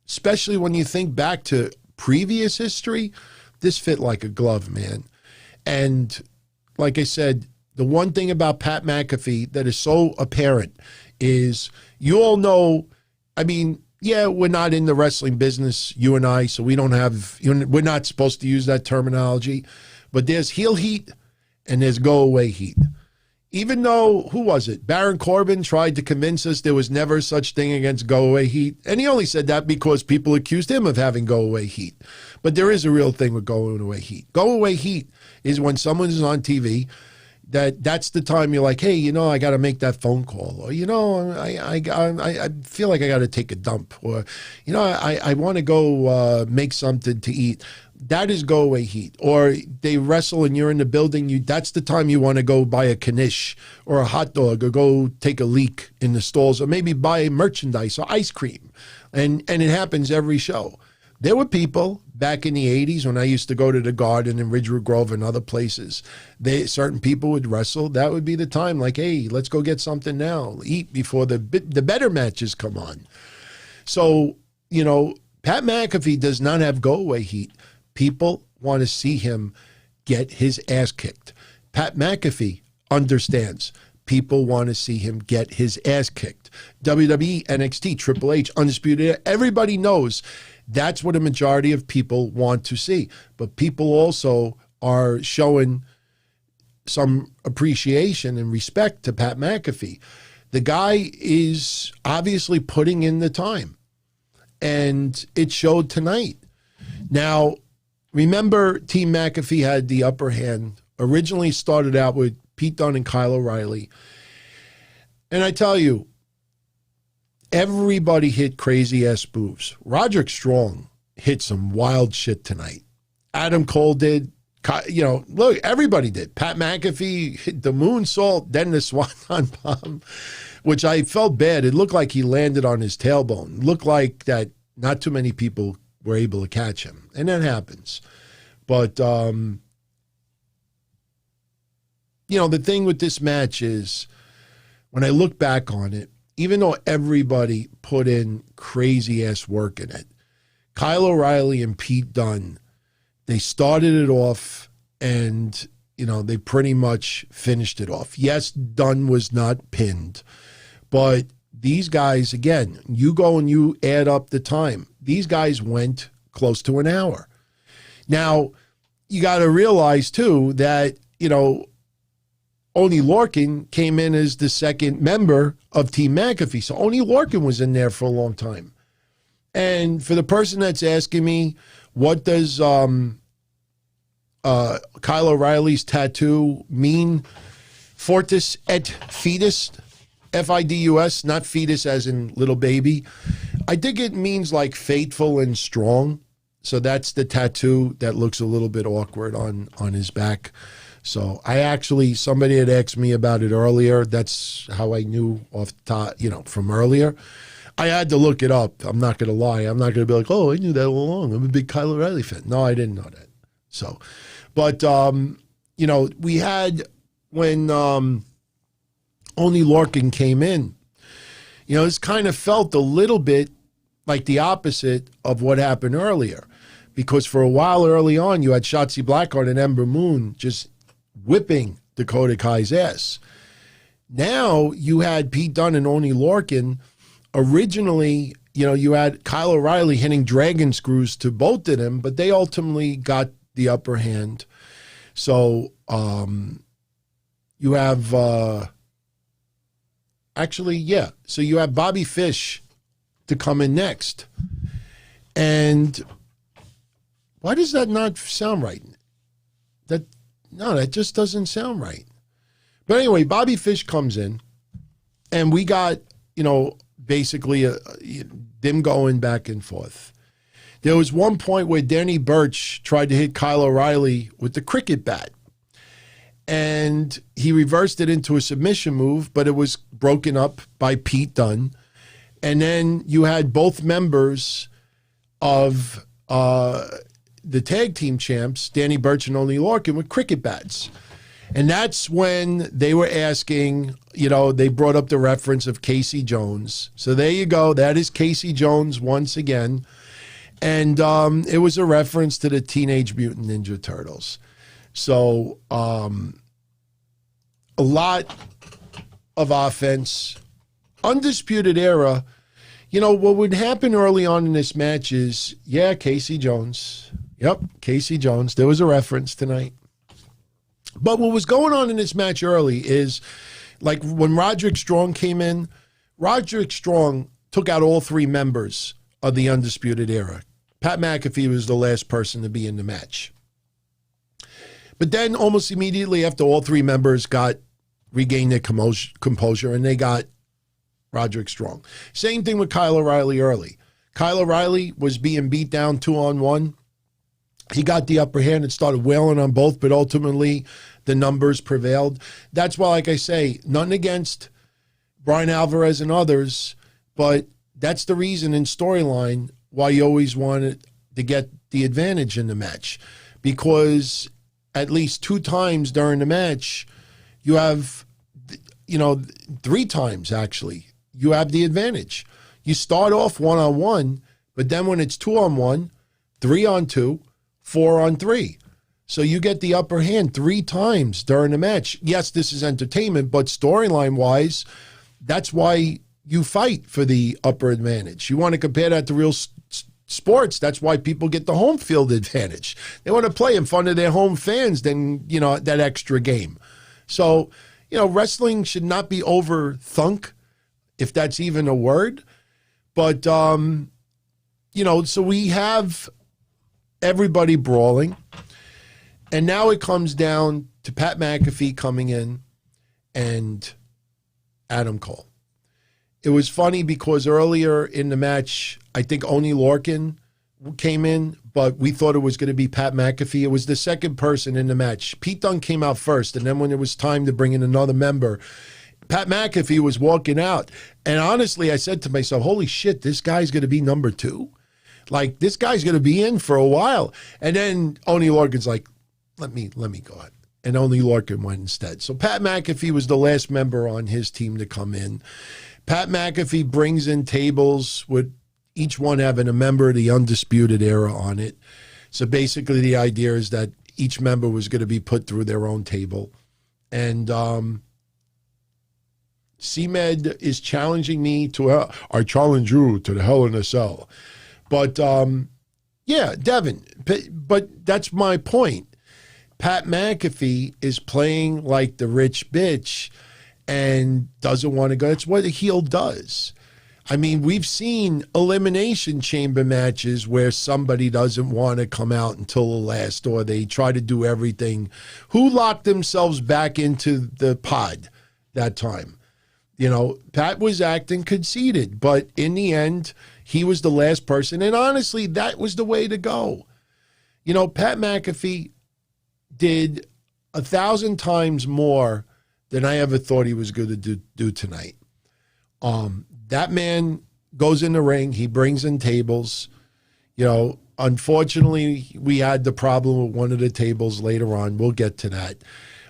especially when you think back to previous history, this fit like a glove, man. And like I said, the one thing about Pat McAfee that is so apparent is you all know, I mean, yeah, we're not in the wrestling business, you and I, so we don't have, we're not supposed to use that terminology, but there's heel heat and there's go away heat. Even though, who was it? Baron Corbin tried to convince us there was never such thing against go-away heat. And he only said that because people accused him of having go-away heat. But there is a real thing with go-away heat. Go-away heat is when someone is on TV, that's the time you're like, hey, I got to make that phone call. Or, I feel like I got to take a dump. Or, I want to go make something to eat. That is go-away heat. Or they wrestle and you're in the building. That's the time you want to go buy a knish or a hot dog or go take a leak in the stalls or maybe buy merchandise or ice cream. And it happens every show. There were people back in the 80s when I used to go to the Garden in Ridgewood Grove and other places. Certain people would wrestle. That would be the time like, hey, let's go get something now. Eat before the better matches come on. So, Pat McAfee does not have go-away heat. People want to see him get his ass kicked. Pat McAfee understands. People want to see him get his ass kicked. WWE, NXT, Triple H, Undisputed, everybody knows that's what a majority of people want to see. But people also are showing some appreciation and respect to Pat McAfee. The guy is obviously putting in the time. And it showed tonight. Now, remember, Team McAfee had the upper hand. Originally started out with Pete Dunne and Kyle O'Reilly. And I tell you, everybody hit crazy-ass moves. Roderick Strong hit some wild shit tonight. Adam Cole did. Look, everybody did. Pat McAfee hit the moonsault, then the swanton bomb, which I felt bad. It looked like he landed on his tailbone. It looked like that not too many people were able to catch him. And that happens. But, the thing with this match is when I look back on it, even though everybody put in crazy-ass work in it, Kyle O'Reilly and Pete Dunne, they started it off and, they pretty much finished it off. Yes, Dunne was not pinned, but these guys, again, you go and you add up the time. These guys went close to an hour. Now, you got to realize, too, that, Oney Lorcan came in as the second member of Team McAfee. So Oney Lorcan was in there for a long time. And for the person that's asking me, what does Kyle O'Reilly's tattoo mean? Fortis et Fidus, F-I-D-U-S, not fetus as in little baby. I think it means like faithful and strong. So that's the tattoo that looks a little bit awkward on his back. So somebody had asked me about it earlier. That's how I knew off the top, from earlier. I had to look it up. I'm not going to lie. I'm not going to be like, oh, I knew that all along. I'm a big Kyle O'Reilly fan. No, I didn't know that. So, but, we had when Oney Lorcan came in, it's kind of felt a little bit like the opposite of what happened earlier. Because for a while early on, you had Shotzi Blackheart and Ember Moon just whipping Dakota Kai's ass. Now you had Pete Dunne and Oney Lorcan. Originally, you had Kyle O'Reilly hitting dragon screws to both of them, but they ultimately got the upper hand. So you have, so you have Bobby Fish to come in next. And why does that not sound right? That just doesn't sound right. But anyway, Bobby Fish comes in, and we got, basically them going back and forth. There was one point where Danny Burch tried to hit Kyle O'Reilly with the cricket bat. And he reversed it into a submission move, but it was broken up by Pete Dunne. And then you had both members of the tag team champs, Danny Burch and Oney Lorcan, with cricket bats. And that's when they were asking, they brought up the reference of Casey Jones. So there you go. That is Casey Jones once again. And it was a reference to the Teenage Mutant Ninja Turtles. So a lot of offense. Undisputed Era, what would happen early on in this match is, Casey Jones. Yep, Casey Jones. There was a reference tonight. But what was going on in this match early is, like when Roderick Strong came in, Roderick Strong took out all three members of the Undisputed Era. Pat McAfee was the last person to be in the match. But then almost immediately after all three members regained their composure, and they got Roderick Strong. Same thing with Kyle O'Reilly early. Kyle O'Reilly was being beat down 2-on-1. He got the upper hand and started wailing on both, but ultimately the numbers prevailed. That's why, like I say, nothing against Brian Alvarez and others, but that's the reason in storyline why you always wanted to get the advantage in the match. Because at least 2 times during the match, you have, 3 times actually, you have the advantage. You start off 1-on-1, but then when it's 2-on-1, 3-on-2, 4-on-3. So you get the upper hand 3 times during the match. Yes, this is entertainment, but storyline-wise, that's why you fight for the upper advantage. You want to compare that to real sports. That's why people get the home field advantage. They want to play in front of their home fans than, that extra game. So, wrestling should not be overthunk, if that's even a word. But, so we have everybody brawling. And now it comes down to Pat McAfee coming in and Adam Cole. It was funny because earlier in the match, I think Oney Lorcan came in, but we thought it was going to be Pat McAfee. It was the second person in the match. Pete Dunne came out first, and then when it was time to bring in another member, Pat McAfee was walking out. And honestly, I said to myself, holy shit, this guy's going to be number 2. Like, this guy's going to be in for a while. And then Oney Lorcan's like, let me go ahead. And Oney Lorcan went instead. So Pat McAfee was the last member on his team to come in. Pat McAfee brings in tables with each one having a member of the Undisputed Era on it. So basically the idea is that each member was going to be put through their own table. And CMed is challenging me to, I challenge you to the Hell in a Cell. But, Devin, but that's my point. Pat McAfee is playing like the rich bitch and doesn't want to go. That's what a heel does. I mean, we've seen elimination chamber matches where somebody doesn't want to come out until the last, or they try to do everything. Who locked themselves back into the pod that time? Pat was acting conceited, but in the end, he was the last person. And honestly, that was the way to go. Pat McAfee did 1,000 times more than I ever thought he was going to do tonight. That man goes in the ring. He brings in tables. Unfortunately, we had the problem with one of the tables later on. We'll get to that.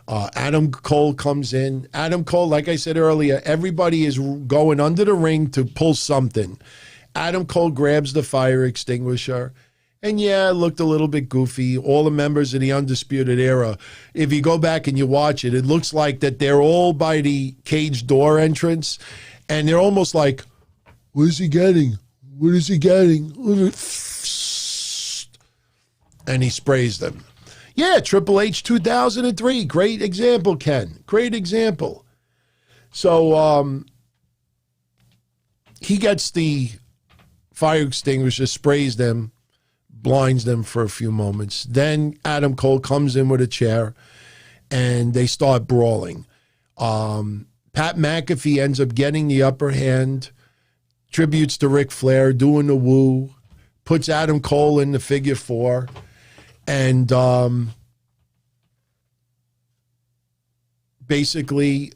Adam Cole comes in. Adam Cole, like I said earlier, everybody is going under the ring to pull something. Adam Cole grabs the fire extinguisher. And yeah, it looked a little bit goofy. All the members of the Undisputed Era, if you go back and you watch it, it looks like that they're all by the cage door entrance. And they're almost like, what is he getting? What is he getting? And he sprays them. Yeah, Triple H 2003. Great example, Ken. Great example. So he gets the fire extinguisher, sprays them, blinds them for a few moments. Then Adam Cole comes in with a chair, and they start brawling. Pat McAfee ends up getting the upper hand, tributes to Ric Flair, doing the woo, puts Adam Cole in the figure 4, and basically,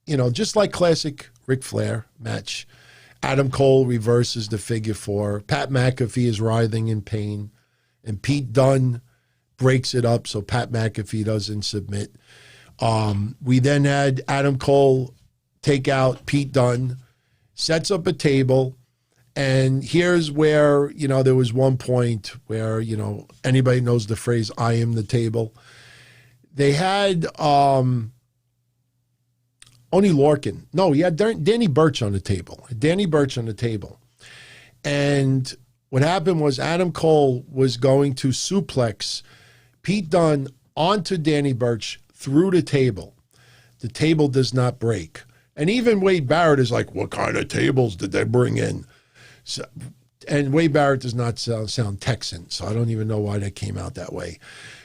you know, just like classic Ric Flair match, Adam Cole reverses the figure 4. Pat McAfee is writhing in pain, and Pete Dunne breaks it up so Pat McAfee doesn't submit. We then had Adam Cole take out Pete Dunne, sets up a table, and here's where, you know, there was one point where, you know, anybody knows the phrase, I am the table. They had Oney Lorcan. No, he had Danny Burch on the table. Danny Burch on the table. And what happened was Adam Cole was going to suplex Pete Dunne onto Danny Burch through the table. The table does not break. And even Wade Barrett is like, what kind of tables did they bring in? So, and Wade Barrett does not sound Texan, so I don't even know why that came out that way.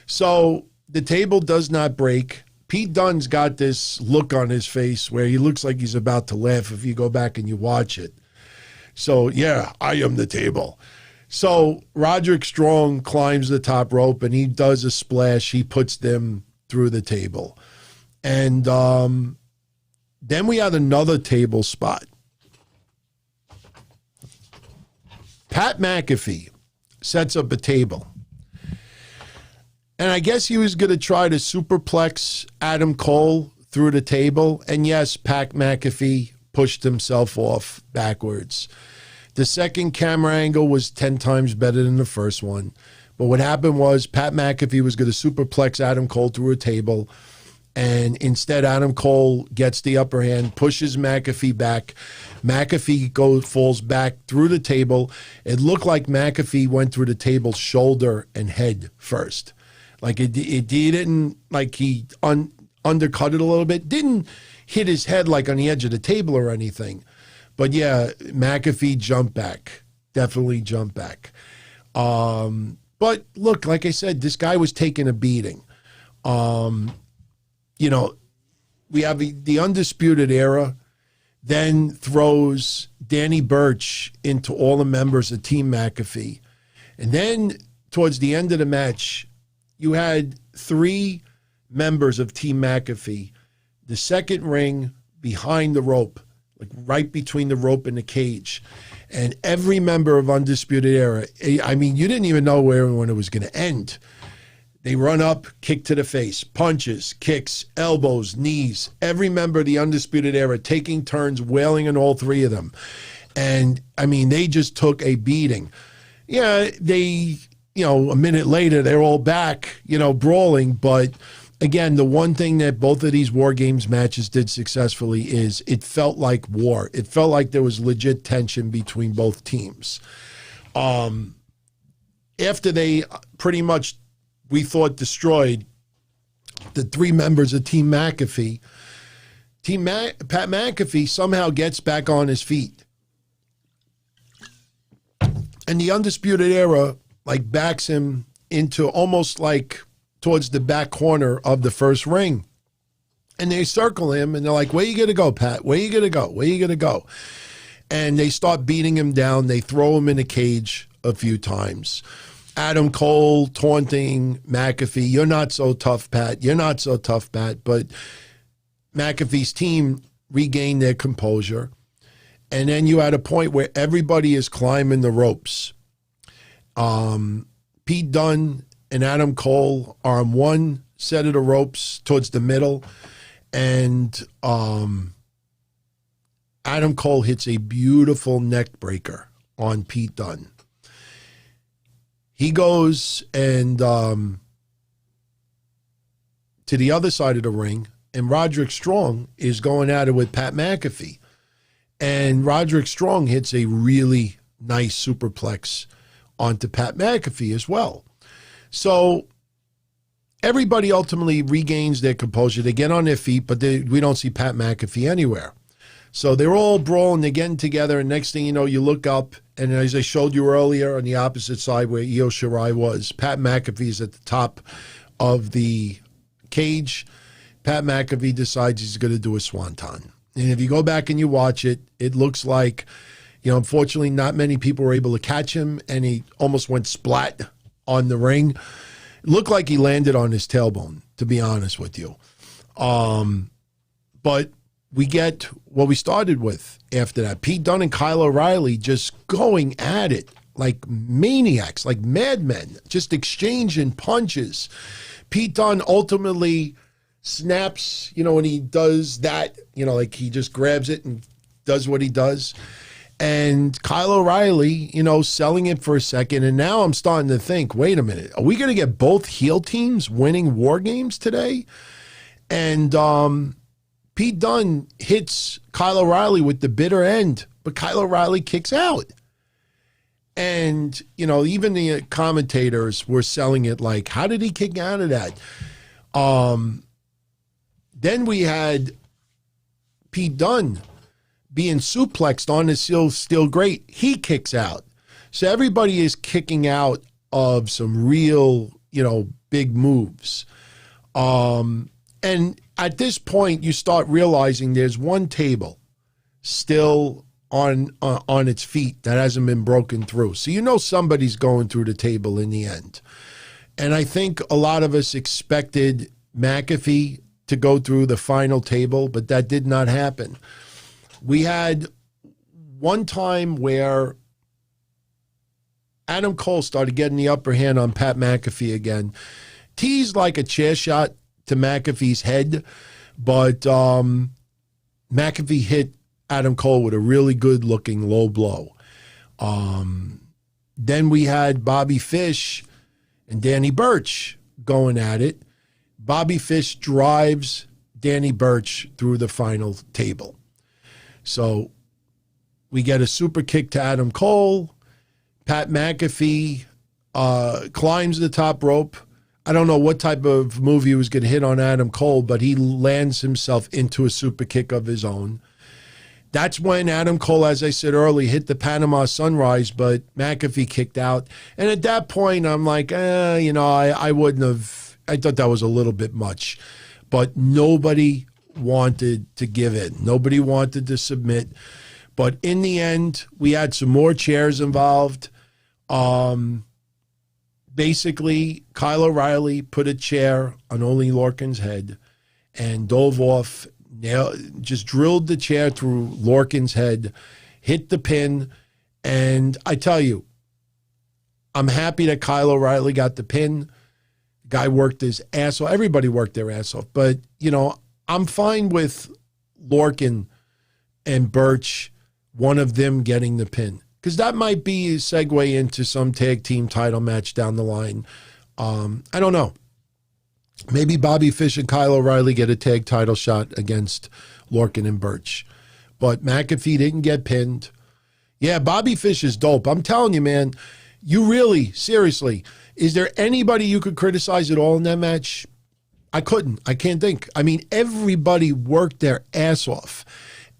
So the table does not break. Pete Dunne's got this look on his face where he looks like he's about to laugh if you go back and you watch it. So, yeah, I am the table. So Roderick Strong climbs the top rope and he does a splash. He puts them through the table. And then we had another table spot. Pat McAfee sets up a table. And I guess he was going to try to superplex Adam Cole through the table. And yes, Pat McAfee pushed himself off backwards. The second camera angle was 10 times better than the first one. But what happened was Pat McAfee was going to superplex Adam Cole through a table. And instead, Adam Cole gets the upper hand, pushes McAfee back. McAfee falls back through the table. It looked like McAfee went through the table's shoulder and head first. Like it didn't, like he undercut it a little bit. Didn't hit his head like on the edge of the table or anything. But yeah, McAfee jumped back. Definitely jumped back. But look, like I said, this guy was taking a beating. You know, we have the Undisputed Era, then throws Danny Burch into all the members of Team McAfee. And then towards the end of the match, you had 3 members of Team McAfee, the second ring behind the rope, like right between the rope and the cage. And every member of Undisputed Era, I mean, you didn't even know when it was going to end. They run up, kick to the face, punches, kicks, elbows, knees. Every member of the Undisputed Era taking turns wailing on all 3 of them. And, I mean, they just took a beating. Yeah, they, you know, a minute later, they're all back, you know, brawling. But, again, the one thing that both of these WarGames matches did successfully is it felt like war. It felt like there was legit tension between both teams. After they pretty much, we thought, destroyed the 3 members of Team McAfee, Pat McAfee somehow gets back on his feet. And the Undisputed Era, like, backs him into almost like towards the back corner of the first ring. And they circle him, and they're like, where you going to go, Pat? Where you going to go? Where you going to go? And they start beating him down. They throw him in a cage a few times. Adam Cole taunting McAfee, you're not so tough, Pat. You're not so tough, Pat. But McAfee's team regained their composure. And then you had a point where everybody is climbing the ropes. Pete Dunne and Adam Cole are on one set of the ropes towards the middle. And Adam Cole hits a beautiful neck breaker on Pete Dunne. He goes and to the other side of the ring, and Roderick Strong is going at it with Pat McAfee. And Roderick Strong hits a really nice superplex onto Pat McAfee as well. So everybody ultimately regains their composure. They get on their feet, but we don't see Pat McAfee anywhere. So they're all brawling, they're getting together, and next thing you know, you look up, and as I showed you earlier on the opposite side where Io Shirai was, Pat McAfee is at the top of the cage. Pat McAfee decides he's going to do a swanton. And if you go back and you watch it, it looks like Unfortunately, not many people were able to catch him, and he almost went splat on the ring. It looked like he landed on his tailbone, to be honest with you. But we get what we started with after that. Pete Dunne and Kyle O'Reilly just going at it like maniacs, like madmen, just exchanging punches. Pete Dunne ultimately snaps, when he does that, like he just grabs it and does what he does. And Kyle O'Reilly, selling it for a second. And now I'm starting to think, wait a minute, are we going to get both heel teams winning WarGames today? And Pete Dunne hits Kyle O'Reilly with the bitter end, but Kyle O'Reilly kicks out. And, even the commentators were selling it like, how did he kick out of that? Then we had Pete Dunne being suplexed on the steel grate. He kicks out. So everybody is kicking out of some real, big moves. And at this point, you start realizing there's one table still on its feet that hasn't been broken through. So somebody's going through the table in the end. And I think a lot of us expected McAfee to go through the final table, but that did not happen. We had one time where Adam Cole started getting the upper hand on Pat McAfee again. Teased like a chair shot to McAfee's head, but McAfee hit Adam Cole with a really good-looking low blow. Then we had Bobby Fish and Danny Burch going at it. Bobby Fish drives Danny Burch through the final table. So we get a super kick to Adam Cole. Pat McAfee climbs the top rope. I don't know what type of move he was going to hit on Adam Cole, but he lands himself into a super kick of his own. That's when Adam Cole, as I said earlier, hit the Panama Sunrise, but McAfee kicked out. And at that point, I'm like, I wouldn't have. I thought that was a little bit much. But nobody wanted to give in. Nobody wanted to submit. But in the end, we had some more chairs involved. Basically, Kyle O'Reilly put a chair on Oney Lorcan's head and dove off, just drilled the chair through Lorcan's head, hit the pin, and I tell you, I'm happy that Kyle O'Reilly got the pin. The guy worked his ass off. Everybody worked their ass off. But, I'm fine with Lorcan and Burch, one of them getting the pin. Because that might be a segue into some tag team title match down the line. I don't know. Maybe Bobby Fish and Kyle O'Reilly get a tag title shot against Lorcan and Burch. But McAfee didn't get pinned. Yeah, Bobby Fish is dope. I'm telling you, man, you really, seriously, is there anybody you could criticize at all in that match? I couldn't. I can't think. I mean, everybody worked their ass off.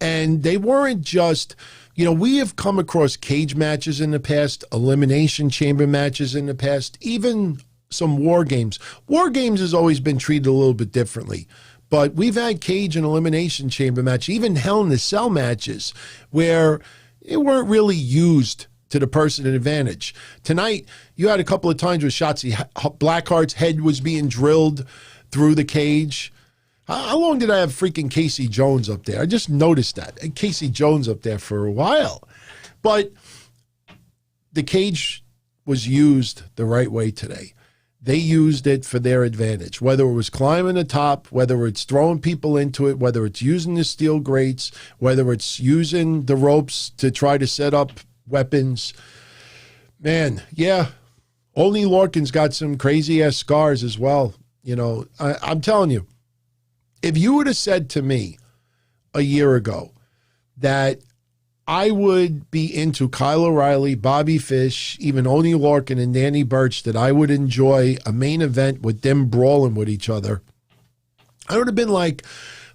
And they weren't just, we have come across cage matches in the past, elimination chamber matches in the past, even some war games. War games has always been treated a little bit differently. But we've had cage and elimination chamber match, even Hell in a Cell matches, where it weren't really used to the person's advantage. Tonight, you had a couple of times where Shotzi Blackheart's head was being drilled through the cage. How long did I have freaking Casey Jones up there? I just noticed that. Casey Jones up there for a while. But the cage was used the right way today. They used it for their advantage, whether it was climbing the top, whether it's throwing people into it, whether it's using the steel grates, whether it's using the ropes to try to set up weapons. Man, yeah, Oney Lorcan's got some crazy-ass scars as well. I'm telling you, if you would have said to me a year ago that I would be into Kyle O'Reilly, Bobby Fish, even Oney Lorcan and Danny Burch, that I would enjoy a main event with them brawling with each other, I would have been like,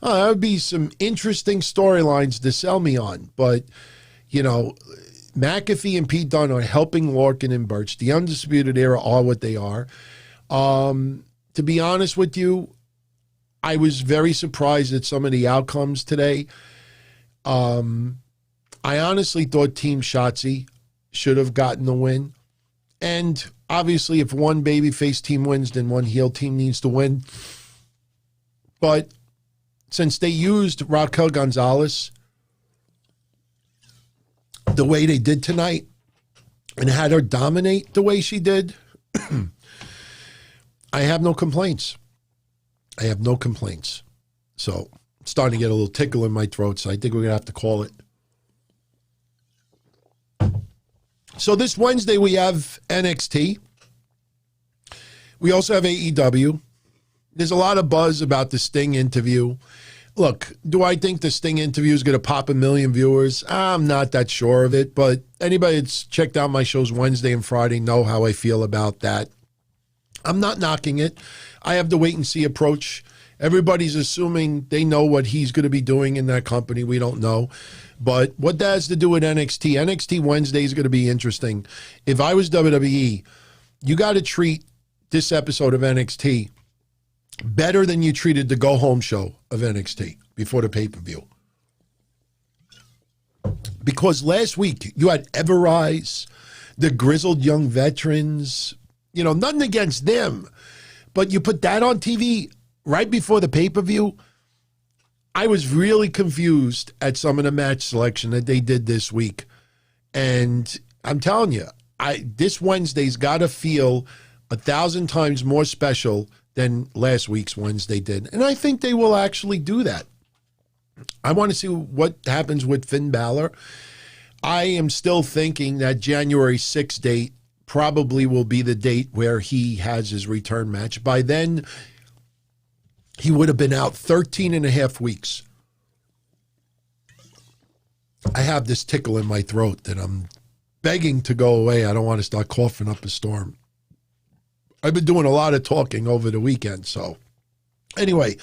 oh, that would be some interesting storylines to sell me on. But, McAfee and Pete Dunne are helping Lorcan and Burch. The Undisputed Era are what they are. To be honest with you, I was very surprised at some of the outcomes today. I honestly thought Team Shotzi should have gotten the win. And obviously, if one babyface team wins, then one heel team needs to win. But since they used Raquel Gonzalez the way they did tonight and had her dominate the way she did, I have no complaints. I have no complaints. So I'm starting to get a little tickle in my throat, so I think we're going to have to call it. So this Wednesday we have NXT. We also have AEW. There's a lot of buzz about the Sting interview. Look, do I think the Sting interview is going to pop 1 million viewers? I'm not that sure of it, but anybody that's checked out my shows Wednesday and Friday know how I feel about that. I'm not knocking it. I have the wait and see approach. Everybody's assuming they know what he's going to be doing in that company. We don't know. But what that has to do with NXT, NXT Wednesday is going to be interesting. If I was WWE, you got to treat this episode of NXT better than you treated the go-home show of NXT before the pay-per-view. Because last week, you had Everrise, the grizzled young veterans, you know, nothing against them, but you put that on TV right before the pay-per-view. I was really confused at some of the match selection that they did this week. And I'm telling you, this Wednesday's got to feel 1,000 times more special than last week's Wednesday did. And I think they will actually do that. I want to see what happens with Finn Balor. I am still thinking that January 6th date probably will be the date where he has his return match. By then, he would have been out 13 and a half weeks. I have this tickle in my throat that I'm begging to go away. I don't want to start coughing up a storm. I've been doing a lot of talking over the weekend. So anyway,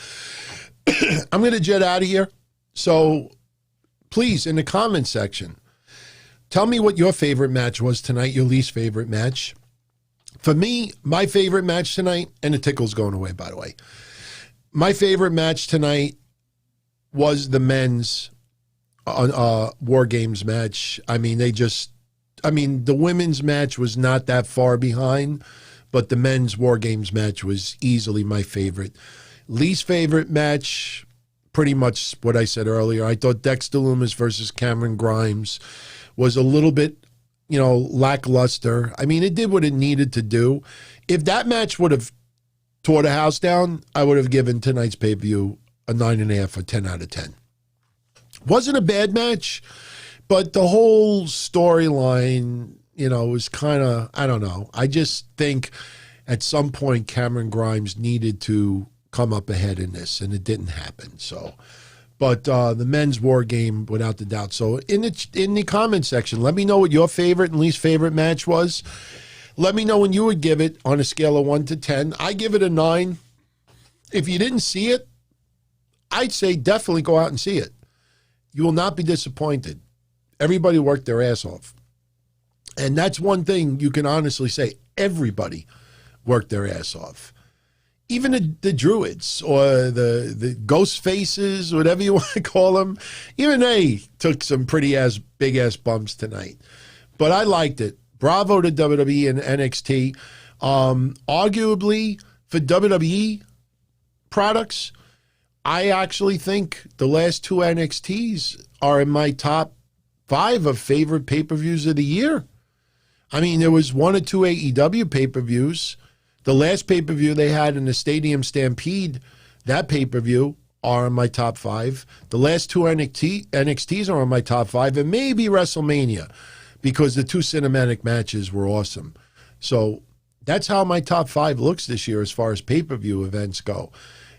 I'm going to jet out of here. So please, in the comment section, tell me what your favorite match was tonight, your least favorite match. For me, my favorite match tonight, and the tickle's going away, by the way. My favorite match tonight was the men's WarGames match. I mean, the women's match was not that far behind, but the men's WarGames match was easily my favorite. Least favorite match, pretty much what I said earlier. I thought Dexter Lumis versus Cameron Grimes was a little bit, lackluster. I mean, it did what it needed to do. If that match would have tore the house down, I would have given tonight's pay-per-view a 9.5 or 10 out of 10. Wasn't a bad match, but the whole storyline, was kind of, I don't know. I just think at some point Cameron Grimes needed to come up ahead in this, and it didn't happen. So, but the men's war game, without the doubt. So in the comment section, let me know what your favorite and least favorite match was. Let me know when you would give it on a scale of 1 to 10. I give it a 9. If you didn't see it, I'd say definitely go out and see it. You will not be disappointed. Everybody worked their ass off. And that's one thing you can honestly say. Everybody worked their ass off. Even the Druids or the Ghost Faces, whatever you want to call them, even they took some pretty big ass bumps tonight. But I liked it. Bravo to WWE and NXT. Arguably, for WWE products, I actually think the last 2 NXTs are in my top 5 of favorite pay-per-views of the year. I mean, there was 1 or 2 AEW pay-per-views. The last pay-per-view they had in the Stadium Stampede, that pay-per-view, are in my top 5. The last 2 NXTs are in my top 5, and maybe WrestleMania, because the 2 cinematic matches were awesome. So that's how my top 5 looks this year as far as pay-per-view events go.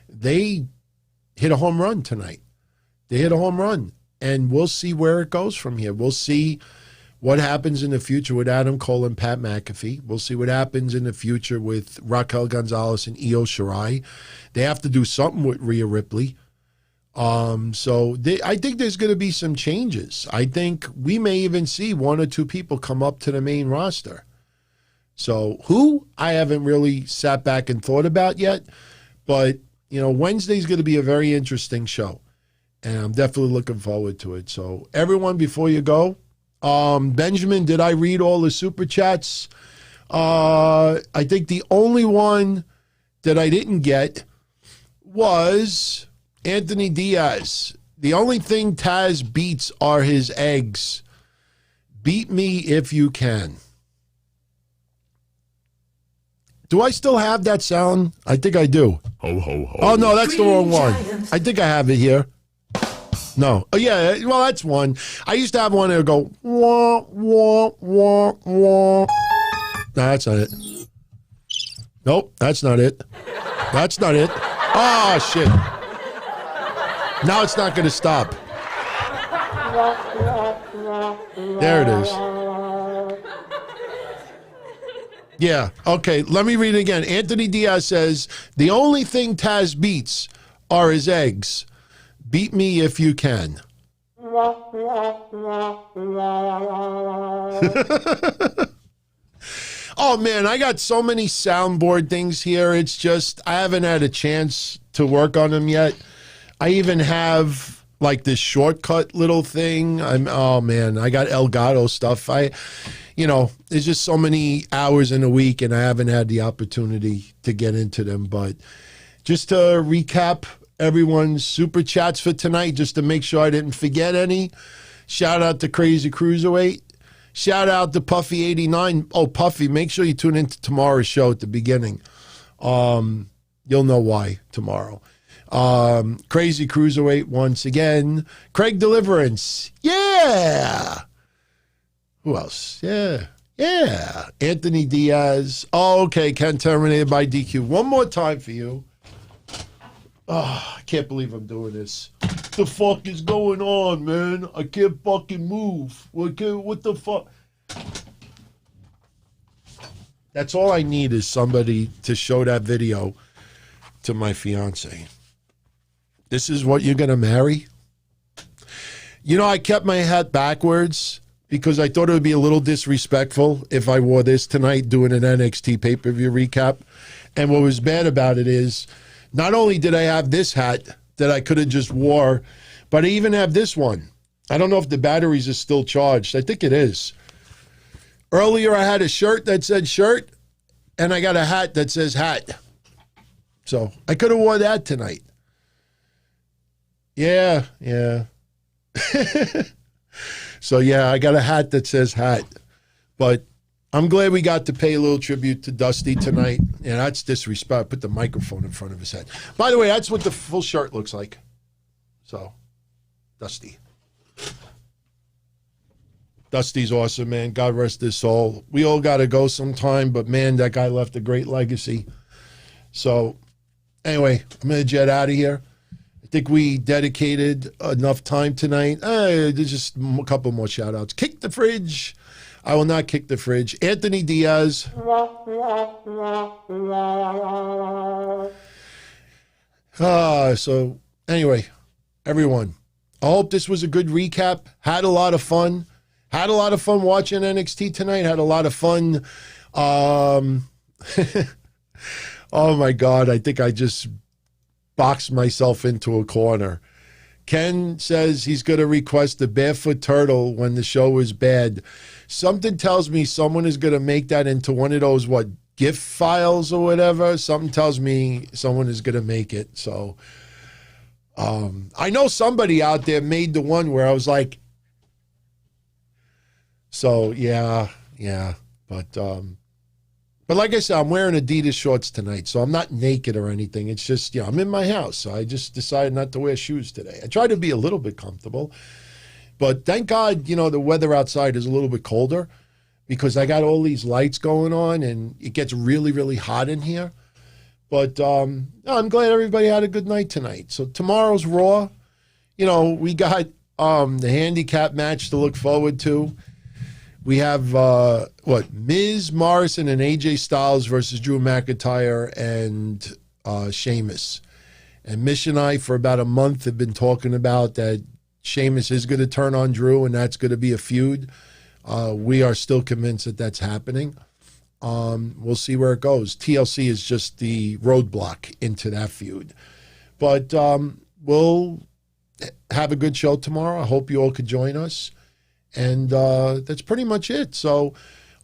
They hit a home run tonight. They hit a home run, and we'll see where it goes from here. We'll see what happens in the future with Adam Cole and Pat McAfee. We'll see what happens in the future with Raquel Gonzalez and Io Shirai. They have to do something with Rhea Ripley. I think there's going to be some changes. I think we may even see 1 or 2 people come up to the main roster. So who? I haven't really sat back and thought about yet. But, Wednesday's going to be a very interesting show. And I'm definitely looking forward to it. So everyone, before you go, Benjamin, did I read all the super chats? I think the only one that I didn't get was Anthony Diaz. The only thing Taz beats are his eggs. Beat me if you can. Do I still have that sound? I think I do. Ho, ho, ho. Oh, no, that's the wrong one. I think I have it here. No. Oh, yeah, well, that's one. I used to have one that would go, wah, wah, wah, wah. No, that's not it. Nope, that's not it. That's not it. Oh, shit. Now it's not going to stop. There it is. Yeah, okay, let me read it again. Anthony Diaz says, the only thing Taz beats are his eggs. Beat me if you can. Oh, man, I got so many soundboard things here. It's just, I haven't had a chance to work on them yet. I even have, like, this shortcut little thing. Oh, man, I got Elgato stuff. There's just so many hours in a week, and I haven't had the opportunity to get into them. But just to recap everyone's super chats for tonight, just to make sure I didn't forget any. Shout out to Crazy Cruiserweight. Shout out to Puffy89. Oh, Puffy, make sure you tune into tomorrow's show at the beginning. You'll know why tomorrow. Crazy Cruiserweight once again. Craig Deliverance. Yeah. Who else? Yeah. Anthony Diaz. Oh, okay. Ken terminated by DQ. One more time for you. Oh, I can't believe I'm doing this. What the fuck is going on, man? I can't fucking move. What the fuck? That's all I need is somebody to show that video to my fiance. This is what you're going to marry? I kept my hat backwards because I thought it would be a little disrespectful if I wore this tonight doing an NXT pay-per-view recap. And what was bad about it is, not only did I have this hat that I could have just wore, but I even have this one. I don't know if the batteries are still charged. I think it is. Earlier, I had a shirt that said shirt, and I got a hat that says hat. So I could have wore that tonight. Yeah. So, yeah, I got a hat that says hat. But I'm glad we got to pay a little tribute to Dusty tonight. Yeah, that's disrespect. Put the microphone in front of his head. By the way, that's what the full shirt looks like. So, Dusty. Dusty's awesome, man. God rest his soul. We all got to go sometime, but, man, that guy left a great legacy. So, anyway, I'm going to jet out of here. I think we dedicated enough time tonight. There's just a couple more shout-outs. Kick the fridge. I will not kick the fridge. Anthony Diaz. So, anyway, everyone, I hope this was a good recap. Had a lot of fun. Had a lot of fun watching NXT tonight. Had a lot of fun. Oh, my God. I think I just boxed myself into a corner. Ken says he's going to request a barefoot turtle when the show is bad. Something tells me someone is going to make that into one of those, GIF files or whatever. Something tells me someone is going to make it. So I know somebody out there made the one where I was like, so yeah. But like I said, I'm wearing Adidas shorts tonight, so I'm not naked or anything. It's just, I'm in my house, so I just decided not to wear shoes today. I try to be a little bit comfortable, but thank God, the weather outside is a little bit colder because I got all these lights going on and it gets really, really hot in here. But I'm glad everybody had a good night tonight. So tomorrow's Raw, we got the handicap match to look forward to. We have, Miz, Morrison, and AJ Styles versus Drew McIntyre and Sheamus. And Mish and I, for about a month, have been talking about that Sheamus is going to turn on Drew, and that's going to be a feud. We are still convinced that that's happening. We'll see where it goes. TLC is just the roadblock into that feud. But have a good show tomorrow. I hope you all could join us. And that's pretty much it. So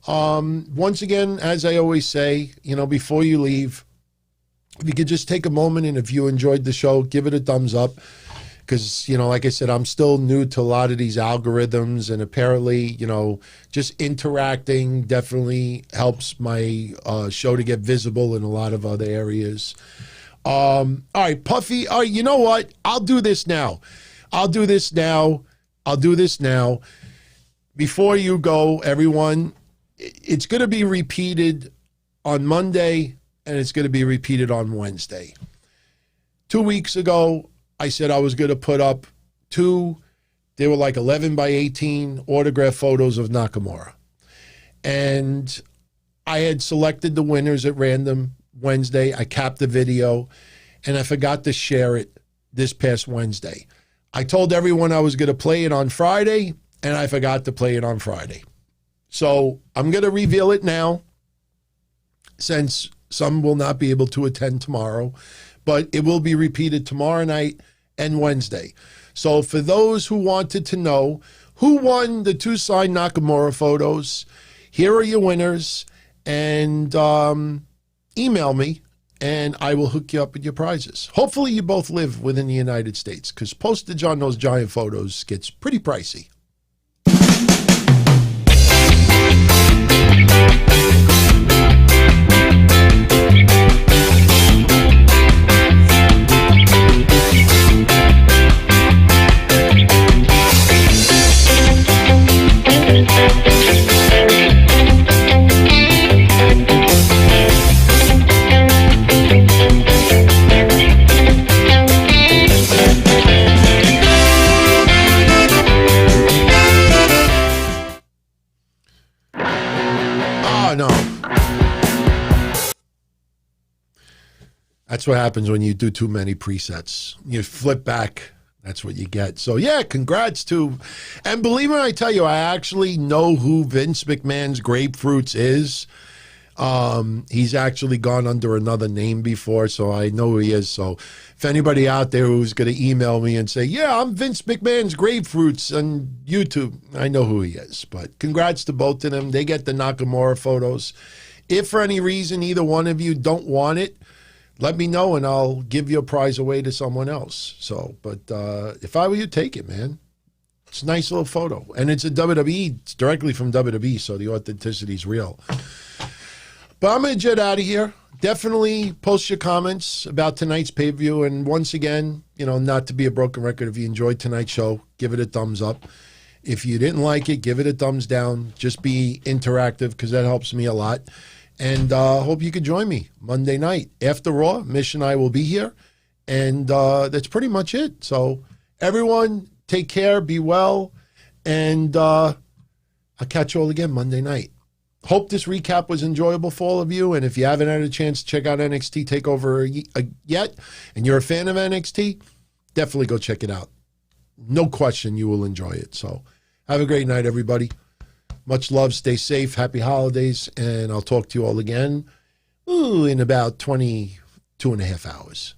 once again, as I always say, before you leave, if you could just take a moment, and if you enjoyed the show, give it a thumbs up. Because, like I said, I'm still new to a lot of these algorithms, and apparently, just interacting definitely helps my show to get visible in a lot of other areas. All right, Puffy. All right, you know what? I'll do this now. Before you go, everyone, it's going to be repeated on Monday, and it's going to be repeated on Wednesday. 2 weeks ago, I said I was going to put up they were like 11 by 18 autograph photos of Nakamura. And I had selected the winners at random Wednesday. I capped the video, and I forgot to share it this past Wednesday. I told everyone I was going to play it on Friday, and I forgot to play it on Friday. So I'm going to reveal it now, since some will not be able to attend tomorrow, but it will be repeated tomorrow night and Wednesday. So for those who wanted to know who won the 2 signed Nakamura photos, here are your winners, and email me, and I will hook you up with your prizes. Hopefully you both live within the United States, because postage on those giant photos gets pretty pricey. That's what happens when you do too many presets. You flip back, that's what you get. So yeah, congrats to, and believe me when I tell you, I actually know who Vince McMahon's Grapefruits is. He's actually gone under another name before, so I know who he is. So if anybody out there who's going to email me and say, yeah, I'm Vince McMahon's Grapefruits on YouTube, I know who he is. But congrats to both of them. They get the Nakamura photos. If for any reason either one of you don't want it, let me know, and I'll give your prize away to someone else. So, but if I were you, take it, man. It's a nice little photo. And it's a WWE. It's directly from WWE, so the authenticity is real. But I'm going to jet out of here. Definitely post your comments about tonight's pay-per-view. And once again, not to be a broken record, if you enjoyed tonight's show, give it a thumbs up. If you didn't like it, give it a thumbs down. Just be interactive, because that helps me a lot. And hope you could join me Monday night. After Raw, Mish and I will be here. And that's pretty much it. So everyone, take care, be well, and I'll catch you all again Monday night. Hope this recap was enjoyable for all of you. And if you haven't had a chance to check out NXT TakeOver yet, and you're a fan of NXT, definitely go check it out. No question you will enjoy it. So have a great night, everybody. Much love. Stay safe. Happy holidays. And I'll talk to you all again in about 22.5 hours.